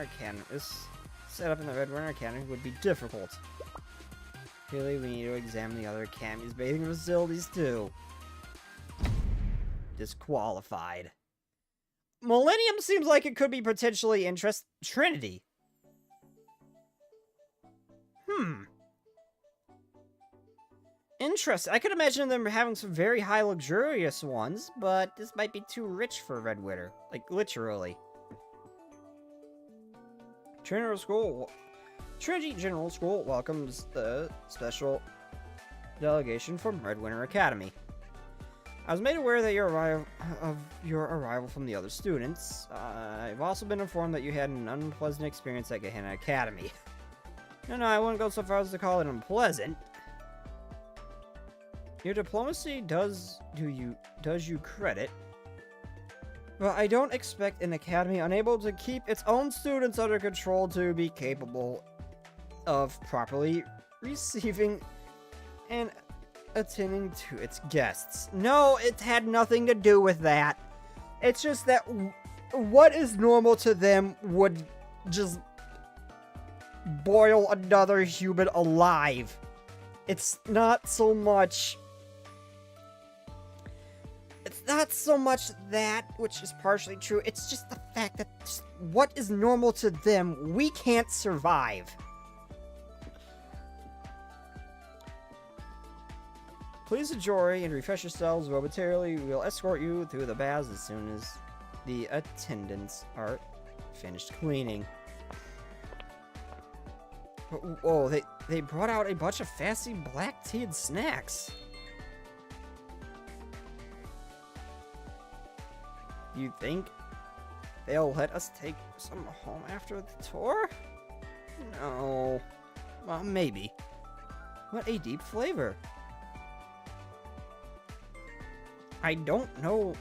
Academy would be difficult. Clearly, we need to examine the other academies' bathing facilities too. Disqualified. Millennium seems like it could be potentially interesting. Trinity. Interesting. I could imagine them having some very high luxurious ones, but this might be too rich for Red Winter. Like, literally. Trinity General School welcomes the special delegation from Red Winter Academy. I was made aware that your arrival from the other students. I've also been informed that you had an unpleasant experience at Gehenna Academy. No, I wouldn't go so far as to call it unpleasant. Your diplomacy does you credit, but I don't expect an academy unable to keep its own students under control to be capable of properly receiving and attending to its guests. No, it had nothing to do with that. It's just that what is normal to them would just boil another human alive. It's not so much that, which is partially true. It's just the fact that just what is normal to them, we can't survive. Please enjoy and refresh yourselves momentarily. We'll escort you through the baths as soon as the attendants are finished cleaning. Oh, they brought out a bunch of fancy black tea and snacks. You think they'll let us take some home after the tour? No. Well, maybe. What a deep flavor. I don't know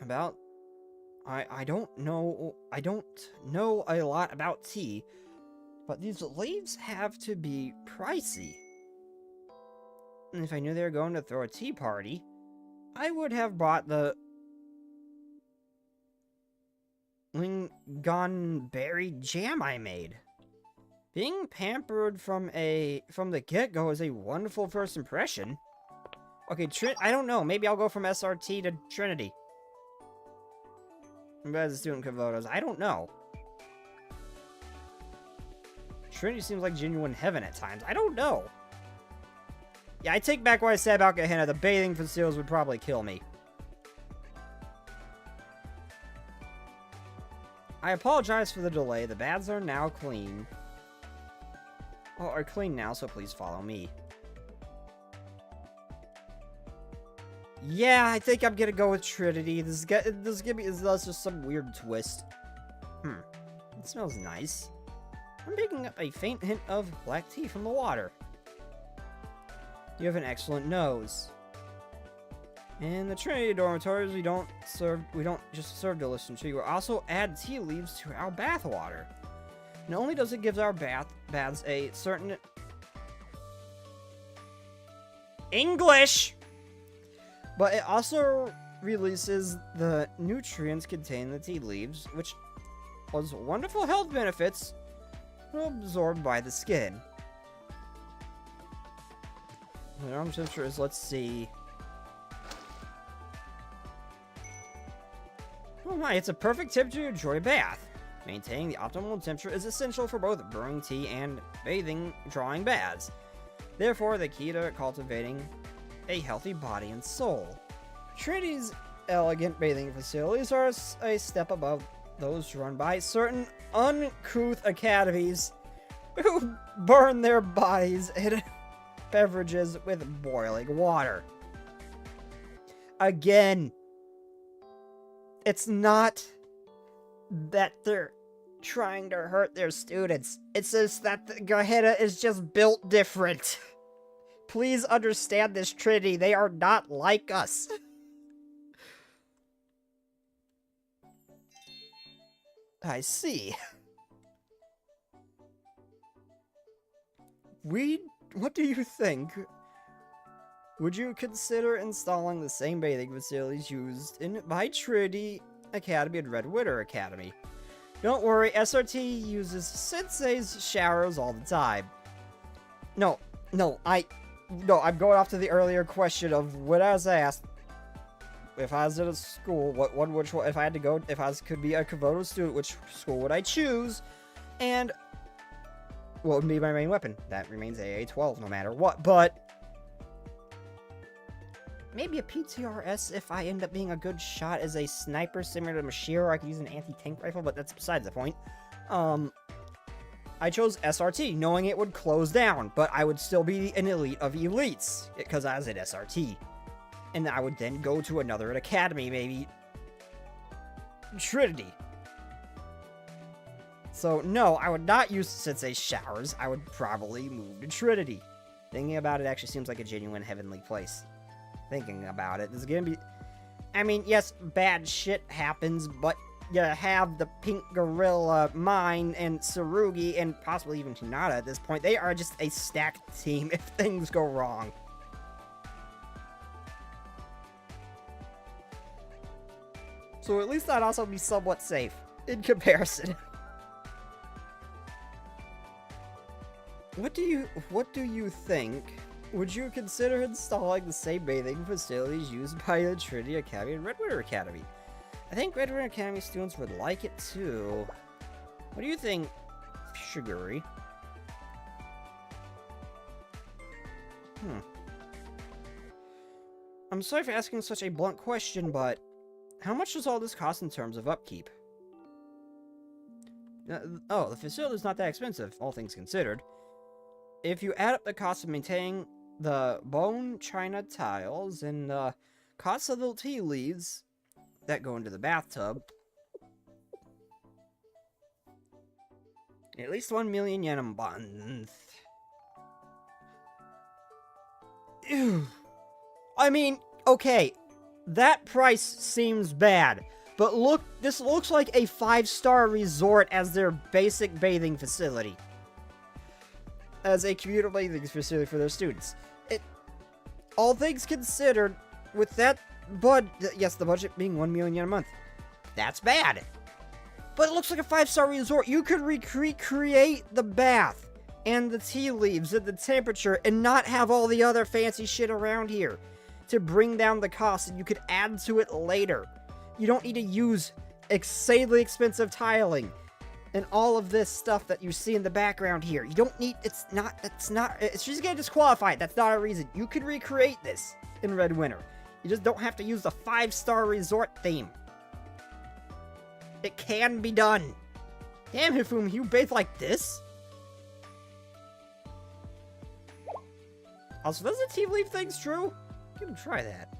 about... I don't know a lot about tea, but these leaves have to be pricey. And if I knew they were going to throw a tea party, I would have bought the lingonberry jam I made. Being pampered from the get-go is a wonderful first impression. Okay, I don't know. Maybe I'll go from SRT to Trinity. As a student Kavotos, I don't know. Trinity seems like genuine heaven at times. I don't know. Yeah, I take back what I said about Gehenna. The bathing facilities would probably kill me. I apologize for the delay. The baths are now clean. Well, are clean now, so please follow me. Yeah, I think I'm gonna go with Trinity. This is just some weird twist. It smells nice. I'm picking up a faint hint of black tea from the water. You have an excellent nose. In the Trinity dormitories, we don't just serve delicious tea. We also add tea leaves to our bath water. Not only does it give our baths a certain English, but it also releases the nutrients contained in the tea leaves, which has wonderful health benefits absorbed by the skin. The normal temperature is, let's see. Oh my, it's a perfect temperature to enjoy a bath. Maintaining the optimal temperature is essential for both brewing tea and drawing baths. Therefore, the key to cultivating a healthy body and soul. Trinity's elegant bathing facilities are a step above those run by certain uncouth academies who burn their bodies in beverages with boiling water. Again, it's not that they're trying to hurt their students. It's just that the Gehenna is just built different. Please understand this, Trinity. They are not like us. I see. What do you think? Would you consider installing the same bathing facilities used by Trinity Academy and Red Winter Academy? Don't worry, SRT uses Sensei's showers all the time. No, I'm going off to the earlier question of what I was asked. If I was at a school, if I could be a Komodo student, which school would I choose? And what would be my main weapon? That remains AA-12 no matter what, but maybe a PTRS if I end up being a good shot as a sniper similar to Mashiro. I could use an anti-tank rifle, but that's besides the point. I chose SRT, knowing it would close down, but I would still be an elite of elites, because I was at SRT. And I would then go to another academy, maybe Trinity. So, no, I would not use Sensei showers. I would probably move to Trinity. Thinking about it actually seems like a genuine heavenly place. Thinking about it, this is gonna be... I mean, yes, bad shit happens, but you have the Pink Gorilla, mine, and Tsurugi, and possibly even Hinata at this point. They are just a stacked team if things go wrong. So at least I'd also be somewhat safe, in comparison. What do you think? Would you consider installing the same bathing facilities used by the Trinity Academy and Red Winter Academy? I think Red Winter Academy students would like it too. What do you think, Shiguri? I'm sorry for asking such a blunt question, but how much does all this cost in terms of upkeep? Oh, the facility's not that expensive, all things considered. If you add up the cost of maintaining the bone china tiles and the cost of the tea leaves that go into the bathtub, at least 1 million yen a month. Ew. I mean, okay, that price seems bad. But look, this looks like a 5-star resort as their basic bathing facility. As a communal bathing facility for their students. All things considered, with that yes, the budget being 1 million yen a month. That's bad. But it looks like a 5-star resort. You could recreate the bath and the tea leaves and the temperature and not have all the other fancy shit around here to bring down the cost, and you could add to it later. You don't need to use insanely expensive tiling and all of this stuff that you see in the background here. You don't need, it's just gonna disqualify it. That's not a reason. You could recreate this in Red Winter. You just don't have to use the 5-star resort theme. It can be done. Damn, Hifumi, you bathe like this? Also, does the tea leaf thing's true? You can try that.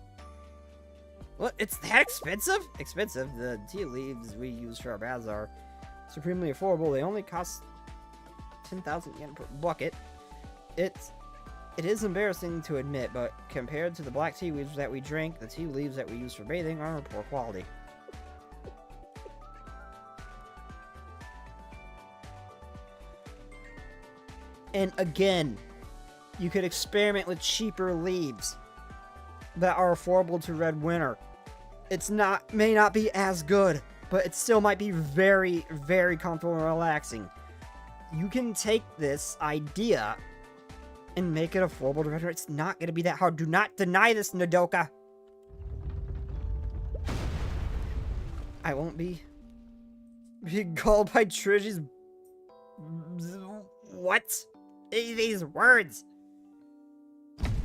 What? It's that expensive? Expensive. The tea leaves we use for our baths are supremely affordable. They only cost 10,000 yen per bucket. It is embarrassing to admit, but compared to the black tea leaves that we drink, the tea leaves that we use for bathing are of poor quality. And again, you could experiment with cheaper leaves that are affordable to Red Winter. May not be as good, but it still might be very, very comfortable and relaxing. You can take this idea and make it affordable to Red Winter. It's not going to be that hard. Do not deny this, Nodoka. I won't be being called by Trishy's... What? These words.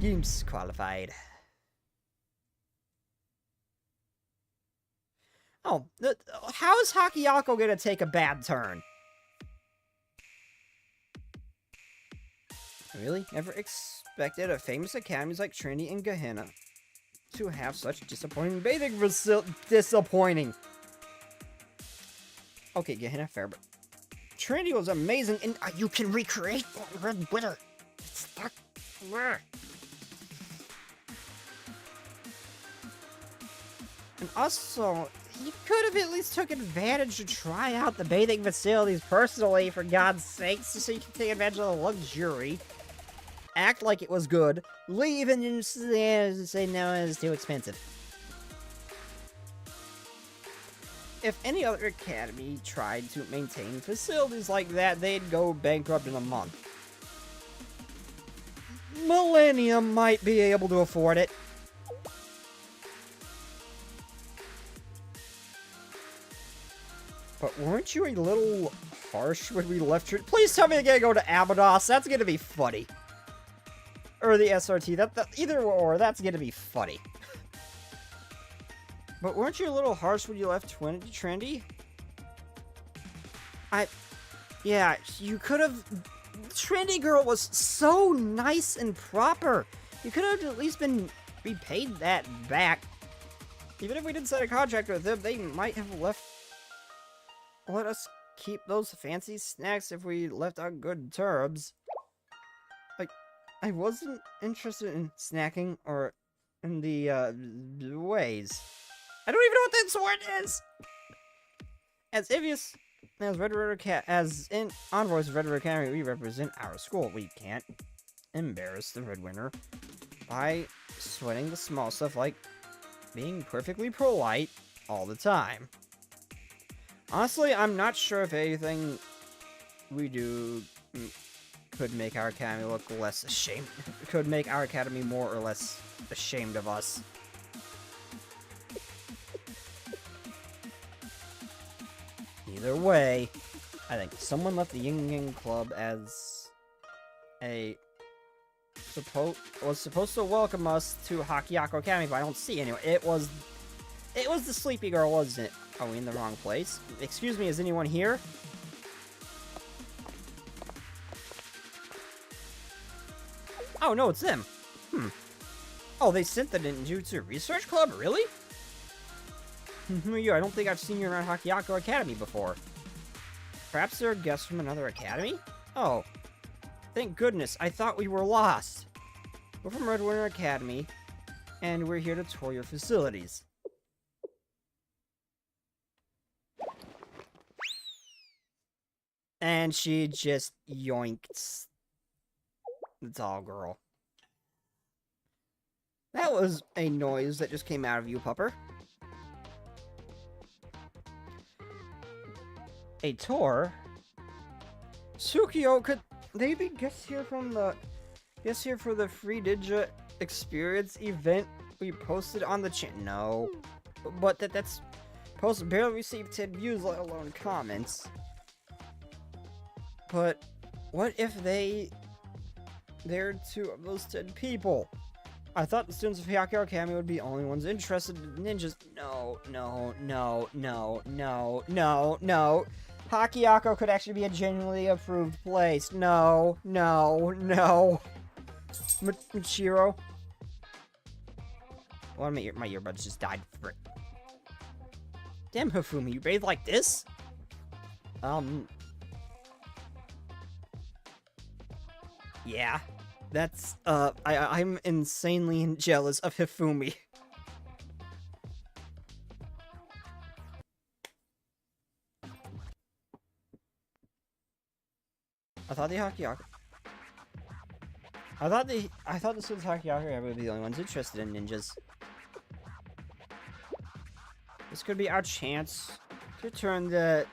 Games qualified. Oh, how is Hakiyako gonna take a bad turn? Really? Never expected a famous academies like Trinity and Gehenna to have such disappointing bathing disappointing. Okay, Gehenna, fair, but Trinity was amazing, and you can recreate that Red Winter. It's stuck. And also, you could have at least took advantage to try out the bathing facilities personally, for God's sakes, so you can take advantage of the luxury. Act like it was good, leave, and then say no, it's too expensive. If any other academy tried to maintain facilities like that, they'd go bankrupt in a month. Millennium might be able to afford it. But weren't you a little harsh when we left your... Please tell me you're gonna go to Abydos. That's gonna be funny. Or the SRT. Either or, that's gonna be funny. But weren't you a little harsh when you left Trendy? Yeah, you could have... Trendy Girl was so nice and proper. You could have at least been repaid that back. Even if we didn't sign a contract with them, they might have let us keep those fancy snacks if we left on good terms. Like, I wasn't interested in snacking or in the ways. I don't even know what that word is! As obvious as Red River as in Envoys of Red River Academy, we represent our school. We can't embarrass the Red Winter by sweating the small stuff like being perfectly polite all the time. Honestly, I'm not sure if anything we do could make our academy look less ashamed. Could make our academy more or less ashamed of us. Either way, I think someone left the Yin Yang Club as was supposed to welcome us to Hakiyako Academy, but I don't see anyone. It was the sleepy girl, wasn't it? Are we in the wrong place? Excuse me, is anyone here? Oh, no, it's them. Oh, they sent the Ninjutsu Research Club? Really? Who are you? I don't think I've seen you around Hakiyako Academy before. Perhaps they're guests from another academy? Oh. Thank goodness, I thought we were lost. We're from Red Winter Academy. and we're here to tour your facilities. And she just yoinked the tall girl. That was a noise that just came out of you, pupper. A tour? Tsukio, could they be guests here for the free Ninja experience event we posted on the channel? No. But that's post barely received 10 views, let alone comments. But what if they're 2 of those 10 people? I thought the students of Hyakko Academy would be the only ones interested in ninjas. No. Hakiako could actually be a genuinely approved place. No. Michiro. Well, my earbuds just died. Frick. Damn, Hifumi, you bathe like this? Yeah. That's, I'm insanely jealous of Hifumi. I thought the students of Hakiako would be the only ones interested in ninjas. This could be our chance to turn the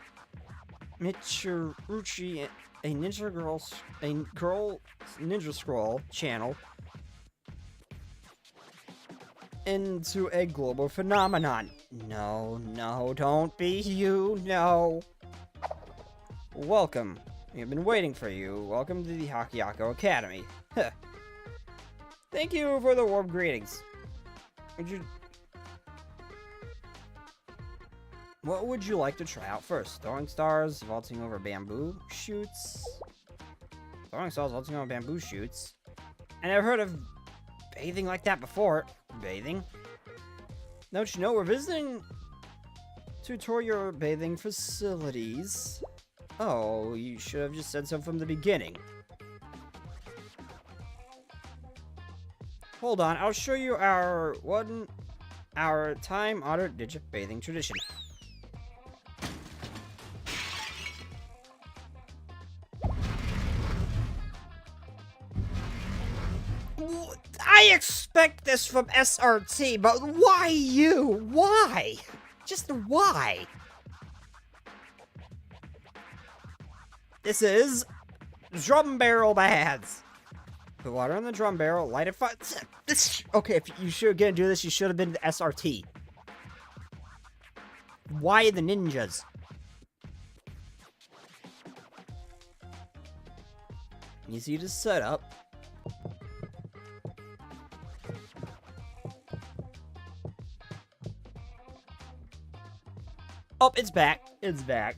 Michiruchi, a girl ninja scroll channel, into a global phenomenon. No, don't be you, no. Welcome. We've been waiting for you. Welcome to the Hakiako Academy. Huh. Thank you for the warm greetings. What would you like to try out first? Throwing stars, vaulting over bamboo shoots. Throwing stars, vaulting over bamboo shoots. I never heard of bathing like that before. Bathing? Don't you know we're visiting to tour your bathing facilities? Oh, you should have just said so from the beginning. Hold on, I'll show you our time-honored ninja bathing tradition. I expect this from SRT, but why you? Why? Just why? This is drum barrel baths. Put water in the drum barrel, light it fire. Okay, if you should gonna do this, you should have been to SRT. Why the ninjas? Easy to set up. Oh, it's back. It's back.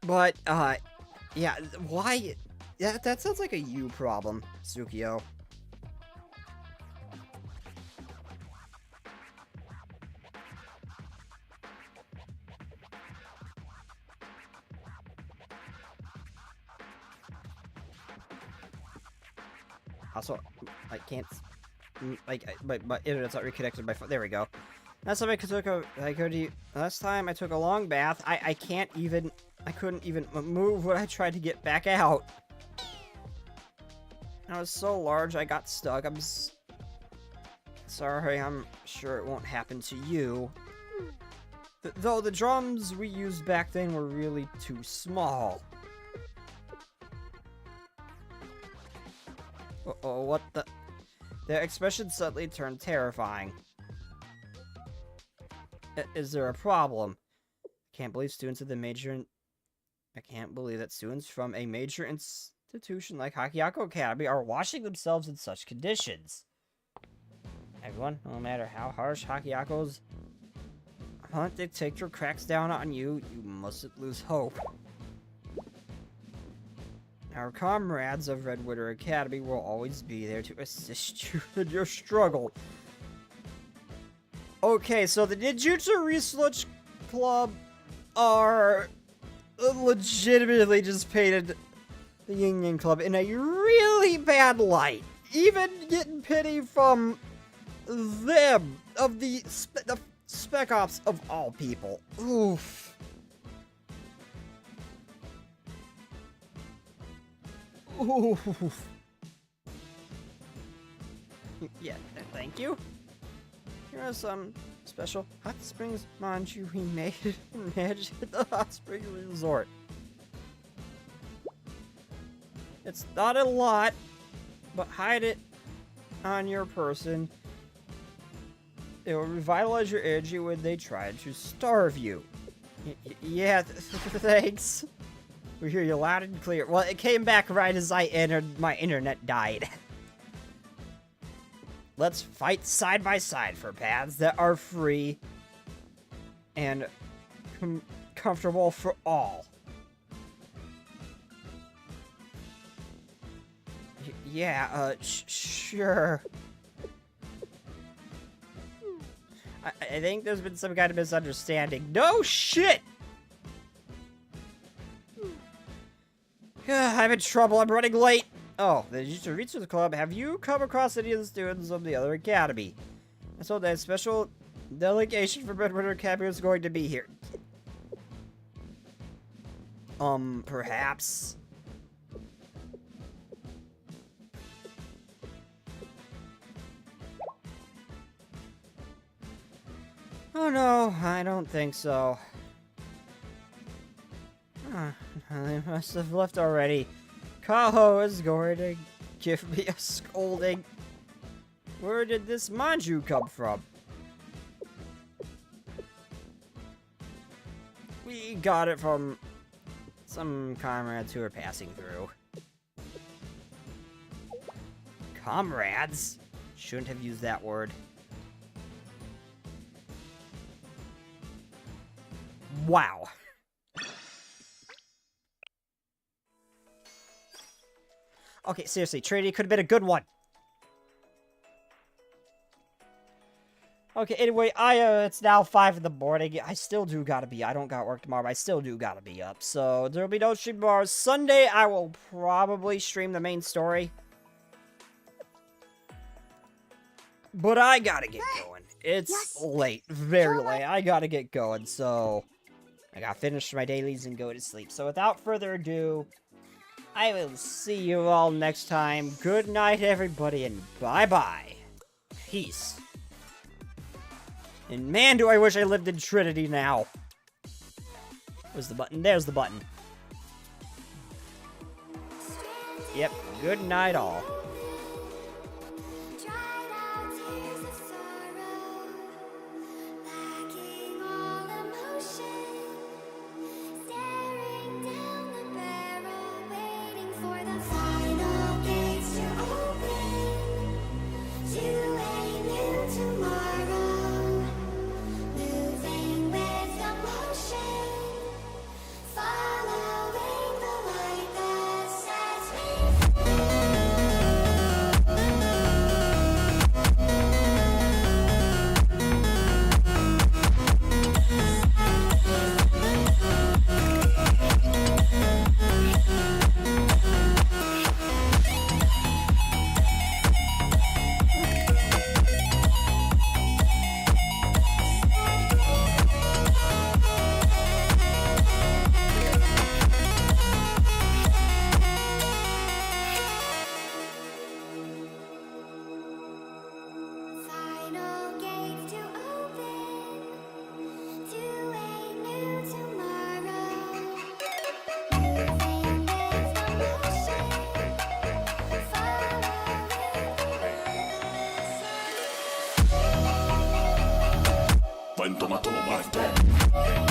But, yeah, why? Yeah, that sounds like a you problem, Tsukio. Also, I can't, like, my internet's not reconnected by phone. There we go. Last time last time I took a long bath, I couldn't even move when I tried to get back out. I was so large I got stuck. I'm sorry, I'm sure it won't happen to you. Though the drums we used back then were really too small. Uh-oh, what the? Their expression suddenly turned terrifying. Is there a problem? I can't believe that students from a major institution like Hakiako Academy are washing themselves in such conditions. Everyone, no matter how harsh Hakiako's hunt dictator cracks down on you, you mustn't lose hope. Our comrades of Redwater Academy will always be there to assist you in your struggle. Okay, so the Ninjutsu Research Club are legitimately just painted the Union Club in a really bad light. Even getting pity from them, of the Spec Ops of all people. Oof. Oof. Yeah, thank you. Here are some special hot springs manju we made at the hot spring resort. It's not a lot, but hide it on your person. It will revitalize your energy when they try to starve you. Yeah, thanks. We hear you loud and clear. Well, it came back right as I entered. My internet died. Let's fight side by side for paths that are free and comfortable for all. Sure. I think there's been some kind of misunderstanding. No shit! I'm in trouble. I'm running late. Oh, the VTuber Club. Have you come across any of the students of the other academy? I saw that special delegation from Midwinter Academy is going to be here. Perhaps? Oh no, I don't think so. They must have left already. Kaho is going to give me a scolding. Where did this manju come from? We got it from some comrades who are passing through. Comrades? Shouldn't have used that word. Wow. Okay, seriously, Trinity could have been a good one. Okay, anyway, it's now 5 in the morning. I still do gotta be. I don't got work tomorrow, but I still do gotta be up. So, there'll be no stream tomorrow. Sunday, I will probably stream the main story. But I gotta get going. It's late. Very late. I gotta get going, so I gotta finish my dailies and go to sleep. So, without further ado, I will see you all next time. Good night, everybody, and bye-bye. Peace. And man, do I wish I lived in Trinity now. Where's the button? There's the button. Yep, good night all. When tomato my